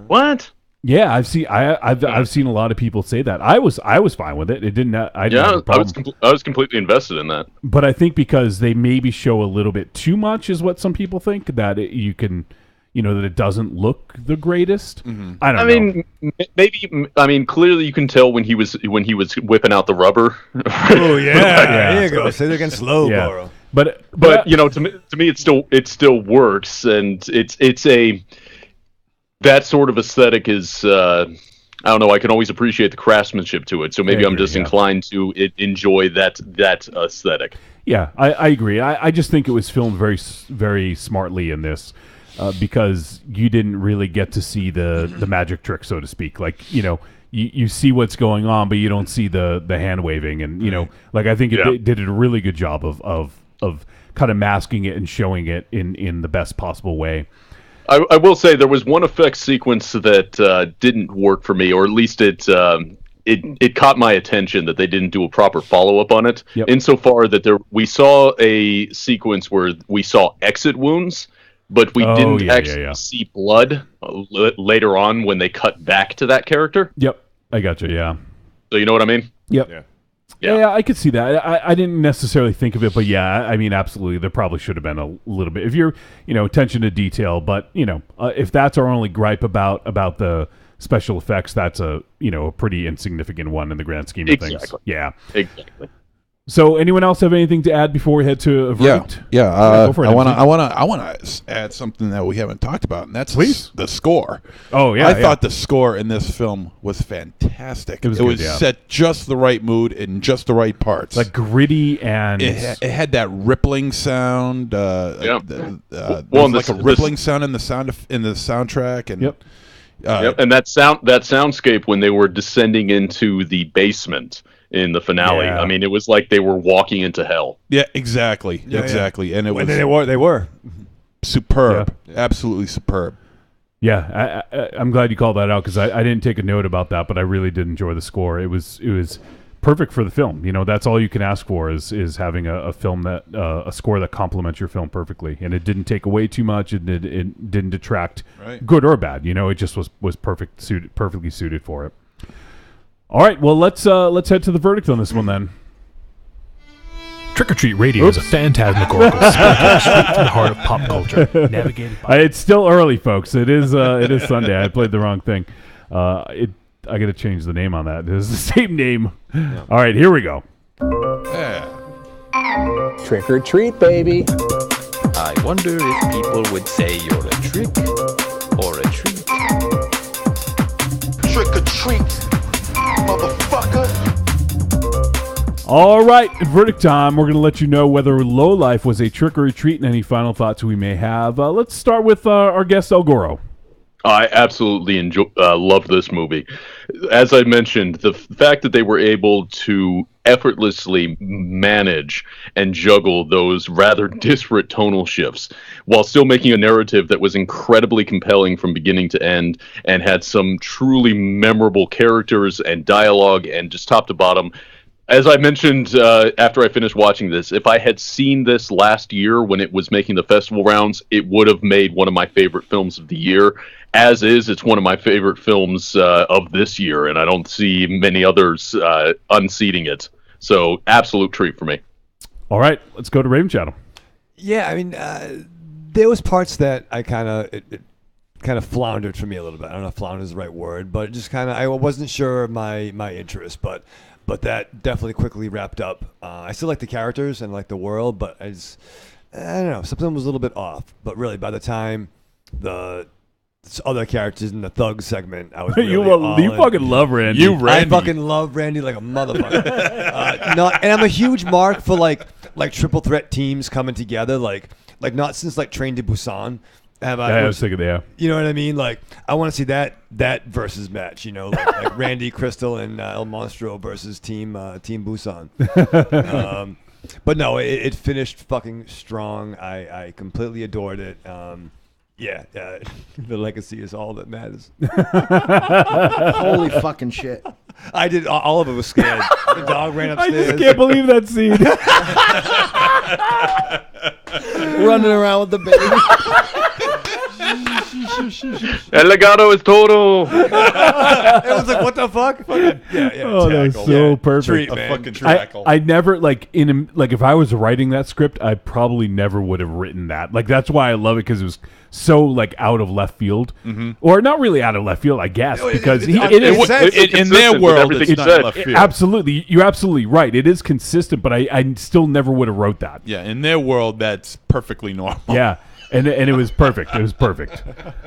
Speaker 5: What?
Speaker 4: Yeah, I've seen a lot of people say that. I was fine with it. It didn't. I
Speaker 5: was completely invested in that.
Speaker 4: But I think because they maybe show a little bit too much is what some people think that you can. That it doesn't look the greatest. Mm-hmm. I don't know.
Speaker 5: Maybe. I mean, clearly you can tell when he was whipping out the rubber.
Speaker 8: Oh yeah, there you go. Say it again, slow, Goro.
Speaker 4: But
Speaker 5: to me, it still works, and it's a that sort of aesthetic is. I don't know. I can always appreciate the craftsmanship to it, so maybe I'm just inclined to enjoy that aesthetic.
Speaker 4: Yeah, I agree. I just think it was filmed very, very smartly in this. Because you didn't really get to see the magic trick, so to speak. Like, you see what's going on, but you don't see the hand waving. And, I think it did a really good job of kind of masking it and showing it in the best possible way.
Speaker 5: I will say there was one effect sequence that didn't work for me, or at least it caught my attention that they didn't do a proper follow-up on it.
Speaker 4: Yep.
Speaker 5: Insofar that we saw a sequence where we saw exit wounds, but we didn't actually see blood later on when they cut back to that character.
Speaker 4: Yep, I gotcha. Yeah.
Speaker 5: So you know what I mean?
Speaker 4: Yep. Yeah, I could see that. I didn't necessarily think of it, but yeah, I mean, absolutely, there probably should have been a little bit. If you're, attention to detail, but if that's our only gripe about the special effects, that's a pretty insignificant one in the grand scheme of things. Yeah,
Speaker 5: exactly.
Speaker 4: So, anyone else have anything to add before we head to a verdict?
Speaker 7: Yeah. Go for it, I want to add something that we haven't talked about, and that's the score.
Speaker 4: Oh yeah,
Speaker 7: I thought the score in this film was fantastic. It was set just the right mood in just the right parts,
Speaker 4: like gritty, and
Speaker 7: it had that rippling sound.
Speaker 5: Well,
Speaker 7: like a rippling sound in the soundtrack, and
Speaker 5: and that soundscape when they were descending into the basement in the finale. I mean, it was like they were walking into hell.
Speaker 7: Yeah, exactly. And it was
Speaker 8: they were
Speaker 7: superb, absolutely superb.
Speaker 4: Yeah, I'm glad you called that out because I didn't take a note about that, but I really did enjoy the score. It was perfect for the film. That's all you can ask for is having a film that a score that complements your film perfectly, and it didn't take away too much. It didn't detract, good or bad. It just was perfectly suited for it. All right, well, let's head to the verdict on this one then.
Speaker 12: Trick or Treat Radio is a phantasmagorical spectacle straight from the heart of pop culture. Navigated by
Speaker 4: it's still early, folks. It is Sunday. I played the wrong thing. I got to change the name on that. It is the same name. Yeah. All right, here we go.
Speaker 13: Trick or treat, baby.
Speaker 14: I wonder if people would say you're a trick or a treat.
Speaker 3: Trick or treat, motherfucker.
Speaker 4: All right, verdict time. We're going to let you know whether Lowlife was a trick or a treat and any final thoughts we may have. Let's start with our guest, El Goro.
Speaker 5: I absolutely loved this movie. As I mentioned, the fact that they were able to effortlessly manage and juggle those rather disparate tonal shifts while still making a narrative that was incredibly compelling from beginning to end and had some truly memorable characters and dialogue and just top to bottom. As I mentioned after I finished watching this, if I had seen this last year when it was making the festival rounds, it would have made one of my favorite films of the year. As is, it's one of my favorite films of this year, and I don't see many others unseating it. So, absolute treat for me.
Speaker 4: All right, let's go to Raven Shadow.
Speaker 8: Yeah, I mean, there was parts that I kind of floundered for me a little bit. I don't know if flounder is the right word, but just I wasn't sure of my interest, but that definitely quickly wrapped up. I still like the characters and like the world, but I don't know, something was a little bit off. But really, by the time the other characters in the thug segment, I was really
Speaker 4: you fucking love Randy.
Speaker 8: I fucking love Randy like a motherfucker. And I'm a huge mark for like triple threat teams coming together, like not since like Train to Busan.
Speaker 4: I was thinking,
Speaker 8: you know what I mean? Like, I want to see that versus match, like Randy, Crystal, and El Monstro versus Team Busan. But no, it finished fucking strong. I completely adored it. The legacy is all that matters.
Speaker 2: Holy fucking shit.
Speaker 8: I did. All of it was scared. The dog ran upstairs.
Speaker 4: I just can't believe that scene.
Speaker 2: Running around with the baby.
Speaker 5: El legado is total.
Speaker 8: It was like, what the fuck?
Speaker 4: Oh, that was so perfect. I never if I was writing that script, I probably never would have written that. Like, that's why I love it, because it was so like out of left field, or not really out of left field, I guess, because in
Speaker 7: their world, it's not left field.
Speaker 4: Absolutely, you're absolutely right. It is consistent, but I still never would have wrote that.
Speaker 7: Yeah, in their world, that's perfectly normal.
Speaker 4: Yeah. And it was perfect. It was perfect.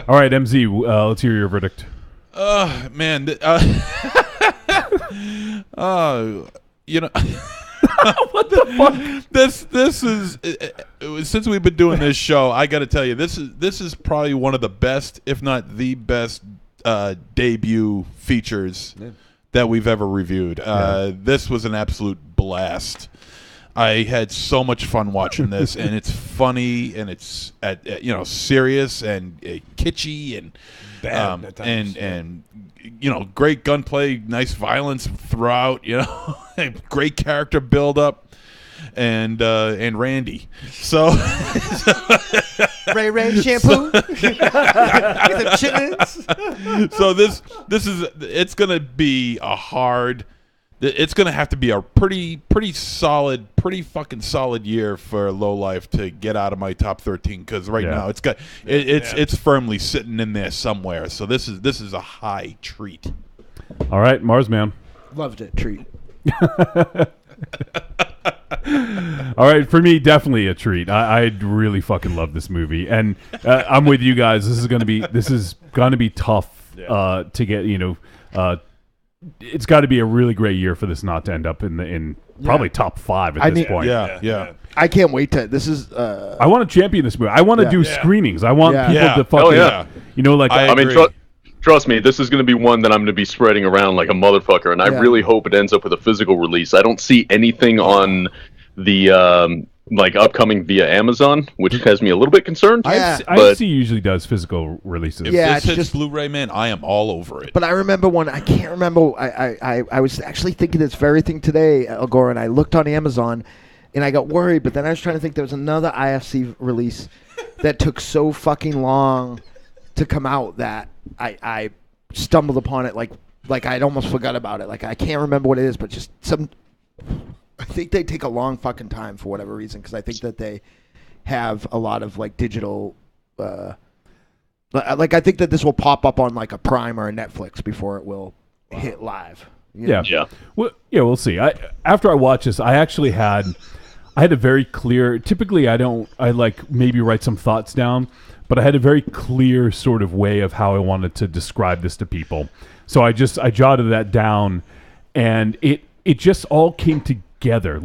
Speaker 4: All right, MZ, let's hear your verdict.
Speaker 7: Man.
Speaker 4: What the fuck?
Speaker 7: This is since we've been doing this show, I got to tell you, this is probably one of the best, if not the best, debut features that we've ever reviewed. This was an absolute blast. I had so much fun watching this, and it's funny, and it's serious and kitschy and
Speaker 8: bad at times,
Speaker 7: and great gunplay, nice violence throughout. Great character build up, and Randy. So
Speaker 2: Ray shampoo.
Speaker 7: So it's gonna be a hard. It's going to have to be a pretty fucking solid year for Lowlife to get out of my top 13, because now it's firmly sitting in there somewhere. So this is a high treat.
Speaker 4: All right, Marsman.
Speaker 2: Loved it. Treat.
Speaker 4: All right, for me, definitely a treat. I really fucking love this movie, and I'm with you guys. This is gonna be tough to get. It's got to be a really great year for this not to end up in probably top 5 at this point.
Speaker 7: Yeah.
Speaker 2: I can't wait to. This is.
Speaker 4: I want to champion this movie. I want to do screenings. I want people to fucking.
Speaker 5: Trust me, this is going to be one that I'm going to be spreading around like a motherfucker, and I really hope it ends up with a physical release. I don't see anything on the upcoming via Amazon, which has me a little bit concerned.
Speaker 4: IFC usually does physical releases.
Speaker 7: If this hits just Blu-ray, man, I am all over it.
Speaker 2: But I remember one. I can't remember. I was actually thinking this very thing today, Goro, and I looked on Amazon, and I got worried. But then I was trying to think there was another IFC release that took so fucking long to come out that I stumbled upon it like I'd almost forgot about it. Like I can't remember what it is, but just some. I think they take a long fucking time for whatever reason, because I think that they have a lot of digital. I think that this will pop up on like a Prime or a Netflix before it will hit live.
Speaker 4: Yeah. Well, we'll see. After I watched this, I actually had a very clear. Typically, I maybe write some thoughts down, but I had a very clear sort of way of how I wanted to describe this to people. So I jotted that down, and it just all came together.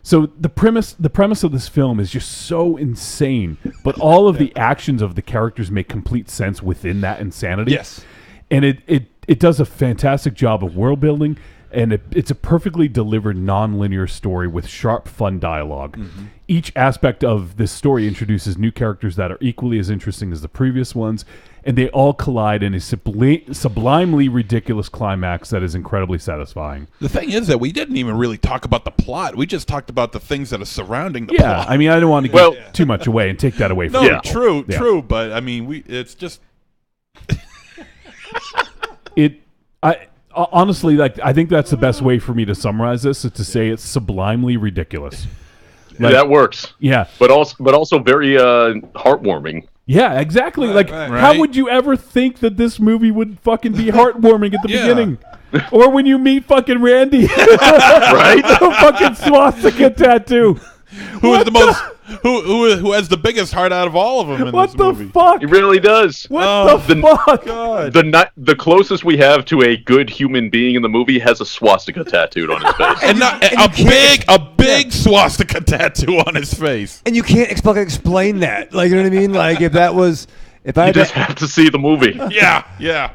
Speaker 4: So the premise of this film is just so insane, but all of the actions of the characters make complete sense within that insanity.
Speaker 8: Yes.
Speaker 4: And it does a fantastic job of world building, and it's a perfectly delivered non-linear story with sharp, fun dialogue. Mm-hmm. Each aspect of this story introduces new characters that are equally as interesting as the previous ones, and they all collide in a sublimely ridiculous climax that is incredibly satisfying.
Speaker 7: The thing is that we didn't even really talk about the plot. We just talked about the things that are surrounding the plot.
Speaker 4: Yeah, I mean, I don't want to give too much away and take that away from you.
Speaker 7: True, but I mean, it's just...
Speaker 4: Honestly, I think that's the best way for me to summarize this, is to say it's sublimely ridiculous.
Speaker 5: That works.
Speaker 4: Yeah.
Speaker 5: But also very heartwarming.
Speaker 4: Yeah, exactly. How would you ever think that this movie would fucking be heartwarming at the beginning? Or when you meet fucking Randy.
Speaker 5: Right?
Speaker 4: The fucking swastika tattoo.
Speaker 7: Who is the most... Who has the biggest heart out of all of them in this movie?
Speaker 4: What the fuck?
Speaker 5: He really does.
Speaker 4: What the fuck?
Speaker 7: God.
Speaker 5: The closest we have to a good human being in the movie has a swastika tattooed on his face.
Speaker 7: And a big swastika tattoo on his face.
Speaker 8: And you can't explain that. You know what I mean? If that was... If I
Speaker 5: you just have to see the movie.
Speaker 7: Yeah.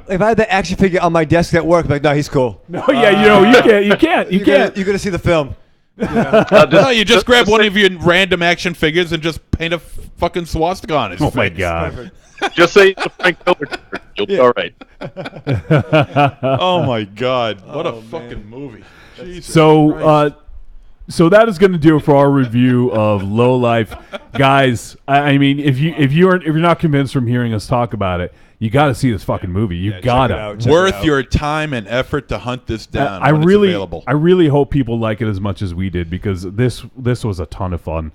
Speaker 8: If I had the action figure on my desk at work, I'm like, no, he's cool.
Speaker 4: No, you can't.
Speaker 8: You're going to see the film.
Speaker 7: No, you just grab one of your random action figures and just paint a fucking swastika on his face.
Speaker 4: Oh my god!
Speaker 5: Just say it's a Frank Miller character. You'll be all right.
Speaker 7: Oh my god! What a fucking movie! Jesus
Speaker 4: So that is going to do it for our review of Lowlife, guys. I mean, if you're not convinced from hearing us talk about it, you got to see this fucking movie. You gotta.
Speaker 7: Worth your time and effort to hunt this down.
Speaker 4: I really hope people like it as much as we did, because this was a ton of fun.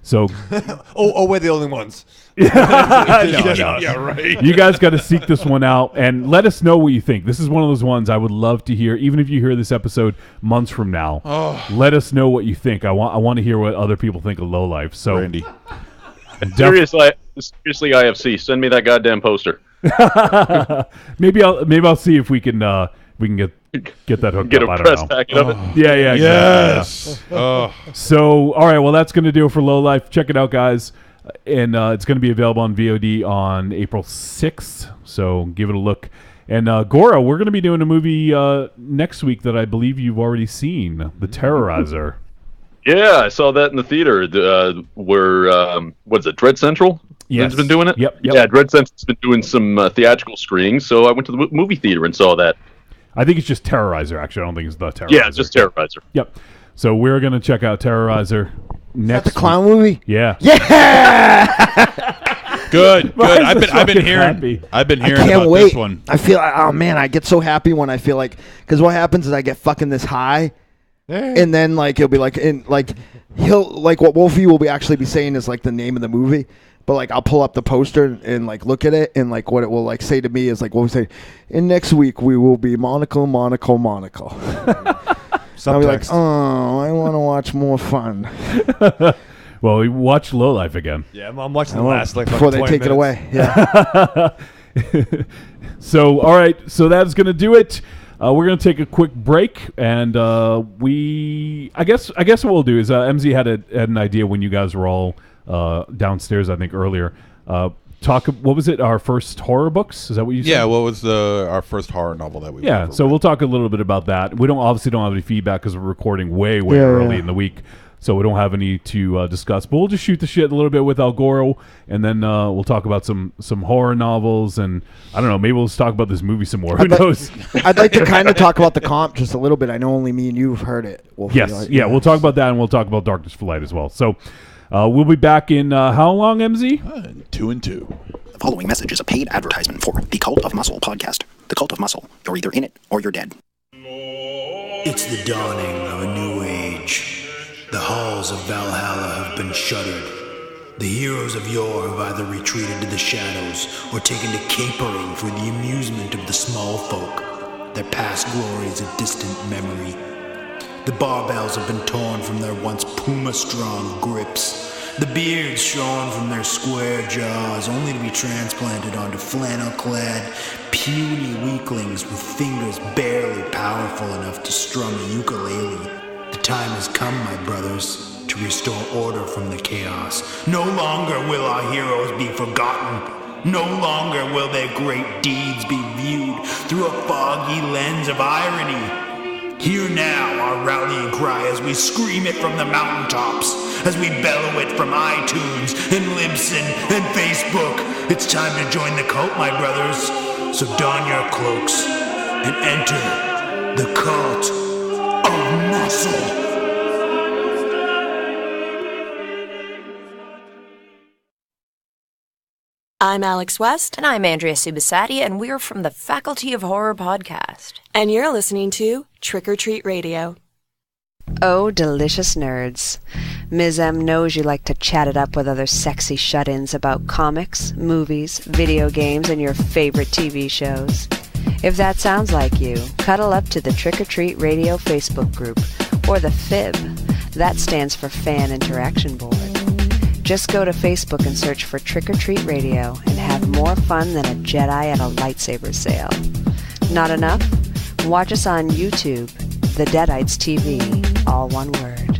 Speaker 4: So,
Speaker 8: we're the only ones.
Speaker 7: Yeah, right.
Speaker 4: You guys got to seek this one out and let us know what you think. This is one of those ones I would love to hear, even if you hear this episode months from now. Let us know what you think. I want to hear what other people think of Lowlife. So,
Speaker 7: Randy,
Speaker 5: seriously, IFC, send me that goddamn poster.
Speaker 4: maybe I'll see if we can get that hooked
Speaker 5: get
Speaker 4: up.
Speaker 5: a press packet of it.
Speaker 4: Yeah, exactly.
Speaker 7: Yes.
Speaker 4: So, all right, well, that's going to do it for Lowlife. Check it out, guys. And it's going to be available on VOD on April 6th. So give it a look. And Goro, we're going to be doing a movie next week that I believe you've already seen, The Terrorizer.
Speaker 5: Yeah, I saw that in the theater. Where what's it? Dread Central.
Speaker 4: Yes.
Speaker 5: Has been doing it.
Speaker 4: Yep.
Speaker 5: Yeah, Dread Central's been doing some theatrical screenings, so I went to the movie theater and saw that.
Speaker 4: I think it's just Terrorizer. Actually, I don't think it's the Terrorizer.
Speaker 5: Yeah, just Terrorizer.
Speaker 4: Yep. So we're gonna check out Terrorizer next.
Speaker 2: That's the clown movie.
Speaker 4: Yeah.
Speaker 2: Yeah.
Speaker 7: Good.
Speaker 4: Why is
Speaker 7: I've
Speaker 4: this
Speaker 7: been
Speaker 4: fucking
Speaker 7: hearing.
Speaker 4: happy?
Speaker 7: I've been
Speaker 2: I
Speaker 7: hearing
Speaker 2: can't
Speaker 7: about
Speaker 2: wait.
Speaker 7: this one.
Speaker 2: I feel, oh man, I get so happy when I feel like, because what happens is I get fucking this high, and then like it'll be like, and like he'll like what Wolfie will be actually be saying is like the name of the movie, but like I'll pull up the poster and like look at it, and like what it will like say to me is like what we say, and next week we will be Monaco. I'll be like, oh, I want to watch more fun.
Speaker 4: Well, we watched Lowlife again.
Speaker 8: Yeah, I'm watching the last like
Speaker 2: before they take it away. Yeah.
Speaker 4: So, all right. So that's gonna do it. We're gonna take a quick break, and I guess what we'll do is MZ had an idea when you guys were all downstairs, I think earlier. What was it? Our first horror books? Is that what you said?
Speaker 7: Yeah. What was our first horror novel that we?
Speaker 4: Yeah. So we'll talk a little bit about that. We obviously don't have any feedback because we're recording way early in the week. So we don't have any to discuss, but we'll just shoot the shit a little bit with Goro, and then we'll talk about some horror novels, and I don't know, maybe we'll just talk about this movie some more. Who knows?
Speaker 2: I'd like to kind of talk about the comp just a little bit. I know only me and you have heard it.
Speaker 4: Yes, we'll talk about that, and we'll talk about Darkness for Light as well. So we'll be back in how long, MZ?
Speaker 7: 2 and 2.
Speaker 15: The following message is a paid advertisement for the Cult of Muscle podcast. The Cult of Muscle. You're either in it or you're dead.
Speaker 16: It's the dawning of a new age. The halls of Valhalla have been shuttered. The heroes of yore have either retreated to the shadows or taken to capering for the amusement of the small folk. Their past glories a distant memory. The barbells have been torn from their once puma-strong grips. The beards shorn from their square jaws, only to be transplanted onto flannel-clad, puny weaklings with fingers barely powerful enough to strum a ukulele. The time has come, my brothers, to restore order from the chaos. No longer will our heroes be forgotten. No longer will their great deeds be viewed through a foggy lens of irony. Hear now our rallying cry as we scream it from the mountaintops, as we bellow it from iTunes and Libsyn and Facebook. It's time to join the cult, my brothers. So don your cloaks and enter the Cult of Muscle.
Speaker 17: I'm Alex West.
Speaker 18: And I'm Andrea Subasati, and we're from the Faculty of Horror podcast.
Speaker 17: And you're listening to Trick or Treat Radio.
Speaker 19: Oh, delicious nerds. Ms. M knows you like to chat it up with other sexy shut-ins about comics, movies, video games, and your favorite TV shows. If that sounds like you, cuddle up to the Trick or Treat Radio Facebook group, or the FIB. That stands for Fan Interaction Board. Just go to Facebook and search for Trick or Treat Radio and have more fun than a Jedi at a lightsaber sale. Not enough? Watch us on YouTube, The Deadites TV, all one word.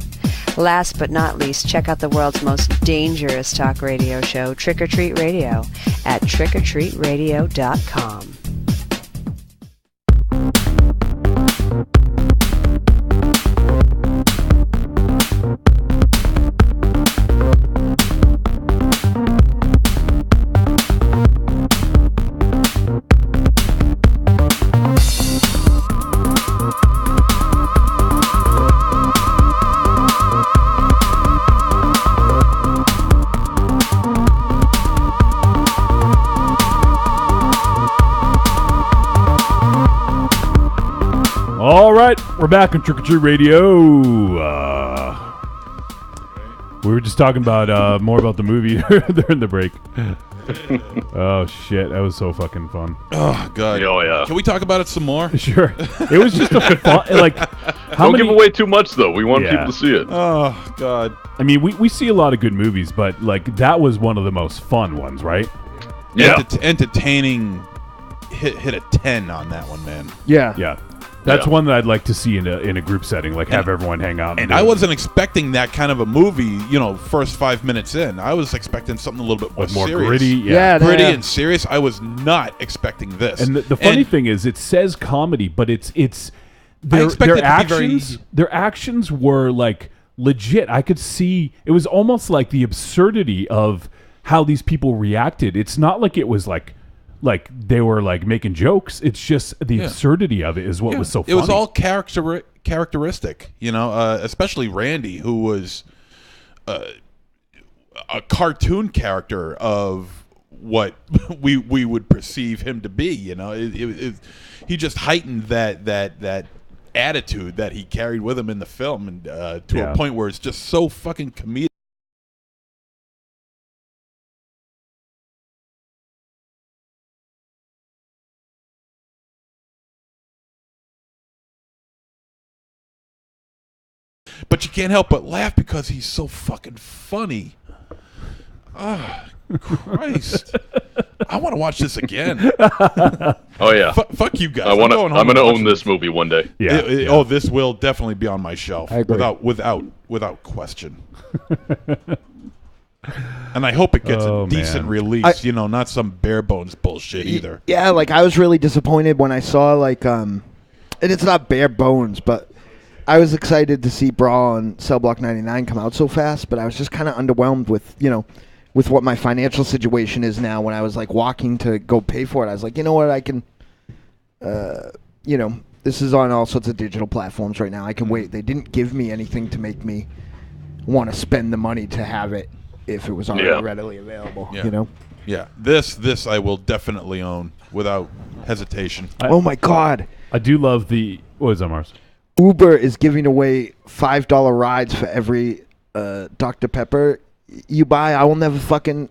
Speaker 19: Last but not least, check out the world's most dangerous talk radio show, Trick or Treat Radio, at trickortreatradio.com.
Speaker 4: All right, we're back on Trick or Treat Radio. We were just talking about more about the movie during the break. Oh shit, that was so fucking fun.
Speaker 7: Oh god.
Speaker 5: Oh yeah.
Speaker 7: Can we talk about it some more?
Speaker 4: Sure. It was just a fun. Like,
Speaker 5: don't give away too much though. We want people to see it.
Speaker 7: Oh god.
Speaker 4: I mean, we see a lot of good movies, but like that was one of the most fun ones, right?
Speaker 5: Yeah.
Speaker 7: Entertaining. Hit a 10 on that one, man.
Speaker 4: Yeah. That's one that I'd like to see in a group setting, like have everyone hang out.
Speaker 7: And I wasn't expecting that kind of a movie, first 5 minutes in. I was expecting something a little bit more serious.
Speaker 4: Gritty.
Speaker 7: Gritty and serious. I was not expecting this.
Speaker 4: And the funny thing is, it says comedy, but it's their actions were like legit, I could see it was almost like the absurdity of how these people reacted. It's not like it was like they were like making jokes. It's just the absurdity of it is what was so funny.
Speaker 7: It was all characteristic, especially Randy, who was a cartoon character of what we would perceive him to be. He just heightened that attitude that he carried with him in the film, and to a point where it's just so fucking comedic. But you can't help but laugh because he's so fucking funny. Ah, Christ! I want to watch this again.
Speaker 5: Oh yeah.
Speaker 7: Fuck you guys.
Speaker 5: I'm gonna own this movie one day.
Speaker 4: Yeah.
Speaker 7: Oh, this will definitely be on my shelf.
Speaker 2: I agree.
Speaker 7: Without question. And I hope it gets a decent release. Not some bare bones bullshit either.
Speaker 2: Yeah, like I was really disappointed when I saw and it's not bare bones, but I was excited to see Brawl and Cell Block 99 come out so fast, but I was just kind of underwhelmed with what my financial situation is now. When I was like walking to go pay for it, I was like, you know what, I can, this is on all sorts of digital platforms right now. I can wait. They didn't give me anything to make me want to spend the money to have it if it was already readily available.
Speaker 7: Yeah. Yeah, this I will definitely own without hesitation.
Speaker 2: Oh my God!
Speaker 4: I do love what is that, Mars?
Speaker 2: Uber is giving away $5 rides for every Dr. Pepper you buy. I will never fucking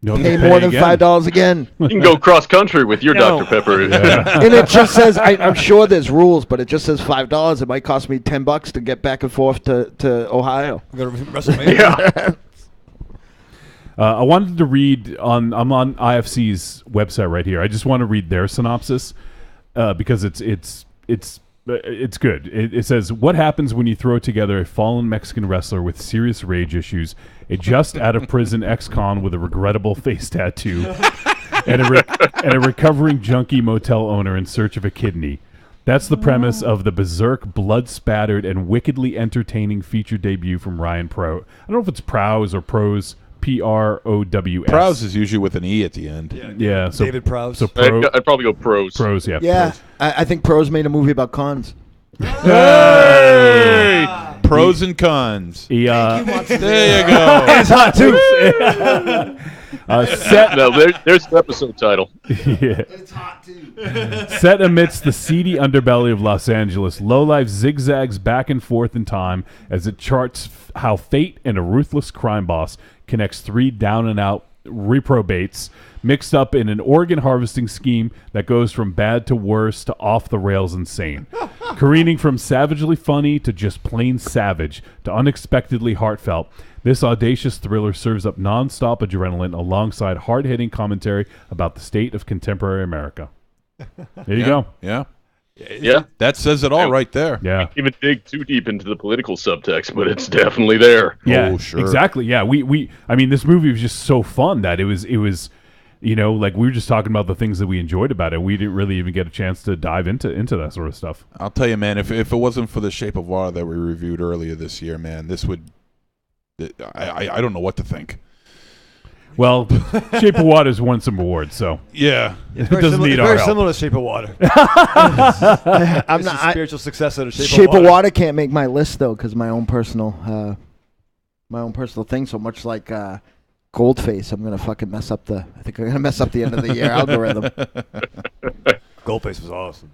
Speaker 2: pay more than $5 again.
Speaker 5: You can go cross country with your Dr. Pepper.
Speaker 2: And it just says, I'm sure there's rules, but it just says $5. It might cost me $10 to get back and forth to Ohio.
Speaker 8: Go to WrestleMania.
Speaker 4: I wanted to read I'm on IFC's website right here. I just want to read their synopsis because it's good. It says, what happens when you throw together a fallen Mexican wrestler with serious rage issues, a just out of prison ex-con with a regrettable face tattoo, and a recovering junkie motel owner in search of a kidney? That's the premise of the berserk, blood-spattered, and wickedly entertaining feature debut from Ryan Prow. I don't know if it's Prows or Pros. Prows.
Speaker 7: Prows is usually with an E at the end.
Speaker 4: Yeah. So
Speaker 8: David Prows.
Speaker 4: So
Speaker 5: I'd probably go Pros.
Speaker 4: Pros, yeah.
Speaker 2: Yeah, I think Pros made a movie about cons.
Speaker 7: Hey! Pros and cons.
Speaker 4: There
Speaker 7: you go.
Speaker 8: It's hot too.
Speaker 5: There's the episode title.
Speaker 2: Yeah. It's hot too.
Speaker 4: Set amidst the seedy underbelly of Los Angeles, Lowlife zigzags back and forth in time as it charts how fate and a ruthless crime boss connects three down-and-out reprobates mixed up in an organ harvesting scheme that goes from bad to worse to off-the-rails insane. Careening from savagely funny to just plain savage to unexpectedly heartfelt, this audacious thriller serves up non-stop adrenaline alongside hard-hitting commentary about the state of contemporary America. There you go.
Speaker 7: Yeah.
Speaker 5: Yeah.
Speaker 7: That says it all right there.
Speaker 4: Yeah.
Speaker 5: I can't even dig too deep into the political subtext, but it's definitely there.
Speaker 4: Yeah,
Speaker 7: oh, sure.
Speaker 4: Exactly. Yeah. I mean, this movie was just so fun that it was, like we were just talking about the things that we enjoyed about it. We didn't really even get a chance to dive into that sort of stuff.
Speaker 7: I'll tell you, man, if it wasn't for The Shape of Water that we reviewed earlier this year, man, this would, I don't know what to think.
Speaker 4: Well, Shape of Water's won some awards, so
Speaker 7: yeah,
Speaker 4: it doesn't need our help.
Speaker 8: Very similar to Shape of Water.
Speaker 2: I'm not
Speaker 8: a spiritual successor to
Speaker 2: Shape of Water can't make my list though, because my own personal thing. So much like Goldface, I'm gonna fucking mess up I think I'm gonna mess up the end of the year algorithm.
Speaker 8: Goldface was awesome.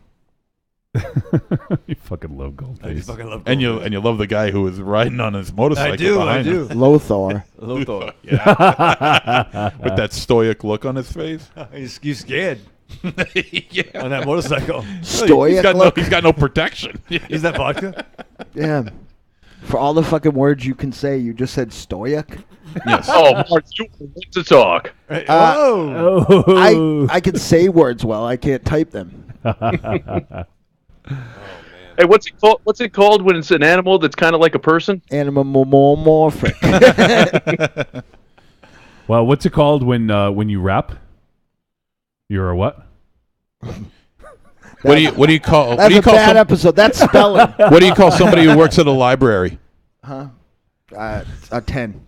Speaker 4: You fucking love Goldface.
Speaker 8: I fucking love
Speaker 7: Goldface. And you love the guy who was riding on his motorcycle.
Speaker 8: I do.
Speaker 2: Lothar.
Speaker 7: Yeah. With that stoic look on his face.
Speaker 8: He's scared.
Speaker 7: Yeah.
Speaker 8: On that motorcycle.
Speaker 2: Stoic
Speaker 7: He's got no protection.
Speaker 8: Is that vodka?
Speaker 2: Yeah. For all the fucking words you can say, you just said stoic.
Speaker 7: Yes.
Speaker 5: Oh, Mark, you want to talk.
Speaker 2: I can say words well. I can't type them.
Speaker 5: Hey, what's it called? What's it called when it's an animal that's kind of like a person?
Speaker 2: Animomorphic.
Speaker 4: Well, what's it called when you rap? You're a what?
Speaker 7: What do you call?
Speaker 2: That's a bad episode. That's spelling.
Speaker 7: What do you call somebody who works at a library?
Speaker 2: Huh? A 10.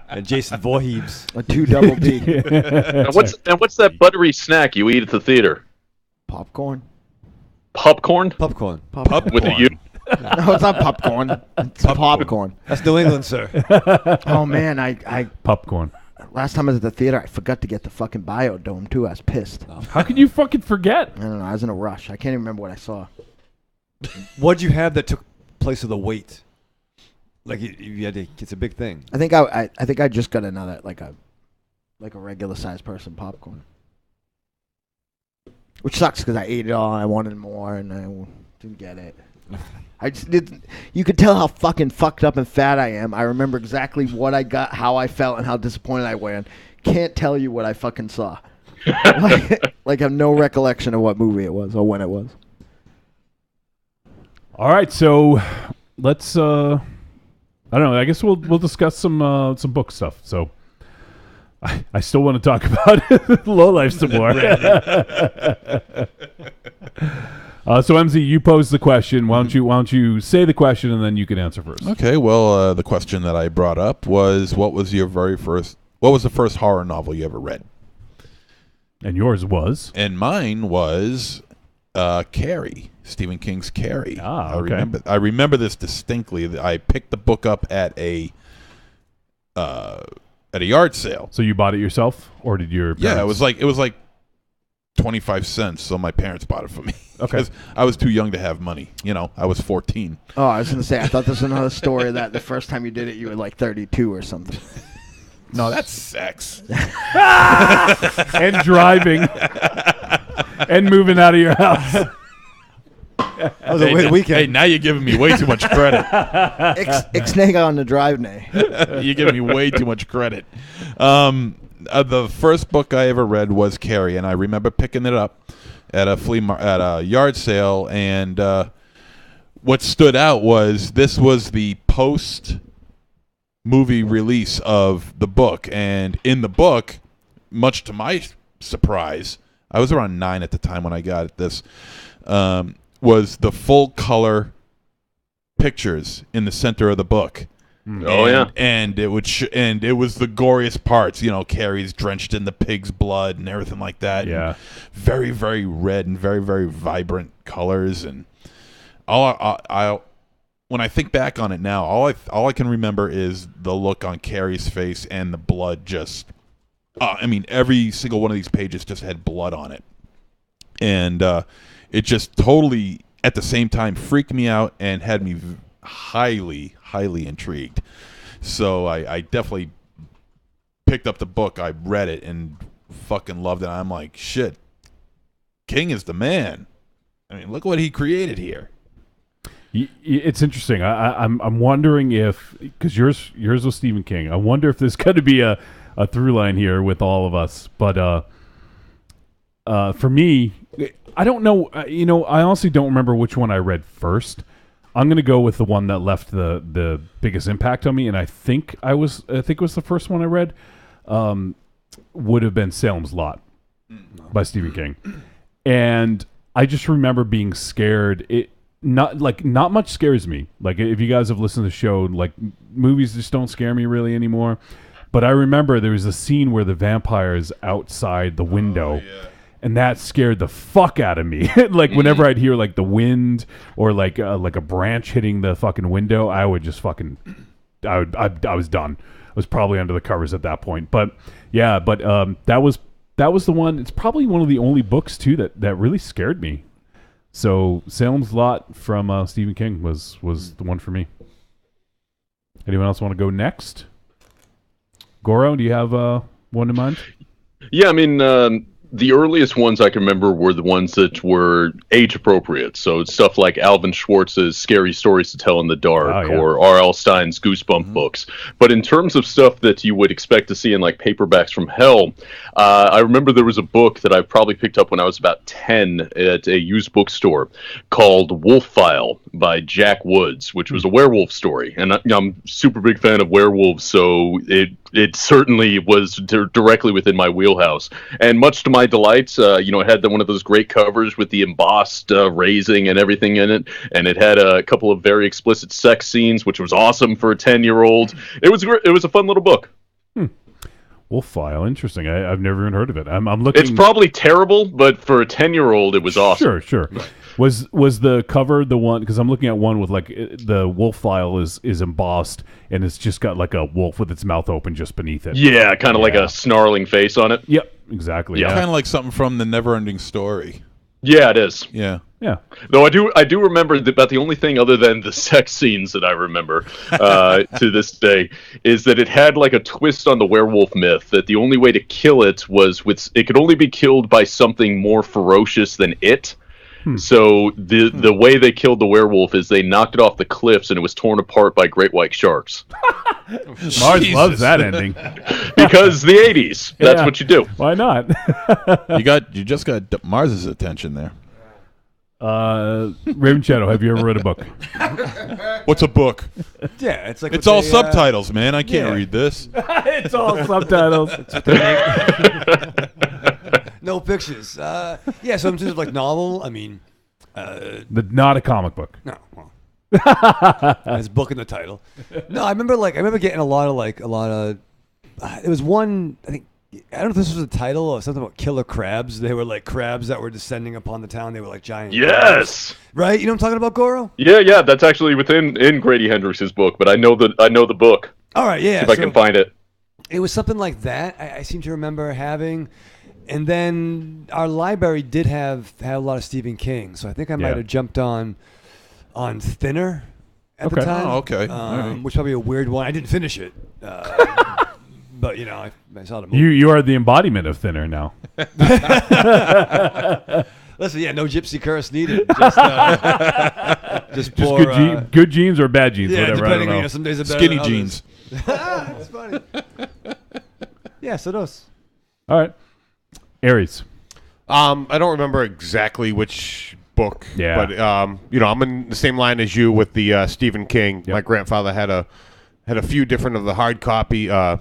Speaker 8: And Jason Voorhees.
Speaker 2: A 2 double D.
Speaker 5: And what's that buttery snack you eat at the theater?
Speaker 2: Popcorn.
Speaker 5: Popcorn?
Speaker 8: Popcorn.
Speaker 5: With a U?
Speaker 2: No, it's not popcorn. It's popcorn.
Speaker 8: That's New England, sir.
Speaker 2: Oh man, I
Speaker 4: popcorn.
Speaker 2: Last time I was at the theater, I forgot to get the fucking Biodome too. I was pissed.
Speaker 4: How could you fucking forget?
Speaker 2: I don't know. I was in a rush. I can't even remember what I saw.
Speaker 8: What'd you have that took place of the wait? Like you had to. It's a big thing.
Speaker 2: I think I just got another like a regular sized person popcorn, which sucks because I ate it all and I wanted more and I didn't get it. I just didn't. You could tell how fucking fucked up and fat I am. I remember exactly what I got, how I felt, and how disappointed I was. Can't tell you what I fucking saw. like I have no recollection of what movie it was or when it was.
Speaker 4: All right, so let's. I don't know. I guess we'll discuss some book stuff. So I still want to talk about Lowlife some more. So MZ, you posed the question. Why don't you say the question and then you can answer first?
Speaker 7: Okay. Well, the question that I brought up was, what was the first horror novel you ever read?
Speaker 4: And yours was?
Speaker 7: And mine was Carrie. Stephen King's Carrie.
Speaker 4: Okay.
Speaker 7: I remember this distinctly. I picked the book up at a yard sale.
Speaker 4: So you bought it yourself, or did your parents?
Speaker 7: Yeah, it was like 25 cents. So my parents bought it for me.
Speaker 4: Okay.
Speaker 7: Because I was too young to have money. I was 14.
Speaker 2: Oh, I was gonna say. I thought this was another story that the first time you did it, you were like 32 or something.
Speaker 7: No, that's sex.
Speaker 4: And driving. And moving out of your house.
Speaker 8: That was a weird weekend.
Speaker 7: Hey, now you're giving me way too much credit.
Speaker 2: Ixnay on the drive nay.
Speaker 7: You're giving me way too much credit. The first book I ever read was Carrie, and I remember picking it up at a yard sale, and what stood out was this was the post movie release of the book, and in the book, much to my surprise, I was around 9 at the time when I got this. Was the full color pictures in the center of the book. And it would and it was the goriest parts, Carrie's drenched in the pig's blood and everything like that.
Speaker 4: Yeah.
Speaker 7: And very, very red and very, very vibrant colors, and when I think back on it now, all I can remember is the look on Carrie's face and the blood just every single one of these pages just had blood on it. And it just totally, at the same time, freaked me out and had me highly, highly intrigued. So I definitely picked up the book. I read it and fucking loved it. I'm like, shit, King is the man. I mean, look what he created here.
Speaker 4: It's interesting. I'm wondering if, because yours was Stephen King. I wonder if there's going to be a through line here with all of us. But for me, I don't know. I honestly don't remember which one I read first. I'm going to go with the one that left the biggest impact on me, and I think it was the first one I read. Would have been Salem's Lot by Stephen King, and I just remember being scared. It not much scares me. Like, if you guys have listened to the show, like, movies just don't scare me really anymore. But I remember there was a scene where the vampire is outside the window. Oh, yeah. And that scared the fuck out of me. Like, whenever I'd hear like the wind or like a branch hitting the fucking window, I would just fucking, I was done. I was probably under the covers at that point. But yeah, that was the one. It's probably one of the only books too that really scared me. So Salem's Lot from Stephen King was the one for me. Anyone else want to go next? Goro, do you have one in mind?
Speaker 5: Yeah, I mean. The earliest ones I can remember were the ones that were age appropriate. So it's stuff like Alvin Schwartz's Scary Stories to Tell in the Dark or R.L. Stein's Goosebump books. But in terms of stuff that you would expect to see in like Paperbacks from Hell, I remember there was a book that I probably picked up when I was about 10 at a used bookstore called Wolf File by Jack Woods, which was a werewolf story. And I'm a super big fan of werewolves, so it it certainly was directly within my wheelhouse. And much to my delight, it had one of those great covers with the embossed raising and everything in it, and it had a couple of very explicit sex scenes, which was awesome for a 10-year-old. It was a fun little book.
Speaker 4: Wolf File, interesting. I've never even heard of it. I'm looking.
Speaker 5: It's probably terrible, but for a 10-year-old, it was awesome.
Speaker 4: Sure. Was the cover the one? Because I'm looking at one with the Wolf File is embossed, and it's just got like a wolf with its mouth open just beneath it.
Speaker 5: Yeah, kind of like a snarling face on it.
Speaker 4: Yep, exactly.
Speaker 5: Yeah.
Speaker 7: Kind of like something from the Never-Ending Story.
Speaker 5: Yeah, it is.
Speaker 7: Yeah.
Speaker 5: Though I do remember about the only thing other than the sex scenes that I remember to this day is that it had like a twist on the werewolf myth that the only way to kill it was it could only be killed by something more ferocious than it. So the way they killed the werewolf is they knocked it off the cliffs and it was torn apart by great white sharks.
Speaker 4: Mars loves that ending.
Speaker 5: Because the 80s. That's what you do.
Speaker 4: Why not?
Speaker 7: You just got Mars's attention there.
Speaker 4: Raven Shadow, have you ever read a book?
Speaker 7: What's a book?
Speaker 8: Yeah, it's like
Speaker 7: it's all subtitles, man. I can't read this.
Speaker 4: It's all subtitles.
Speaker 8: No pictures. So in terms of like novel, I mean,
Speaker 4: not a comic book.
Speaker 8: No, well, there's book in the title. No, I remember getting a lot of. It was one. I don't know if this was a title or something about killer crabs. They were like crabs that were descending upon the town. They were like giant.
Speaker 5: Yes.
Speaker 8: Crabs. Right. You know what I'm talking about, Goro?
Speaker 5: Yeah. That's actually in Grady Hendrix's book, but I know the book.
Speaker 8: All right. Yeah.
Speaker 5: See if I can find it.
Speaker 8: It was something like that. I seem to remember having. And then our library did have a lot of Stephen King, so I think I might have jumped on Thinner at the time.
Speaker 7: Oh, okay.
Speaker 8: Which probably a weird one. I didn't finish it, but I saw the movie.
Speaker 4: You are the embodiment of Thinner now.
Speaker 8: Listen, no gypsy curse needed. Just
Speaker 4: good genes or bad genes, whatever.
Speaker 8: Depending,
Speaker 4: I don't know.
Speaker 8: Some days are better
Speaker 7: Skinny
Speaker 8: than
Speaker 7: jeans.
Speaker 8: That's funny. So those.
Speaker 4: All right. Aries.
Speaker 9: I don't remember exactly which book, but I'm in the same line as you with the Stephen King. Yep. My grandfather had a few different of the hardcover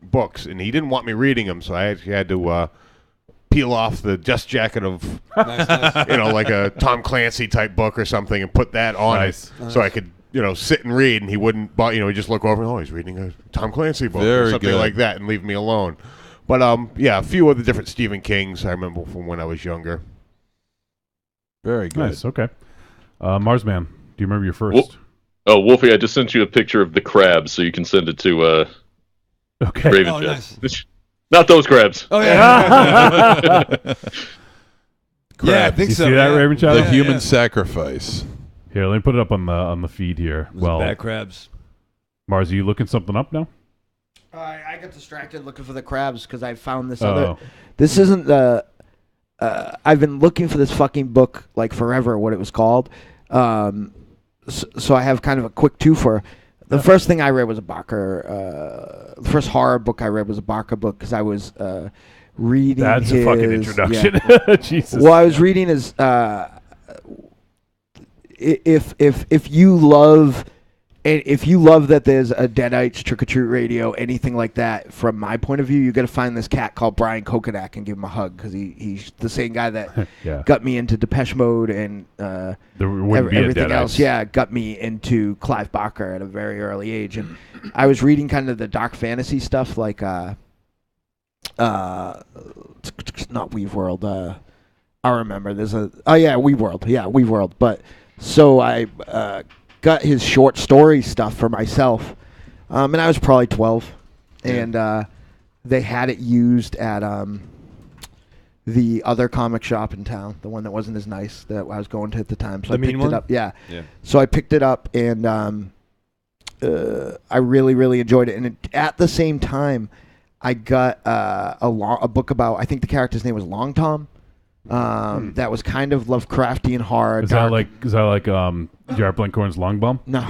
Speaker 9: books, and he didn't want me reading them, so I actually had to peel off the dust jacket of like a Tom Clancy type book or something, and put that on it so I could sit and read, and he wouldn't, he'd just look over, he's reading a Tom Clancy book or something like that and leave me alone. But, a few of the different Stephen Kings I remember from when I was younger.
Speaker 7: Very good.
Speaker 4: Nice, okay. Marsman, do you remember your first?
Speaker 5: Wolfie, I just sent you a picture of the crabs, so you can send it to Raven.
Speaker 8: Nice.
Speaker 5: Not those crabs.
Speaker 8: Oh, yeah.
Speaker 7: Crabs.
Speaker 8: I think
Speaker 4: you
Speaker 8: so.
Speaker 4: See that, Raven Shadow?
Speaker 7: The human sacrifice.
Speaker 4: Here, let me put it up on the feed here.
Speaker 8: Bad crabs.
Speaker 4: Mars, are you looking something up now?
Speaker 2: I got distracted looking for the crabs because I found this other. This isn't the. I've been looking for this fucking book like forever. What it was called. So I have kind of a quick twofer. The first thing I read was a Barker. The first horror book I read was a Barker book because I was reading.
Speaker 4: That's a fucking introduction.
Speaker 2: Yeah.
Speaker 4: Jesus.
Speaker 2: Well, I was reading his. If you love that there's a Deadites Trick or Treat Radio, anything like that, from my point of view, you got to find this cat called Brian Kokodak and give him a hug because he's the same guy that got me into Depeche Mode and everything else. Yeah, got me into Clive Barker at a very early age, and I was reading kind of the dark fantasy stuff like not Weave World. I remember there's Weave World. Yeah, Weave World, but. So I got his short story stuff for myself, and I was probably 12, and they had it used at the other comic shop in town, the one that wasn't as nice that I was going to at the time. So I picked it up. Yeah. So I picked it up, and I really, really enjoyed it. And at the same time, I got a book about, I think the character's name was Long Tom. That was kind of Lovecraftian horror.
Speaker 4: Is that like Jared Blinkhorn's Long Bum?
Speaker 2: No,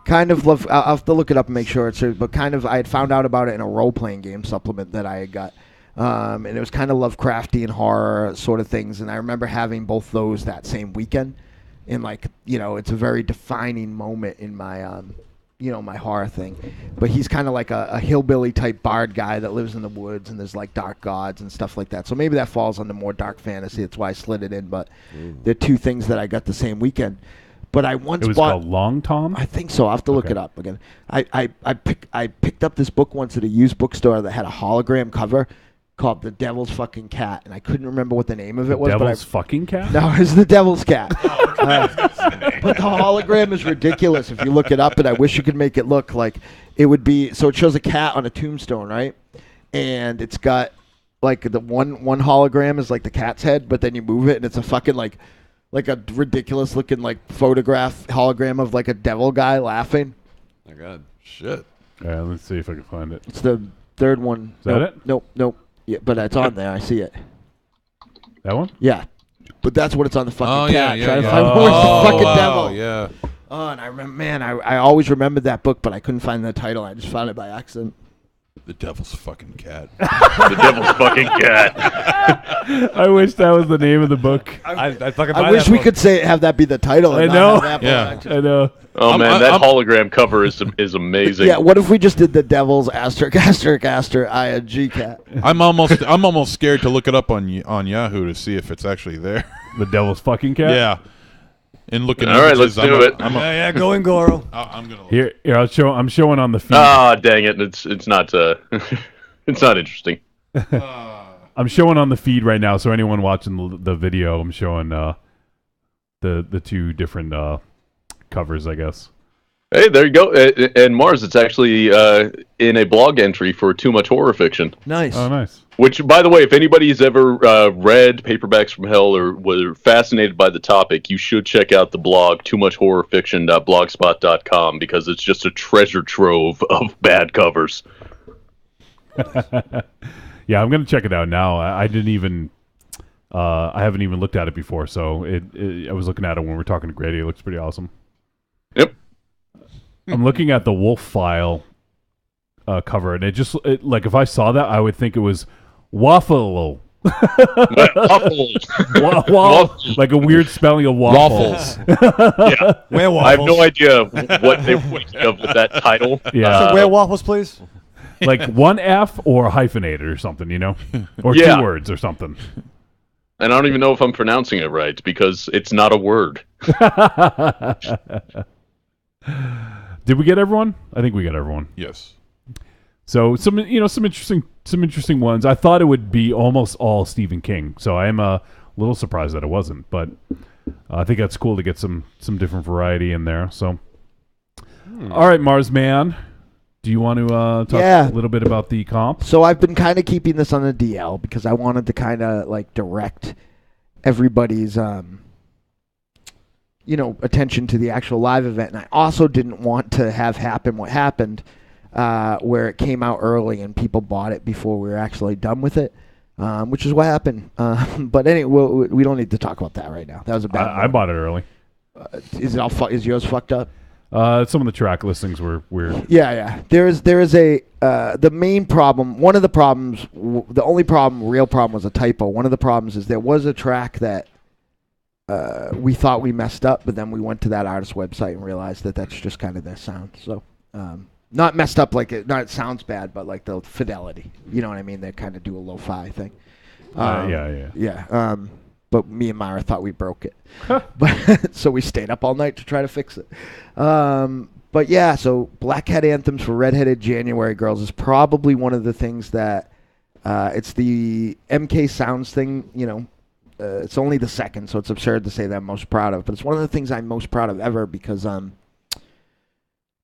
Speaker 2: kind of I'll have to look it up and make sure it's true. But kind of, I had found out about it in a role-playing game supplement that I had got, and it was kind of Lovecraftian horror sort of things. And I remember having both those that same weekend, and it's a very defining moment in my my horror thing. But he's kind of like a hillbilly type bard guy that lives in the woods, and there's like dark gods and stuff like that. So maybe that falls under more dark fantasy. That's why I slid it in. But they're two things that I got the same weekend. But I once
Speaker 4: It was
Speaker 2: bought.
Speaker 4: called Long Tom?
Speaker 2: I think so. I'll have to look it up again. I picked up this book once at a used bookstore that had a hologram cover called The Devil's Fucking Cat, and I couldn't remember what the name of it was.
Speaker 4: Devil's Fucking Cat?
Speaker 2: No, it's The Devil's Cat. But the hologram is ridiculous if you look it up, and I wish you could make it look like it would be. So it shows a cat on a tombstone, right? And it's got like the one hologram is like the cat's head, but then you move it, and it's a fucking like a ridiculous looking like photograph hologram of like a devil guy laughing.
Speaker 7: My God, shit.
Speaker 4: Yeah, let's see if I can find it.
Speaker 2: It's the third one.
Speaker 4: Is that it?
Speaker 2: Nope. Yeah, but it's on there. I see it.
Speaker 4: That one?
Speaker 2: Yeah. But that's what it's on the fucking cat.
Speaker 7: Yeah,
Speaker 2: Trying to
Speaker 7: yeah.
Speaker 2: find where's the fucking
Speaker 7: wow,
Speaker 2: devil.
Speaker 7: Yeah.
Speaker 2: Oh, and I remember, man, I always remembered that book, but I couldn't find the title. I just found it by accident.
Speaker 7: The Devil's Fucking Cat.
Speaker 5: The Devil's Fucking Cat.
Speaker 4: I wish that was the name of the book.
Speaker 8: I'd fucking
Speaker 2: I
Speaker 8: buy
Speaker 2: wish
Speaker 8: that
Speaker 2: we
Speaker 8: book.
Speaker 2: could have that be the title.
Speaker 4: I
Speaker 2: and
Speaker 4: know.
Speaker 2: not have that book.
Speaker 4: I know.
Speaker 5: Oh man, that hologram cover is amazing.
Speaker 2: Yeah, what if we just did the Devil's asterisk ing cat?
Speaker 7: I'm almost scared to look it up on Yahoo to see if it's actually there.
Speaker 4: The Devil's Fucking Cat?
Speaker 7: Yeah. And looking at
Speaker 5: All right, let's do it.
Speaker 8: Yeah, go in, Goro.
Speaker 7: I'm gonna.
Speaker 4: Here, I'm showing on the feed.
Speaker 5: Ah, dang it! It's not it's not interesting.
Speaker 4: I'm showing on the feed right now, so anyone watching the video, I'm showing the two different covers, I guess.
Speaker 5: Hey, there you go. And Mars, it's actually in a blog entry for Too Much Horror Fiction.
Speaker 2: Nice.
Speaker 4: Oh, nice.
Speaker 5: Which, by the way, if anybody's ever read Paperbacks from Hell or were fascinated by the topic, you should check out the blog, toomuchhorrorfiction.blogspot.com, because it's just a treasure trove of bad covers.
Speaker 4: Yeah, I'm gonna check it out now. I didn't even, I haven't even looked at it before, so I was looking at it when we were talking to Grady. It looks pretty awesome.
Speaker 5: Yep.
Speaker 4: I'm looking at the Wolf File cover, and like if I saw that, I would think it was waffle. Like a weird spelling of waffles.
Speaker 5: Yeah.
Speaker 8: Where waffles?
Speaker 5: I have no idea what they were thinking of with that title.
Speaker 4: Yeah.
Speaker 8: Where waffles, please?
Speaker 4: Like one F or hyphenated or something, or
Speaker 5: Yeah.
Speaker 4: two words or something.
Speaker 5: And I don't even know if I'm pronouncing it right because it's not a word.
Speaker 4: Did we get everyone? I think we got everyone.
Speaker 7: Yes.
Speaker 4: So some interesting ones. I thought it would be almost all Stephen King, so I am a little surprised that it wasn't. But I think that's cool to get some different variety in there. So, all right, Mars Man, do you want to talk a little bit about the comp?
Speaker 2: So I've been kind of keeping this on the DL because I wanted to kind of like direct everybody's attention to the actual live event, and I also didn't want to have happen what happened. Where it came out early and people bought it before we were actually done with it, which is what happened. But anyway, we don't need to talk about that right now. That was a bad.
Speaker 4: I bought it early.
Speaker 2: Is yours fucked up?
Speaker 4: Some of the track listings were weird.
Speaker 2: Yeah. There is a the main problem. One of the problems, the only real problem was a typo. One of the problems is there was a track that we thought we messed up, but then we went to that artist's website and realized that that's just kind of their sound. So. Not messed up like it. Not it sounds bad, but like the fidelity. You know what I mean? They kind of do a lo-fi thing.
Speaker 4: Yeah.
Speaker 2: But me and Myra thought we broke it, but so we stayed up all night to try to fix it. But yeah, so Black Hat Anthems for Redheaded January Girls is probably one of the things that it's the MK Sounds thing. It's only the second, so it's absurd to say that I'm most proud of. But it's one of the things I'm most proud of ever because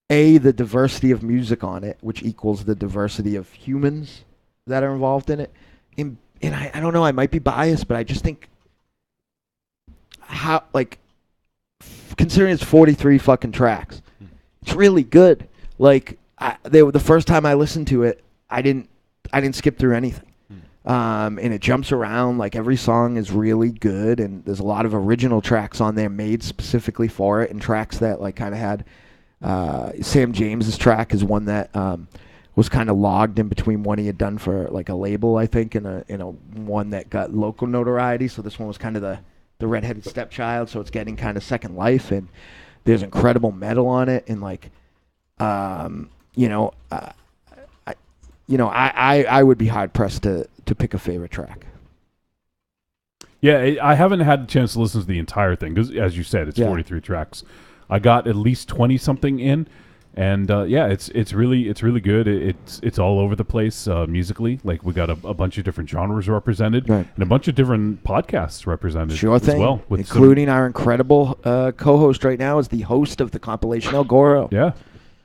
Speaker 2: the diversity of music on it, which equals the diversity of humans that are involved in it. And I don't know, I might be biased, but I just think considering it's 43 fucking tracks, it's really good. Like, the first time I listened to it, I didn't skip through anything. And it jumps around, like every song is really good, and there's a lot of original tracks on there made specifically for it, and tracks that like kind of had Sam James's track is one that was kind of logged in between one he had done for like a label, I think, and a one that got local notoriety. So this one was kind of the redheaded stepchild, so it's getting kind of second life, and there's incredible metal on it, and like I would be hard pressed to pick a favorite track.
Speaker 4: Yeah, I haven't had a chance to listen to the entire thing because, as you said, it's 43 tracks. I got at least 20 something in, and it's really good. It's all over the place musically. Like we got a bunch of different genres represented, and a bunch of different podcasts represented.
Speaker 2: Sure thing,
Speaker 4: as well,
Speaker 2: including our incredible co-host right now is the host of the compilation, El Goro.
Speaker 4: Yeah.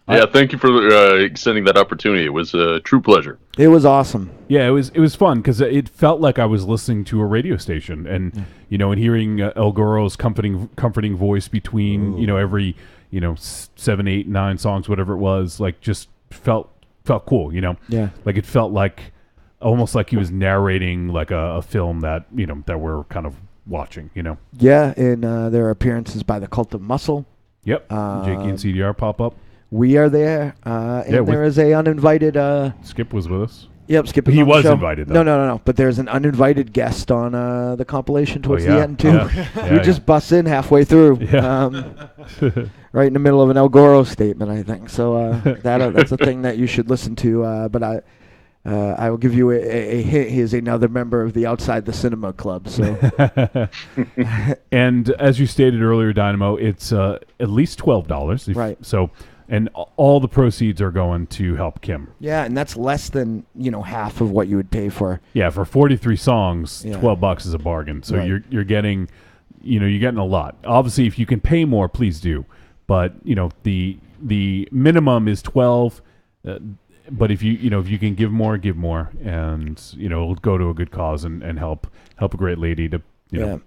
Speaker 5: Yeah, thank you for extending that opportunity. It was a true pleasure.
Speaker 2: It was awesome.
Speaker 4: Yeah, it was fun because it felt like I was listening to a radio station, and and hearing El Goro's comforting voice between every 7, 8, 9 songs, whatever it was, like just felt cool.
Speaker 2: Yeah,
Speaker 4: like it felt like almost like he was narrating like a film that that we're kind of watching.
Speaker 2: Yeah, and there are appearances by the Cult of Muscle.
Speaker 4: Yep, Jakey and CDR pop up.
Speaker 2: We are there, and there is a uninvited.
Speaker 4: Skip was with us.
Speaker 2: Yep, Skip.
Speaker 4: He was invited, though.
Speaker 2: No. But there's an uninvited guest on the compilation towards the end too.
Speaker 4: Yeah.
Speaker 2: He just busts in halfway through, right in the middle of an El Goro statement, I think. So that's a thing that you should listen to. But I will give you a hint. He is another member of the Outside the Cinema Club. So,
Speaker 4: and as you stated earlier, Dynamo, it's at least $12.
Speaker 2: Right.
Speaker 4: So. And all the proceeds are going to help Kim.
Speaker 2: Yeah, and that's less than half of what you would pay for.
Speaker 4: Yeah, for 43 songs, $12 is a bargain. So you're getting, you're getting a lot. Obviously, if you can pay more, please do. But the minimum is 12. But if you can give more, and it'll go to a good cause and help a great lady to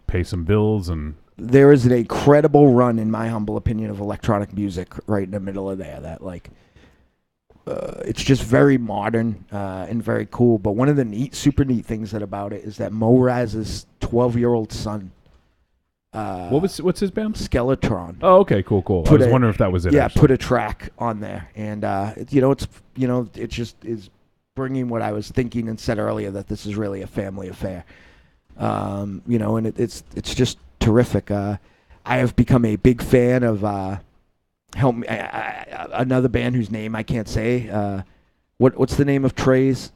Speaker 4: pay some bills and.
Speaker 2: There is an incredible run, in my humble opinion, of electronic music right in the middle of there that, it's just very modern and very cool. But one of the super neat things about it is that Mo Raz's 12-year-old son.
Speaker 4: What's his band?
Speaker 2: Skeletron.
Speaker 4: Oh, okay, cool. I was wondering if that was it.
Speaker 2: Yeah,
Speaker 4: actually.
Speaker 2: Put a track on there, and it just is bringing what I was thinking and said earlier, that this is really a family affair. And it's just terrific. I have become a big fan of another band whose name I can't say. What's the name of Trey's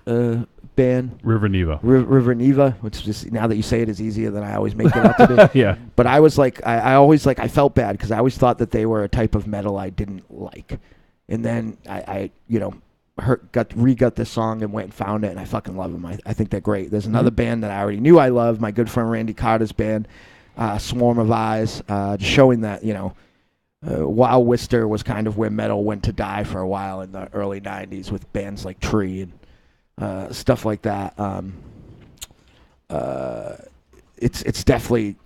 Speaker 2: band?
Speaker 4: River Neva.
Speaker 2: River Neva, which just now that you say it is easier than I always make it out to be.
Speaker 4: Yeah.
Speaker 2: But I was like, I always I felt bad because I always thought that they were a type of metal I didn't like, and then I got this song and went and found it, and I fucking love them. I think they're great. There's another band that I already knew I loved, my good friend Randy Carter's band. Swarm of Eyes, just showing that while Worcester was kind of where metal went to die for a while in the early 90s with bands like Tree and stuff like that. It's definitely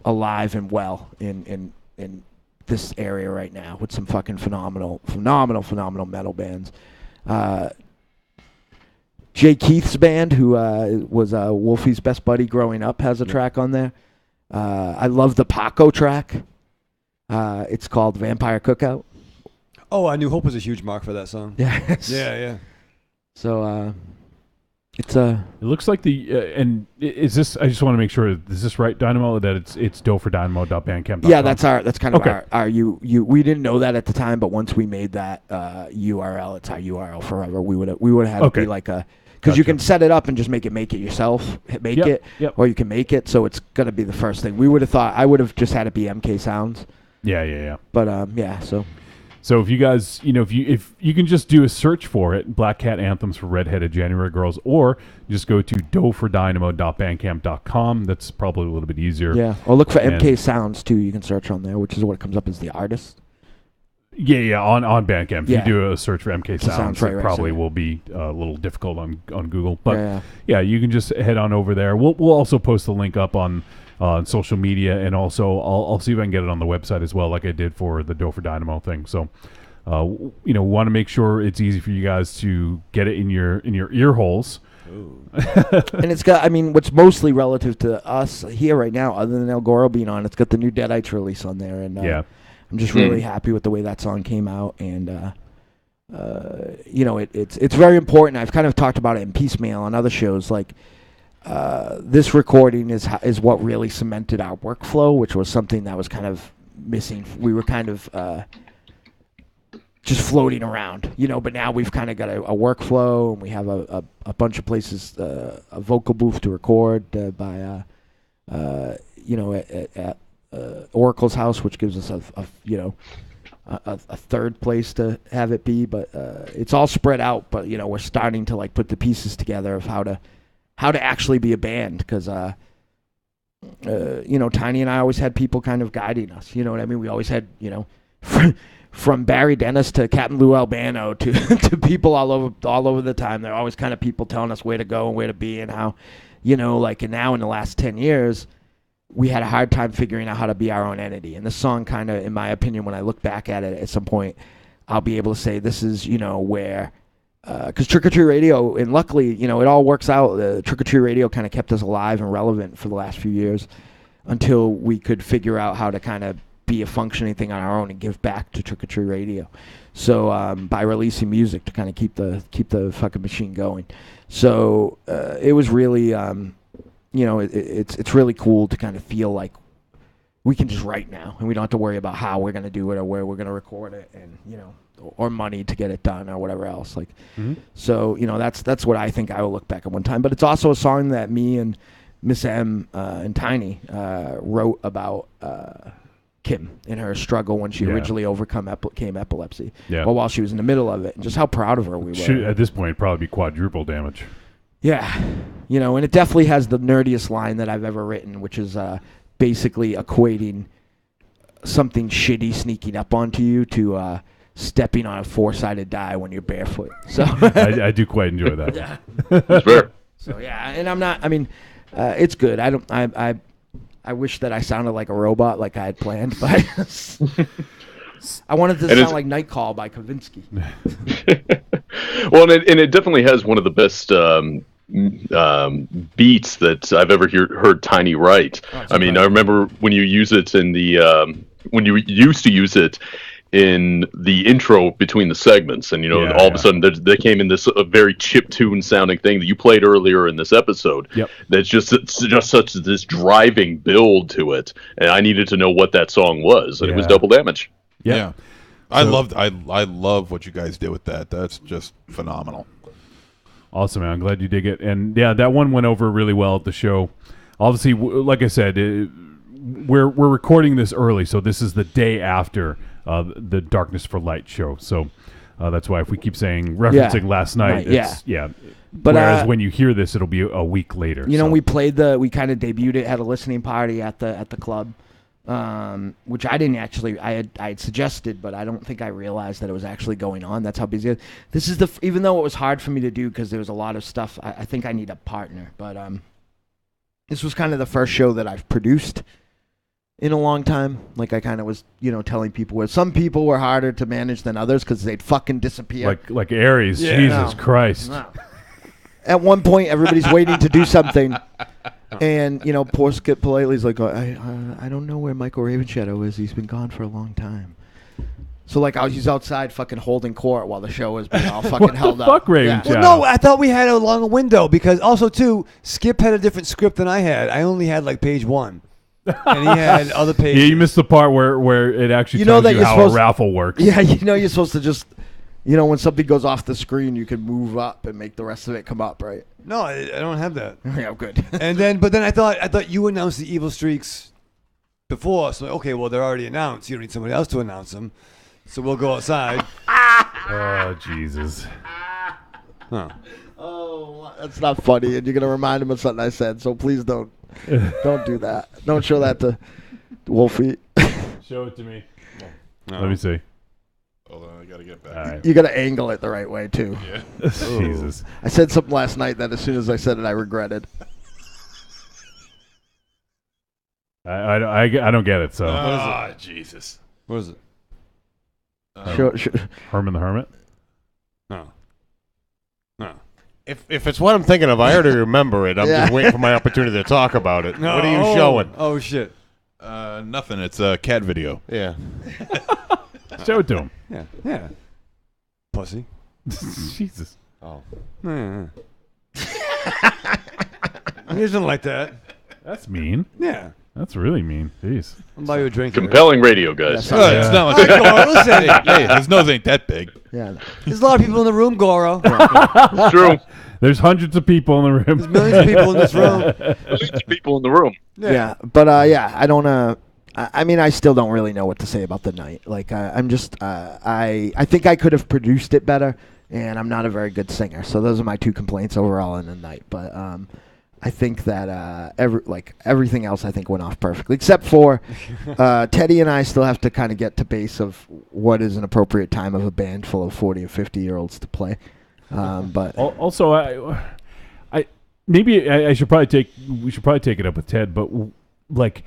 Speaker 2: alive and well in this area right now with some fucking phenomenal metal bands. Jay Keith's band, who was Wolfie's best buddy growing up, has a track on there. I love the Paco track. It's called Vampire Cookout.
Speaker 8: Oh, New Hope was a huge mark for that song.
Speaker 2: Yes.
Speaker 8: Yeah.
Speaker 2: So it's
Speaker 4: It looks like and is this? I just want to make sure. Is this right, Dynamo? That it's dofordynamo.bandcamp.com?
Speaker 2: Yeah, that's kind of our we didn't know that at the time, but once we made that URL, it's our URL forever. We would have had it be like a. Because you can set it up and just make it yourself, or you can make it, so it's gonna be the first thing. We would have thought I would have just had it be MK Sounds.
Speaker 4: Yeah.
Speaker 2: But
Speaker 4: So if you guys, if you can just do a search for it, Black Cat Anthems for Redheaded January Girls, or just go to dofordynamo.bandcamp.com. That's probably a little bit easier.
Speaker 2: Yeah, or look for MK Sounds too. You can search on there, which is what comes up as the artist.
Speaker 4: Yeah, on Bandcamp. If you do a search for MK Sounds,
Speaker 2: right,
Speaker 4: it probably will be a little difficult on Google. But yeah, you can just head on over there. We'll also post the link up on social media, and also I'll see if I can get it on the website as well, like I did for the Do for Dynamo thing. So, we want to make sure it's easy for you guys to get it in your ear holes.
Speaker 2: And it's got, what's mostly relative to us here right now, other than El Goro being on, it's got the new Deadites release on there, and I'm just really happy with the way that song came out, and it's very important. I've kind of talked about it in piecemeal on other shows. Like this recording is what really cemented our workflow, which was something that was kind of missing. We were kind of just floating around, but now we've kind of got a workflow, and we have a bunch of places, a vocal booth to record by, at Oracle's house, which gives us a third place to have it be. But it's all spread out. But we're starting to like put the pieces together of how to actually be a band, because Tiny and I always had people kind of guiding us. You know what I mean? We always had from Barry Dennis to Captain Lou Albano to people all over the time. There are always kind of people telling us where to go and where to be and how, and now in the last 10 years, we had a hard time figuring out how to be our own entity. And this song kind of, in my opinion, when I look back at it at some point, I'll be able to say this is, where, because Trick or Treat Radio, and luckily, it all works out. Trick or Treat Radio kind of kept us alive and relevant for the last few years until we could figure out how to kind of be a functioning thing on our own and give back to Trick or Treat Radio. So by releasing music to kind of keep the fucking machine going. So it was really, it's really cool to kind of feel like we can just write now, and we don't have to worry about how we're going to do it or where we're going to record it, and or money to get it done or whatever else. Like, so that's what I think I will look back at one time. But it's also a song that me and Miss M and Tiny wrote about. Kim in her struggle when she originally came epilepsy.
Speaker 4: Yeah.
Speaker 2: Well, while she was in the middle of it, and just how proud of her we were.
Speaker 4: Should, at this point, probably be quadruple damage.
Speaker 2: Yeah, and it definitely has the nerdiest line that I've ever written, which is basically equating something shitty sneaking up onto you to stepping on a 4-sided die when you're barefoot. So
Speaker 4: I do quite enjoy that.
Speaker 2: Yeah.
Speaker 5: That's fair.
Speaker 2: So yeah, and I'm not. I mean, it's good. I wish that I sounded like a robot, like I had planned, but I wanted to sound like Night Call by Kavinsky.
Speaker 5: Well, and it definitely has one of the best beats that I've ever heard Tiny write. I mean, I remember when you use it in the when you used to use it in the intro between the segments, and all of a sudden they came in this very chiptune sounding thing that you played earlier in this episode.
Speaker 4: Yep.
Speaker 5: That's just such this driving build to it, and I needed to know what that song was, and it was Double Damage.
Speaker 7: Yeah. I love what you guys did with that. That's just phenomenal.
Speaker 4: Awesome, man. I'm glad you dig it. And yeah, that one went over really well at the show. Obviously, like I said, we're recording this early, so this is the day after the Darkness for Light show. So that's why if we keep referencing last night, But whereas when you hear this, it'll be a week later.
Speaker 2: We we kind of debuted it, had a listening party at the club, which I didn't actually, I had suggested, but I don't think I realized that it was actually going on. That's how busy it is. This is even though it was hard for me to do because there was a lot of stuff, I think I need a partner. But this was kind of the first show that I've produced in a long time. Like I kind of was, telling people where some people were harder to manage than others because they'd fucking disappear.
Speaker 4: Like Aries. Yeah. Jesus Christ.
Speaker 2: No. At one point, everybody's waiting to do something. And, poor Skip politely is like, I don't know where Michael Ravenshadow is. He's been gone for a long time. So, he's outside fucking holding court while the show is being all fucking held up.
Speaker 4: Fuck Ravenshadow.
Speaker 8: Well, no, I thought we had a longer window because also, too, Skip had a different script than I had. I only had, page 1. And he had other pages.
Speaker 4: Yeah, you missed the part where it actually tells you how a raffle works.
Speaker 2: Yeah, you're supposed to just, when something goes off the screen, you can move up and make the rest of it come up, right?
Speaker 8: No, I don't have that.
Speaker 2: Yeah, good.
Speaker 8: But then I thought you announced the evil streaks before, so okay, well they're already announced. You don't need somebody else to announce them, so we'll go outside.
Speaker 4: Oh Jesus!
Speaker 8: Huh.
Speaker 2: Oh, that's not funny, and you're gonna remind him of something I said. So please don't do that. Don't show that to Wolfie.
Speaker 4: Show it to me. No. Let me see.
Speaker 7: Hold on, I gotta get back. Right.
Speaker 2: You gotta angle it the right way too.
Speaker 7: Yeah.
Speaker 4: Jesus.
Speaker 2: I said something last night that as soon as I said it, I regretted.
Speaker 4: I don't get it. So.
Speaker 7: Jesus.
Speaker 8: What is it?
Speaker 4: Herman the Hermit.
Speaker 8: No.
Speaker 9: If it's what I'm thinking of, I already remember it. I'm just waiting for my opportunity to talk about it. No. What are you showing?
Speaker 8: Oh shit.
Speaker 7: Nothing. It's a cat video.
Speaker 9: Yeah.
Speaker 4: Show it to him.
Speaker 8: Yeah. Pussy.
Speaker 4: Jesus.
Speaker 9: Oh.
Speaker 8: He doesn't like that.
Speaker 4: That's mean.
Speaker 8: Yeah.
Speaker 4: That's really mean. Jeez.
Speaker 8: I'll buy you a drink.
Speaker 5: Compelling radio, guys.
Speaker 7: It's not like hey, his nose ain't that big.
Speaker 2: Yeah.
Speaker 8: There's a lot of people in the room, Goro.
Speaker 5: It's true.
Speaker 4: There's hundreds of people in the room.
Speaker 8: There's millions of people in this room.
Speaker 5: Millions of people in the room.
Speaker 2: Yeah, but I don't. I mean, I still don't really know what to say about the night. Like, I'm just. I think I could have produced it better, and I'm not a very good singer. So those are my two complaints overall in the night. But I think that everything else I think went off perfectly, except for Teddy and I still have to kind of get to base of what is an appropriate time of a band full of 40 or 50-year-olds to play. But
Speaker 4: also, I should probably take it up with Ted, but like,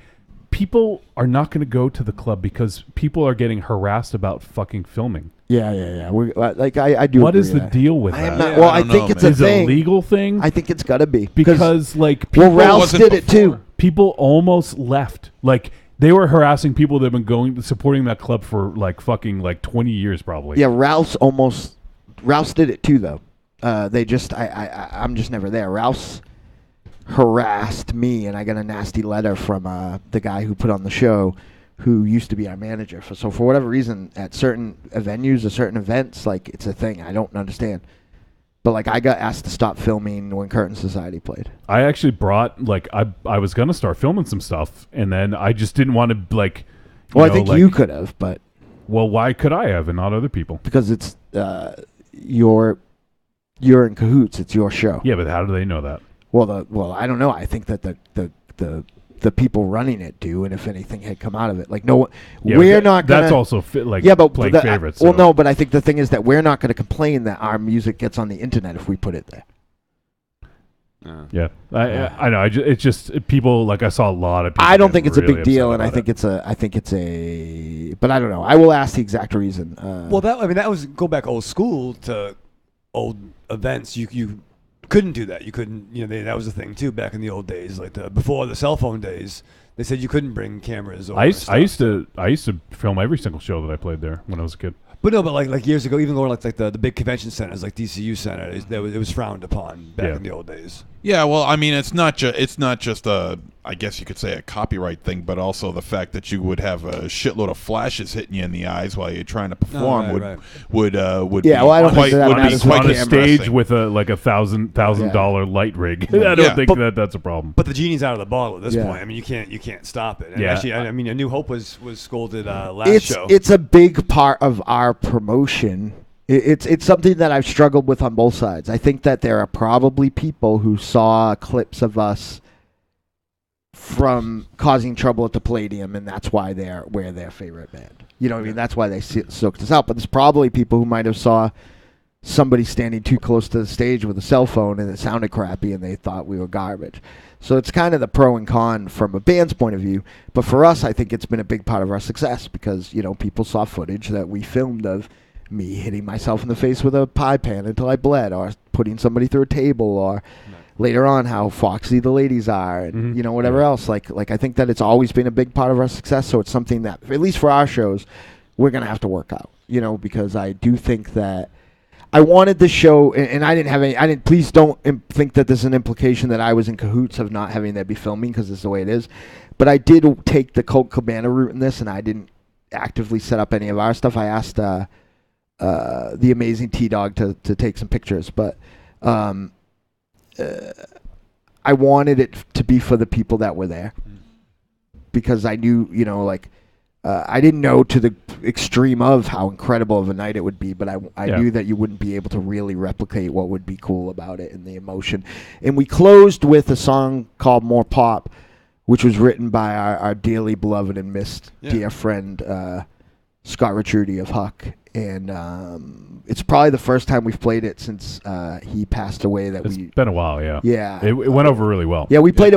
Speaker 4: people are not going to go to the club because people are getting harassed about fucking filming.
Speaker 2: Yeah. I do.
Speaker 4: What
Speaker 2: agree
Speaker 4: is the
Speaker 2: with that.
Speaker 4: deal with
Speaker 2: I am
Speaker 4: that?
Speaker 2: not, well, I think it's a
Speaker 4: Is it
Speaker 2: thing.
Speaker 4: a legal thing?
Speaker 2: I think it's got to be
Speaker 4: because like people
Speaker 2: Rouse did it too.
Speaker 4: People almost left. Like, they were harassing people that have been supporting that club for like fucking like 20 years probably.
Speaker 2: Yeah, Rouse did it too though. I'm just never there. Rouse harassed me, and I got a nasty letter from the guy who put on the show, who used to be our manager. So for whatever reason, at certain venues or certain events, like, it's a thing. I don't understand. But like, I got asked to stop filming when Curtain Society played.
Speaker 4: I actually brought like I was gonna start filming some stuff, and then I just didn't want to like.
Speaker 2: Well, I think you could have, but
Speaker 4: well, why could I have and not other people?
Speaker 2: Because it's you're in cahoots. It's your show.
Speaker 4: Yeah, but how do they know that?
Speaker 2: Well, I don't know. I think that the people running it do, and if anything had come out of it, like, no,
Speaker 4: yeah,
Speaker 2: we're not gonna.
Speaker 4: That's also playing favorites.
Speaker 2: Well, no, but I think the thing is that we're not going to complain that our music gets on the internet if we put it there.
Speaker 4: Yeah, I know. It's just people. Like, I saw a lot of people.
Speaker 2: I don't think it's
Speaker 4: really
Speaker 2: a big deal, and I
Speaker 4: about
Speaker 2: think it's a. But I don't know. I will ask the exact reason.
Speaker 8: Well, that was go back old school to old events. You couldn't do that. You couldn't. That was a thing too back in the old days, like before the cell phone days. They said you couldn't bring cameras.
Speaker 4: I used to film every single show that I played there when I was a kid.
Speaker 8: But no, but like years ago, even going like the big convention centers, like DCU Center, it was frowned upon back in the old days.
Speaker 7: Yeah, well, I mean, it's not just a, I guess you could say, a copyright thing, but also the fact that you would have a shitload of flashes hitting you in the eyes while you're trying to perform would
Speaker 2: yeah, well, I don't think that
Speaker 4: matters on a stage with a like $1,000 light rig. I don't think that's a problem.
Speaker 8: But the genie's out of the bottle at this point. I mean, you can't stop it. And actually, I mean, A New Hope was scolded last show.
Speaker 2: It's a big part of our promotion. It's something that I've struggled with on both sides. I think that there are probably people who saw clips of us from causing trouble at the Palladium, and that's why we're their favorite band. You know what I mean? That's why they soaked us out. But there's probably people who might have saw somebody standing too close to the stage with a cell phone, and it sounded crappy, and they thought we were garbage. So it's kind of the pro and con from a band's point of view. But for us, I think it's been a big part of our success because, people saw footage that we filmed of me hitting myself in the face with a pie pan until I bled, or putting somebody through a table, or later on how foxy the ladies are, and whatever else. Like I think that it's always been a big part of our success. So it's something that, at least for our shows, we're gonna have to work out. Because I do think that I wanted the show, and I didn't have any. Please don't think that there's an implication that I was in cahoots of not having there be filming, because it's the way it is. But I did take the Colt Cabana route in this, and I didn't actively set up any of our stuff. I asked the amazing T-Dog to take some pictures, but I wanted it to be for the people that were there, because I knew, I didn't know to the extreme of how incredible of a night it would be, but I knew that you wouldn't be able to really replicate what would be cool about it and the emotion. And we closed with a song called More Pop, which was written by our dearly beloved and missed dear friend Scott Ricciardi of Huck. And it's probably the first time we've played it since he passed away. It's
Speaker 4: been a while, yeah.
Speaker 2: Yeah,
Speaker 4: it went over really well.
Speaker 2: Yeah, we played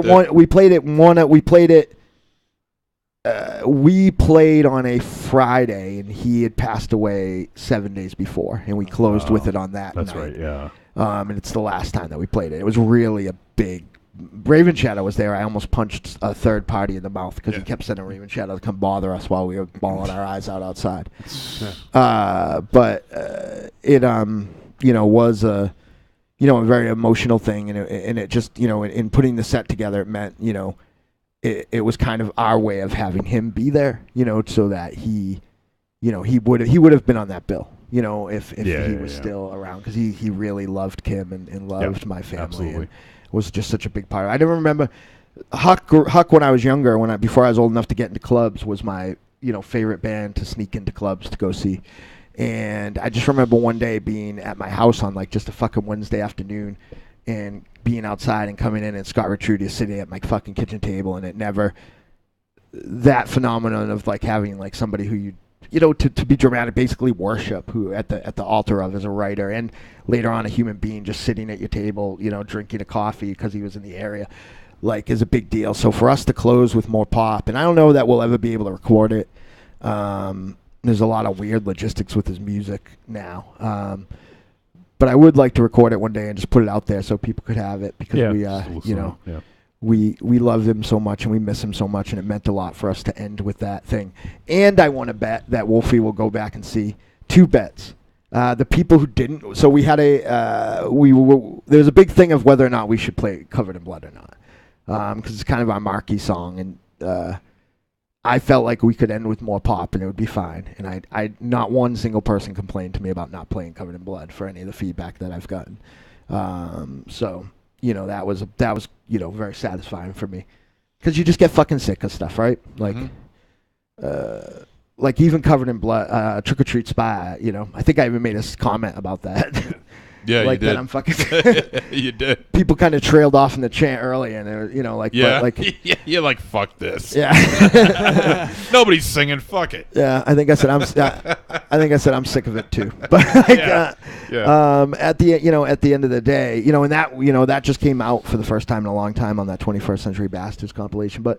Speaker 2: We played on a Friday, and he had passed away 7 days before, and we closed with it on that night.
Speaker 4: That's right, yeah.
Speaker 2: And it's the last time that we played it. It was really a big. Raven Shadow was there. I almost punched a third party in the mouth because he kept sending Raven Shadow to come bother us while we were bawling our eyes out outside. But it was a very emotional thing, and it just in putting the set together, it meant it was kind of our way of having him be there, so that he would have been on that bill, if he was still around, because he really loved Kim and loved my family.
Speaker 4: Absolutely.
Speaker 2: And was just such a big part. I never remember Huck when I was younger, before I was old enough to get into clubs, was my favorite band to sneak into clubs to go see. And I just remember one day being at my house on like just a fucking Wednesday afternoon and being outside and coming in, and Scott Retrudy is sitting at my fucking kitchen table, and that phenomenon of like having like somebody who to be dramatic, basically worship, who at the altar of as a writer, and later on a human being just sitting at your table, drinking a coffee because he was in the area, like, is a big deal. So for us to close with more pop, and I don't know that we'll ever be able to record it. There's a lot of weird logistics with his music now. But I would like to record it one day and just put it out there so people could have it, because we love him so much and we miss him so much, and it meant a lot for us to end with that thing. And I want to bet that Wolfie will go back and see 2 bets. The people who didn't, so we had there was a big thing of whether or not we should play Covered in Blood or not, because it's kind of our marquee song, and I felt like we could end with more pop and it would be fine. And I not one single person complained to me about not playing Covered in Blood for any of the feedback that I've gotten. So that was very satisfying for me, because you just get fucking sick of stuff, right? Like, like even Covered in Blood, Trick or Treat Spy. I think I even made a comment about that.
Speaker 7: Yeah,
Speaker 2: like
Speaker 7: you did.
Speaker 2: That I'm fucking
Speaker 7: You did.
Speaker 2: People kind of trailed off in the chant early, and
Speaker 7: yeah,
Speaker 2: but like
Speaker 7: yeah, you're like, fuck this.
Speaker 2: Yeah.
Speaker 7: Nobody's singing. Fuck it.
Speaker 2: Yeah, I think I said I'm sick of it too. But like, at the end of the day, and that just came out for the first time in a long time on that 21st Century Bastards compilation. But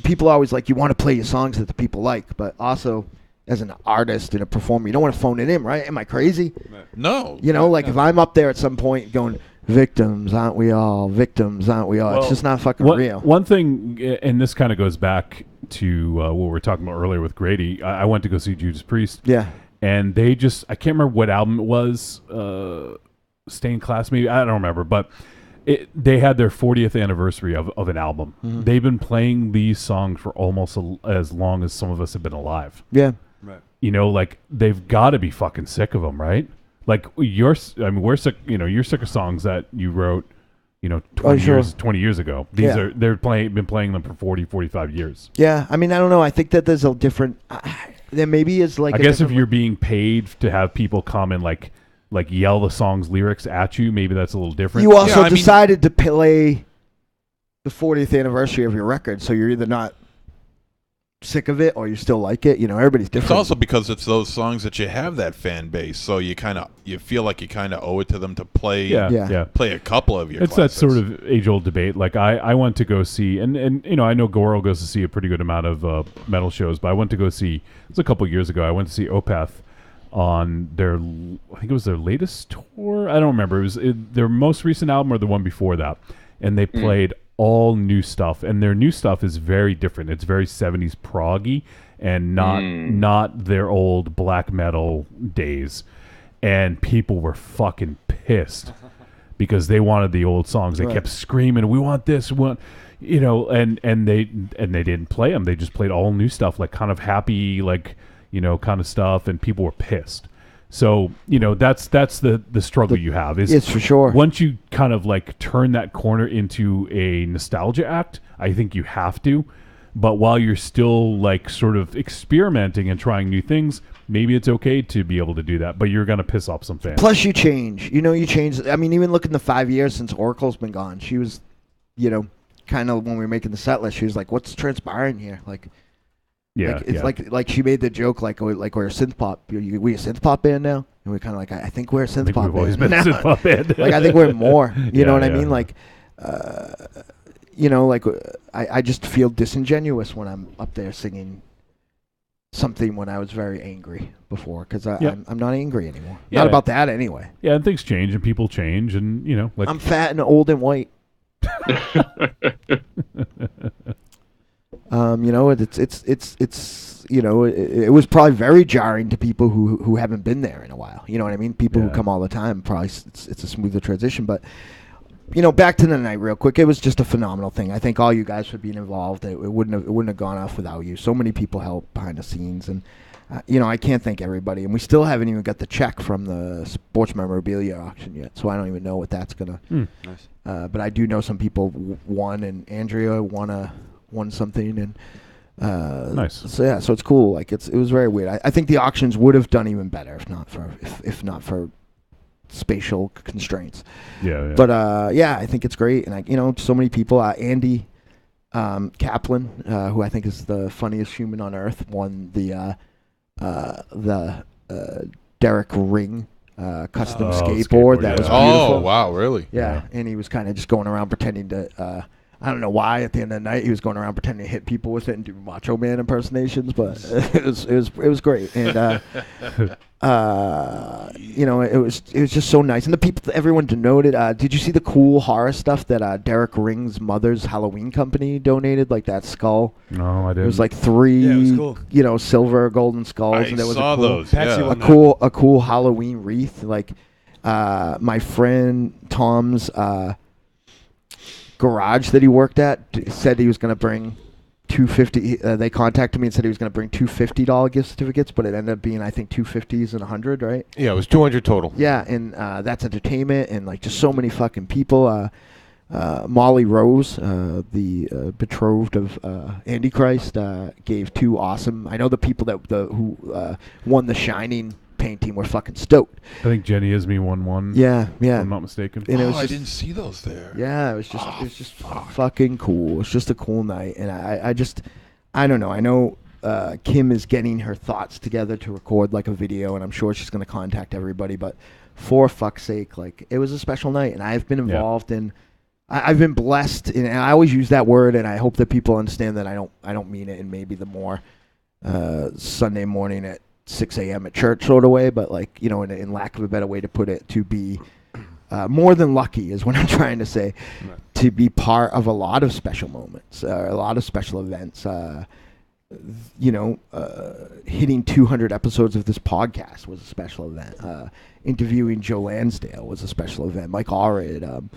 Speaker 2: people always like, you want to play your songs that the people like, but also, as an artist and a performer, you don't want to phone it in, right? Am I crazy?
Speaker 7: No.
Speaker 2: If I'm up there at some point going, victims, aren't we all? Victims, aren't we all? It's just not fucking real.
Speaker 4: One thing, and this kind of goes back to what we were talking about earlier with Grady. I went to go see Judas Priest.
Speaker 2: Yeah.
Speaker 4: And I can't remember what album it was, Stained Class maybe, I don't remember, but they had their 40th anniversary of an album.
Speaker 2: Mm-hmm.
Speaker 4: They've been playing these songs for almost as long as some of us have been alive.
Speaker 2: Yeah.
Speaker 8: Right.
Speaker 4: Like, they've got to be fucking sick of them, right? Like, we're sick. You're sick of songs that you wrote, 20 years ago. They've been playing them for 40, 45 years.
Speaker 2: Yeah, I mean, I don't know. I think that there's a different. There maybe is like.
Speaker 4: I guess if you're being paid to have people come and like yell the song's lyrics at you, maybe that's a little different.
Speaker 2: You also decided to play the 40th anniversary of your record, so you're either not sick of it or you still like it. Everybody's different.
Speaker 7: It's also because it's those songs that you have that fan base, so you feel like you kind of owe it to them to play play a couple of your
Speaker 4: classics. That sort of age-old debate. Like, I went to go see, and I know Goro goes to see a pretty good amount of metal shows, but I went to go see, it was a couple years ago, I went to see Opeth on I think it was their latest tour. I don't remember. It was their most recent album or the one before that, and they played all new stuff, and their new stuff is very different. It's very 70s proggy and not their old black metal days. And people were fucking pissed because they wanted the old songs. They kept screaming, "We want this, we want," and they didn't play them. They just played all new stuff, like kind of happy, like, kind of stuff, and people were pissed. So, that's the struggle you have.
Speaker 2: It's for sure.
Speaker 4: Once you kind of like turn that corner into a nostalgia act, I think you have to. But while you're still like sort of experimenting and trying new things, maybe it's okay to be able to do that. But you're going to piss off some fans.
Speaker 2: Plus you change. You change. I mean, even look in the 5 years since Oracle's been gone. She was, kind of when we were making the set list, she was like, what's transpiring here? Like,
Speaker 4: yeah,
Speaker 2: it's like she made the joke like we're a synth pop. We a synth pop band now, and we're kind of like, I think we're a synth pop band.
Speaker 4: Always been a synth pop band.
Speaker 2: Like, I think we're more. You know what I mean? Like, I just feel disingenuous when I'm up there singing something when I was very angry before, because I'm not angry anymore. Not about that anyway.
Speaker 4: Yeah, and things change and people change, and like
Speaker 2: I'm fat and old and white. It was probably very jarring to people who haven't been there in a while. You know what I mean? People who come all the time, probably it's a smoother transition. But back to the night real quick. It was just a phenomenal thing. I thank all you guys for being involved. It wouldn't have gone off without you. So many people helped behind the scenes, and I can't thank everybody. And we still haven't even got the check from the sports memorabilia auction yet, so I don't even know what that's gonna.
Speaker 8: Nice.
Speaker 2: But I do know some people won, and Andrea won something, and
Speaker 4: nice.
Speaker 2: So yeah, so it's cool. Like it was very weird. I think the auctions would have done even better if not for spatial constraints.
Speaker 4: Yeah.
Speaker 2: But I think it's great, and so many people. Andy Kaplan, who I think is the funniest human on earth, won the Derek Ring custom skateboard. That was beautiful.
Speaker 7: Oh wow, really?
Speaker 2: Yeah, and he was kind of just going around pretending to. I don't know why. At the end of the night, he was going around pretending to hit people with it and do Macho Man impersonations, but it was great, and it was just so nice, and the people, everyone denoted. Did you see the cool horror stuff that Derek Ring's mother's Halloween company donated, like that skull?
Speaker 4: No, I didn't.
Speaker 2: It was like 3,
Speaker 8: it was cool.
Speaker 2: Silver, golden skulls, and there was
Speaker 7: saw those. Yeah.
Speaker 2: a cool Halloween wreath. Like my friend Tom's garage that he worked at said he was going to bring $250. They contacted me and said he was going to bring $2 $50 gift certificates, but it ended up being, I think, $250s and 100, right?
Speaker 9: Yeah, it was 200 total.
Speaker 2: Yeah, and that's entertainment, and like just so many fucking people. Molly Rose, the betrothed of Antichrist, gave 2 awesome. I know the people who won the Shining painting were fucking stoked.
Speaker 4: I think Jenny Isme won one.
Speaker 2: Yeah.
Speaker 4: If I'm not mistaken.
Speaker 2: And
Speaker 7: I didn't see those there.
Speaker 2: Yeah, it was just fucking cool. It's just a cool night, and I don't know. I know Kim is getting her thoughts together to record like a video, and I'm sure she's going to contact everybody. But for fuck's sake, like it was a special night, and I've been involved in. I've been blessed, and I always use that word, and I hope that people understand that I don't mean it in maybe the more Sunday morning at 6 a.m. at church sort of way, but like, in lack of a better way to put it, to be more than lucky is what I'm trying to say, right. To be part of a lot of special moments, a lot of special events, hitting 200 episodes of this podcast was a special event. Interviewing Joe Lansdale was a special event. Mike Allred,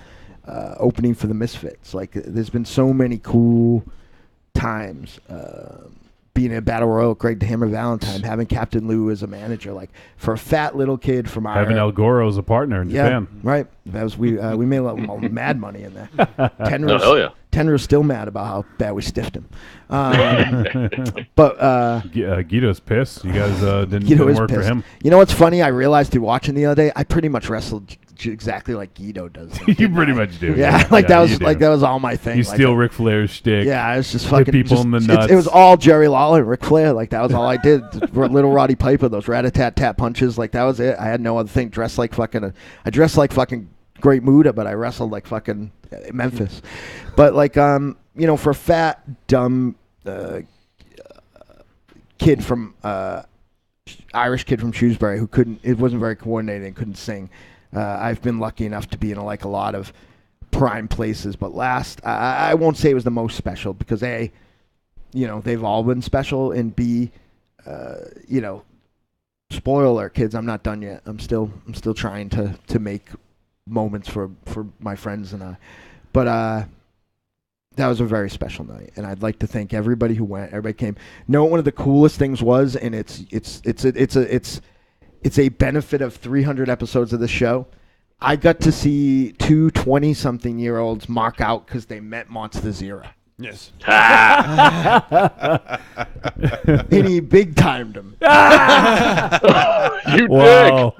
Speaker 2: opening for the Misfits. Like, there's been so many cool times. Being in a Battle Royal with Greg the Hammer Valentine, having Captain Lou as a manager, like for a fat little kid from our
Speaker 4: having El Goro as a partner in Japan.
Speaker 2: Right. That was we made a lot of mad money in there. Tenra's still mad about how bad we stiffed him. But
Speaker 4: Guido's pissed. You guys didn't work
Speaker 2: pissed.
Speaker 4: for him.
Speaker 2: You know what's funny? I realized through watching the other day, I pretty much wrestled exactly like Guido does.
Speaker 4: You pretty much do.
Speaker 2: Yeah, that was all my thing.
Speaker 4: You steal Ric Flair's shtick.
Speaker 2: Yeah, I was just fucking
Speaker 4: hit people in the nuts.
Speaker 2: It was all Jerry Lawler and Ric Flair. Like that was all I did. Little Roddy Piper, those rat-a-tat-tat punches. Like that was it. I had no other thing. I dressed like fucking Great Muda, but I wrestled like fucking Memphis. But like for a fat dumb kid from Irish kid from Shrewsbury who wasn't very coordinated and couldn't sing. I've been lucky enough to be in a lot of prime places, but I won't say it was the most special because A, they've all been special, and B, spoiler alert, kids, I'm not done yet. I'm still trying to make moments for my friends and I, but that was a very special night, and I'd like to thank everybody who went. Everybody came. One of the coolest things was, and it's a benefit of 300 episodes of the show. I got to see 2 20-something-year-olds mark out because they met Monster Zero.
Speaker 8: Yes.
Speaker 2: And he big-timed him.
Speaker 5: You dick.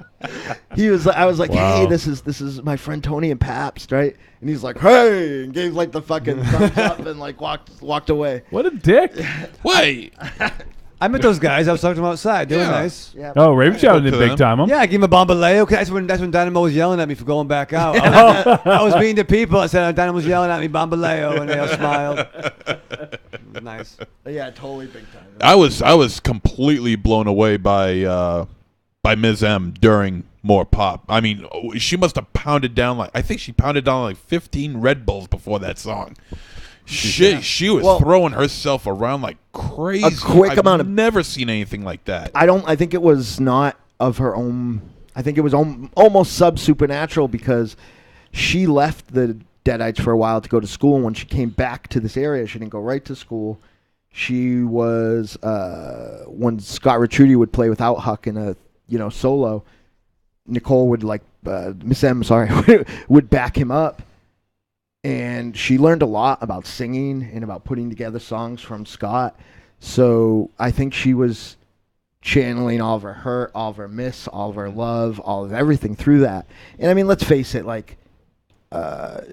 Speaker 2: I was like, hey, this is my friend Tony and Pabst, right? And he's like, hey, and gave like the fucking thumbs up and like walked away.
Speaker 4: What a dick.
Speaker 7: Wait.
Speaker 8: I met those guys. I was talking to them outside. They were nice.
Speaker 2: Yeah.
Speaker 4: Oh, Raven shouted in big time, huh?
Speaker 8: Yeah, I gave him a bombaleo. That's when Dynamo was yelling at me for going back out. I was mean to people. I said, Dynamo was yelling at me, bombaleo, and they all smiled. It was nice.
Speaker 2: Yeah, totally big time.
Speaker 7: I was completely blown away by Ms. M during More Pop. I mean, she must have pounded down like 15 Red Bulls before that song. She was throwing herself around like crazy.
Speaker 2: A quick amount of.
Speaker 7: I've never seen anything like that.
Speaker 2: I think it was not of her own. I think it was almost sub supernatural because she left the Deadites for a while to go to school. And when she came back to this area, she didn't go right to school. She was when Scott Retrudy would play without Huck in a solo, Nicole would Miss M, would back him up, and she learned a lot about singing and about putting together songs from Scott. So I think she was channeling all of her hurt, all of her miss, all of her love, all of everything through that. And I mean, let's face it,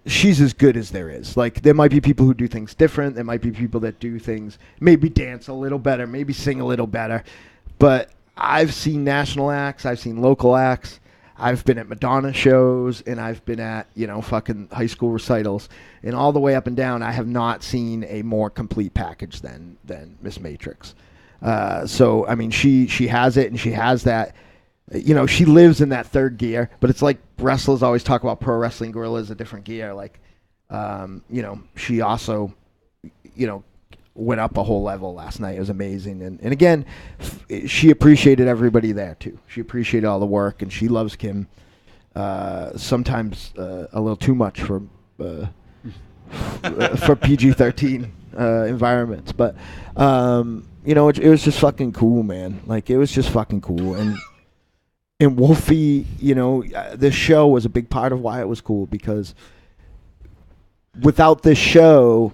Speaker 2: she's as good as there is. There might be people who do things different. There might be people that do things, maybe dance a little better, maybe sing a little better. But I've seen national acts. I've seen local acts. I've been at Madonna shows, and I've been at, fucking high school recitals. And all the way up and down, I have not seen a more complete package than Miss Matrix. So, I mean, she has it, and she has that. She lives in that third gear, but it's like wrestlers always talk about pro wrestling. Gorilla is a different gear. She also, went up a whole level last night. It was amazing. And again, she appreciated everybody there too. She appreciated all the work, and she loves Kim. Sometimes a little too much for PG-13 environments, but it was just fucking cool, man. It was just fucking cool. And Wolfie, this show was a big part of why it was cool, because without this show,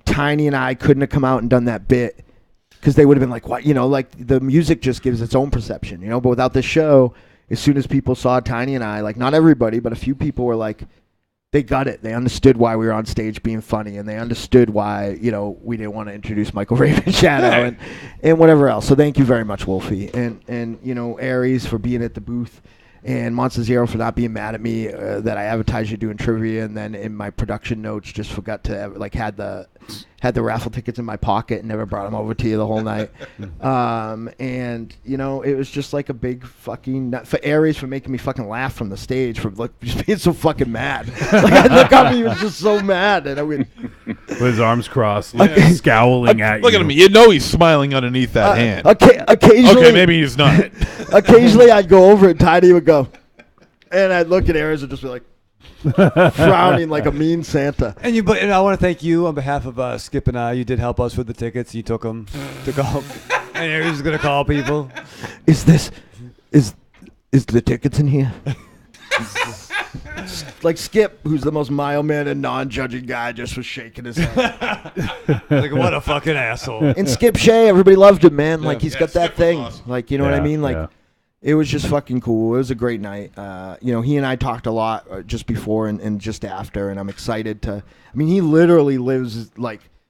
Speaker 2: Tiny and I couldn't have come out and done that bit, because they would have been like, what? The music just gives its own perception, but without this show, as soon as people saw Tiny and I, not everybody, but a few people were like, they got it. They understood why we were on stage being funny, and they understood why, we didn't want to introduce Michael Raven Shadow and whatever else. So thank you very much, Wolfie. And Aries for being at the booth, and Monster Zero for not being mad at me that I advertised you doing trivia, and then in my production notes just forgot to had the raffle tickets in my pocket and never brought them over to you the whole night. And it was just like a big fucking nut for Aries for making me fucking laugh from the stage for just being so fucking mad. I look up and he was just so mad, and I mean,
Speaker 4: with his arms crossed, scowling at you.
Speaker 7: Look at him. He's smiling underneath that hand.
Speaker 2: Occasionally,
Speaker 7: okay, maybe he's not.
Speaker 2: Occasionally, I'd go over and Tiny would go, and I'd look at Aries and just be like, frowning like a mean Santa.
Speaker 8: And I want to thank you on behalf of Skip and I. You did help us with the tickets. You took them to go, and Aries is gonna call people.
Speaker 2: Is the tickets in here? Skip, who's the most mild mannered and non-judging guy, just was shaking his head.
Speaker 8: What a fucking asshole.
Speaker 2: And Skip Shea, everybody loved him, man. He's got that thing. Awesome. What I mean? It was just fucking cool. It was a great night. He and I talked a lot just before and just after, and I'm excited to. I mean, he literally lives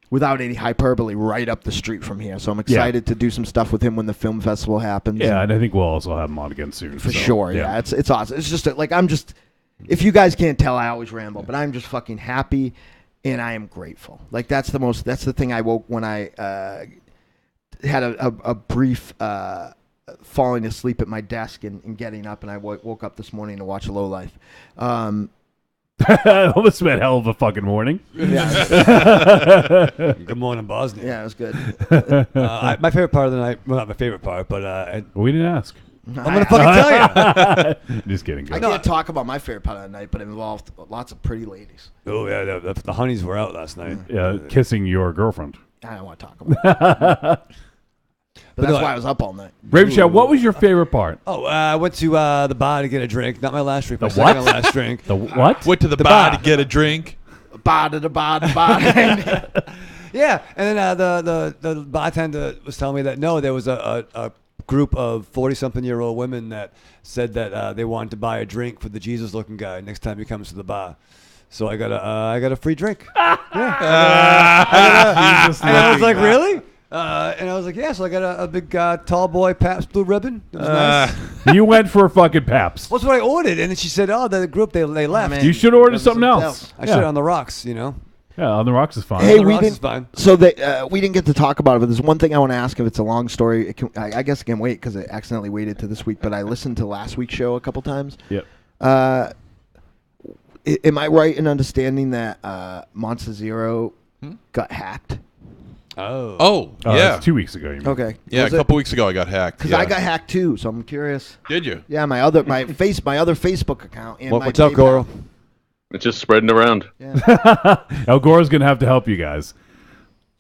Speaker 2: without any hyperbole right up the street from here, so I'm excited to do some stuff with him when the film festival happens.
Speaker 4: Yeah, and I think we'll also have him on again soon.
Speaker 2: For sure. Yeah, it's awesome. It's just I'm just. If you guys can't tell, I always ramble, but I'm just fucking happy, and I am grateful. That's the thing I woke when I had a brief. Falling asleep at my desk and getting up, and I woke up this morning to watch Lowlife.
Speaker 4: That must have been a hell of a fucking morning.
Speaker 8: Yeah. Good morning, Bosnia.
Speaker 2: Yeah, it was good.
Speaker 8: My favorite part of the night, well, not my favorite part, but
Speaker 4: we didn't ask.
Speaker 8: I'm going to fucking tell
Speaker 4: you. Just kidding.
Speaker 2: I can't talk about my favorite part of the night, but it involved lots of pretty ladies.
Speaker 8: Oh, yeah, the honeys were out last night.
Speaker 4: Yeah, kissing your girlfriend.
Speaker 2: I don't want to talk about it. But that's why I was up all night.
Speaker 4: Raven Shadow, what was your favorite part?
Speaker 8: I went to the bar to get a drink. Not my last drink.
Speaker 4: The what?
Speaker 8: Last drink.
Speaker 4: The what?
Speaker 7: Went to the bar to get a drink.
Speaker 2: Bar to the bar.
Speaker 8: Yeah, and then the bartender was telling me that there was a group of 40-something-year-old women that said that they wanted to buy a drink for the Jesus-looking guy next time he comes to the bar. So I got a free drink. And I was like, really? And I was like, yeah, so I got a big tall boy Pabst Blue Ribbon. It was nice.
Speaker 4: You went for a fucking Pabst.
Speaker 8: What's what I ordered? And then she said, the group, they left.
Speaker 4: Man, you should order something else.
Speaker 8: I should on the rocks,
Speaker 4: Yeah, on the rocks is fine.
Speaker 2: Hey, we didn't get to talk about it, but there's one thing I want to ask. If it's a long story, I guess it can wait because I accidentally waited to this week, but I listened to last week's show a couple times.
Speaker 4: Yep.
Speaker 2: Am I right in understanding that Monster Zero got hacked?
Speaker 7: Oh, yeah.
Speaker 4: 2 weeks ago. You mean.
Speaker 2: Okay.
Speaker 7: Yeah, a couple weeks ago I got hacked.
Speaker 2: Because I got hacked too, so I'm curious.
Speaker 7: Did you?
Speaker 2: Yeah, my other Facebook account. And
Speaker 8: what's up, Goro?
Speaker 5: It's just spreading around.
Speaker 4: El Goro's going to have to help you guys.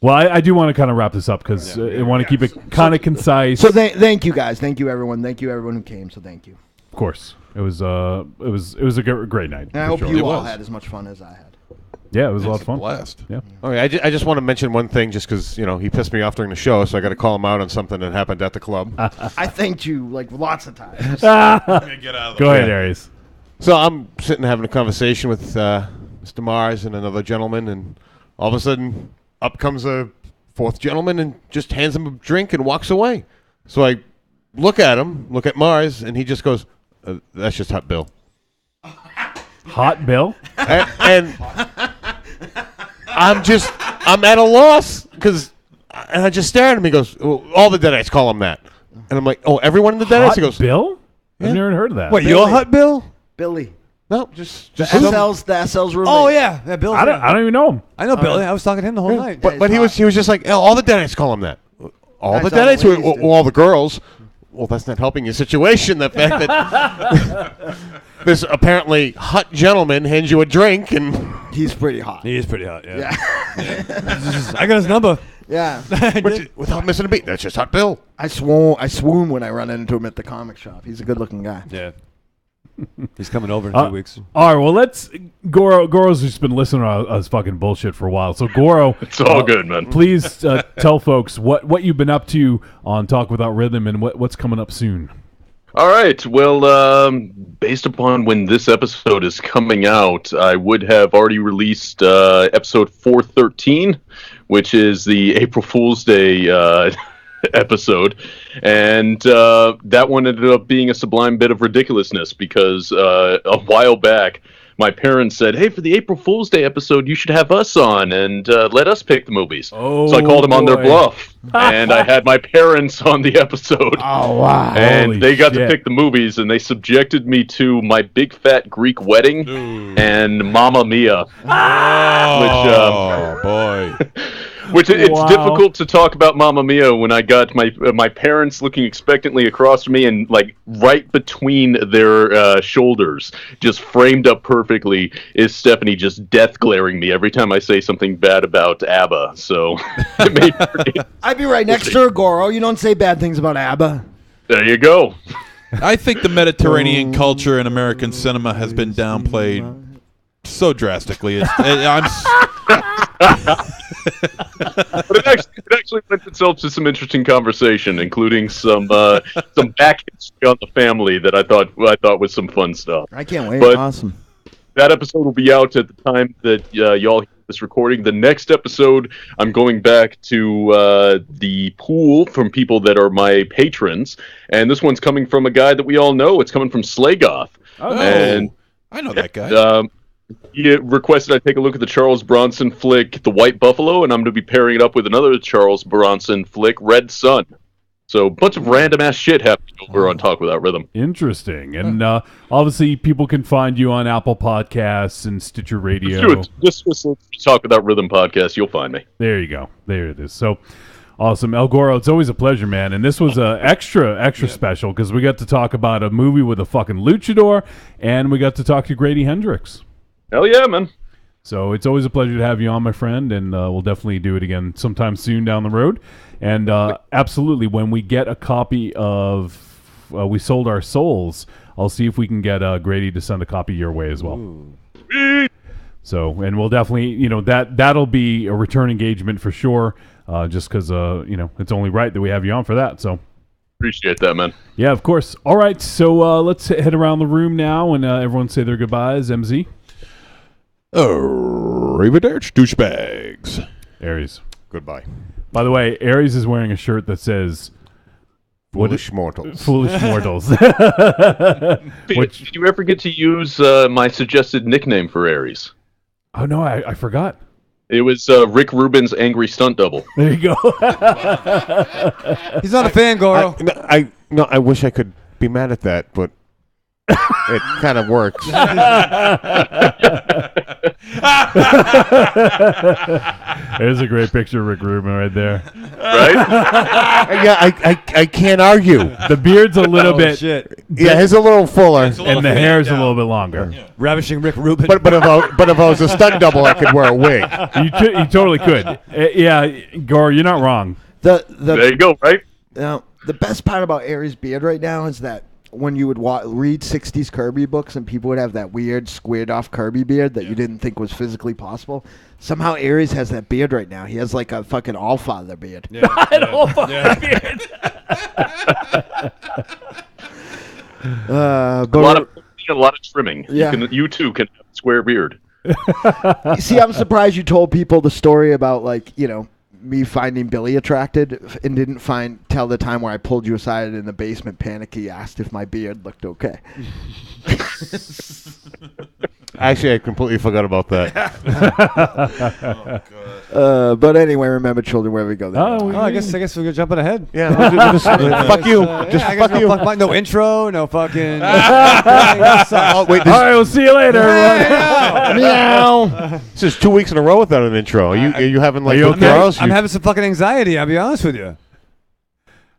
Speaker 4: Well, I do want to kind of wrap this up because I want to keep it kind of concise.
Speaker 2: So thank you guys. Thank you everyone. Thank you everyone who came. So thank you.
Speaker 4: Of course, it was a great night.
Speaker 2: And I hope you all had as much fun as I had.
Speaker 4: Yeah, it was a lot of fun.
Speaker 7: Blast.
Speaker 4: Yeah.
Speaker 9: Okay, I just want to mention one thing, just because he pissed me off during the show, so I got to call him out on something that happened at the club.
Speaker 2: I thanked you like lots of times.
Speaker 7: Get out of the
Speaker 4: Go ahead, Aries.
Speaker 9: So I'm sitting having a conversation with Mr. Mars and another gentleman, and all of a sudden, up comes a fourth gentleman and just hands him a drink and walks away. So I look at Mars, and he just goes, "That's just Hot Bill."
Speaker 4: Hot Bill?
Speaker 9: And I'm at a loss and I just stare at him. He goes, all the Deadites call him that. And I'm like, oh, everyone in the Deadites? He goes,
Speaker 4: Bill?
Speaker 9: Yeah.
Speaker 4: I've never heard of that.
Speaker 8: What, you're Hot Bill?
Speaker 2: Billy.
Speaker 9: No, just
Speaker 2: the SL's roommate.
Speaker 8: Oh yeah, Bill.
Speaker 4: I don't even know him.
Speaker 8: I know Billy. I was talking to him the whole night.
Speaker 9: But he was just like, all the Deadites call him that. All the Deadites, all the girls. Well, that's not helping your situation. The fact that this apparently hot gentleman hands you a drink and
Speaker 2: he's pretty hot.
Speaker 8: He is pretty hot. Yeah. I got his number.
Speaker 2: Yeah.
Speaker 9: Without missing a beat. That's just Hot Bill.
Speaker 2: I swoon when I run into him at the comic shop. He's a good-looking guy.
Speaker 8: Yeah. He's coming over in 2 weeks.
Speaker 4: All right, well, Goro's just been listening to us fucking bullshit for a while. So, Goro.
Speaker 5: It's all good, man.
Speaker 4: Please tell folks what you've been up to on Talk Without Rhythm and what's coming up soon.
Speaker 5: All right. Well, based upon when this episode is coming out, I would have already released episode 413, which is the April Fool's Day episode, and that one ended up being a sublime bit of ridiculousness because a while back my parents said, hey, for the April Fool's Day episode you should have us on and let us pick the movies. So I called them on their bluff and I had my parents on the episode.
Speaker 2: Oh wow.
Speaker 5: And
Speaker 4: Holy
Speaker 5: they got
Speaker 4: shit.
Speaker 5: to pick the movies and they subjected me to My Big Fat Greek Wedding and Mamma Mia.
Speaker 7: Oh, boy.
Speaker 5: Which it's difficult to talk about Mamma Mia when I got my parents looking expectantly across from me and like right between their shoulders, just framed up perfectly, is Stephanie just death glaring me every time I say something bad about ABBA. So it made
Speaker 2: I'd be right next to her, Goro. You don't say bad things about ABBA.
Speaker 5: There you go.
Speaker 7: I think the Mediterranean culture in American cinema has been downplayed so drastically.
Speaker 5: But it actually lent itself to some interesting conversation, including some back history on the family that I thought was some fun stuff.
Speaker 2: I can't wait.
Speaker 5: But
Speaker 2: Awesome.
Speaker 5: That episode will be out at the time that y'all hear this recording. The next episode, I'm going back to the pool from people that are my patrons, and this one's coming from a guy that we all know. It's coming from Slaygoth.
Speaker 7: Oh,
Speaker 5: and
Speaker 7: I know that guy.
Speaker 5: He requested I take a look at the Charles Bronson flick, The White Buffalo, and I'm going to be pairing it up with another Charles Bronson flick, Red Sun. So a bunch of random-ass shit happening over on Talk Without Rhythm.
Speaker 4: Interesting. And obviously people can find you on Apple Podcasts and Stitcher Radio.
Speaker 5: Just Talk Without Rhythm podcast, you'll find me.
Speaker 4: There you go. There it is. So awesome. El Goro, it's always a pleasure, man. And this was extra special because we got to talk about a movie with a fucking luchador, and we got to talk to Grady Hendrix.
Speaker 5: Hell yeah, man.
Speaker 4: So it's always a pleasure to have you on, my friend, and we'll definitely do it again sometime soon down the road. And absolutely, when we get a copy of We Sold Our Souls, I'll see if we can get Grady to send a copy your way as well.
Speaker 5: Ooh.
Speaker 4: So, and we'll definitely, that'll be a return engagement for sure, just because, it's only right that we have you on for that. So
Speaker 5: appreciate that, man.
Speaker 4: Yeah, of course. All right, so let's head around the room now and everyone say their goodbyes. MZ?
Speaker 7: Arrivederci, douchebags.
Speaker 4: Aries.
Speaker 9: Goodbye.
Speaker 4: By the way, Aries is wearing a shirt that says
Speaker 9: Foolish Mortals.
Speaker 4: Foolish Mortals.
Speaker 5: Did you ever get to use my suggested nickname for Aries?
Speaker 4: Oh, no, I forgot.
Speaker 5: It was Rick Rubin's Angry Stunt Double.
Speaker 4: There you go.
Speaker 8: He's not a fan, Goro.
Speaker 9: I wish I could be mad at that, but it kind of works.
Speaker 4: There's a great picture of Rick Rubin right there.
Speaker 5: Right?
Speaker 9: Yeah, I can't argue.
Speaker 4: The beard's a little bit.
Speaker 8: Shit.
Speaker 9: Yeah, his a little fuller,
Speaker 4: and the hair's a little bit longer.
Speaker 8: Yeah. Ravishing Rick Rubin.
Speaker 9: But if I was a stunt double, I could wear a wig.
Speaker 4: You totally could. Yeah, Goro, you're not wrong.
Speaker 5: There you go, right?
Speaker 2: The best part about Aries' beard right now is that when you would read 60s Kirby books and people would have that weird squared off Kirby beard that you didn't think was physically possible, somehow Aries has that beard right now. He has like a fucking all-father beard.
Speaker 4: Yeah. An all-father beard.
Speaker 2: But
Speaker 5: a lot of trimming.
Speaker 2: Yeah.
Speaker 5: You too can have a square beard.
Speaker 2: See, I'm surprised you told people the story about, like, you know, me finding Billy attracted and didn't tell the time where I pulled you aside in the basement, panicky, asked if my beard looked okay.
Speaker 9: Actually, I completely forgot about that.
Speaker 2: But anyway, remember, children, wherever you go.
Speaker 8: I guess we're jumping ahead.
Speaker 9: Yeah, fuck you. Fuck you.
Speaker 8: No intro, no fucking.
Speaker 9: Wait,
Speaker 4: all right, we'll see you later, everyone.
Speaker 2: Meow.
Speaker 9: This is 2 weeks in a row without an intro. Are you having like
Speaker 4: okay?
Speaker 9: withdrawals?
Speaker 8: I'm having some fucking anxiety. I'll be honest with you.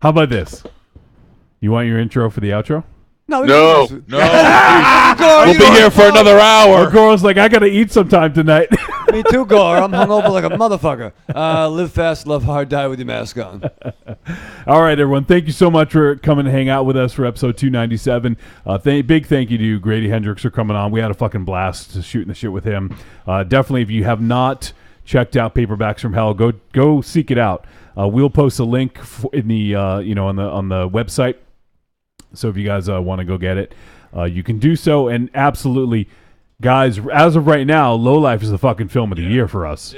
Speaker 4: How about this? You want your intro for the outro?
Speaker 8: No.
Speaker 7: We'll be here for another hour.
Speaker 4: Goro's like, I gotta eat sometime tonight.
Speaker 8: Me too, Gore. I'm hungover like a motherfucker. Live fast, love hard, die with your mask on.
Speaker 4: All right, everyone. Thank you so much for coming to hang out with us for episode 297. Big thank you to Grady Hendrix for coming on. We had a fucking blast shooting the shit with him. Definitely, if you have not checked out Paperbacks from Hell, go seek it out. We'll post a link in the on the website. So if you guys want to go get it, you can do so. And absolutely, guys, as of right now, Lowlife is the fucking film of the year for us.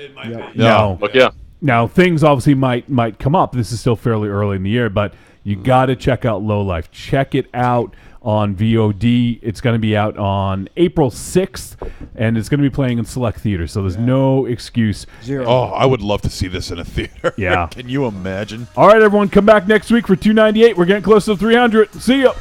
Speaker 4: Now things obviously might come up. This is still fairly early in the year, but you got to check out Lowlife. Check it out on VOD. It's going to be out on April 6th, and it's going to be playing in select theaters. So there's no excuse.
Speaker 7: Oh, I would love to see this in a theater.
Speaker 4: Yeah.
Speaker 7: Can you imagine?
Speaker 4: All right, everyone, come back next week for 298. We're getting close to 300. See ya.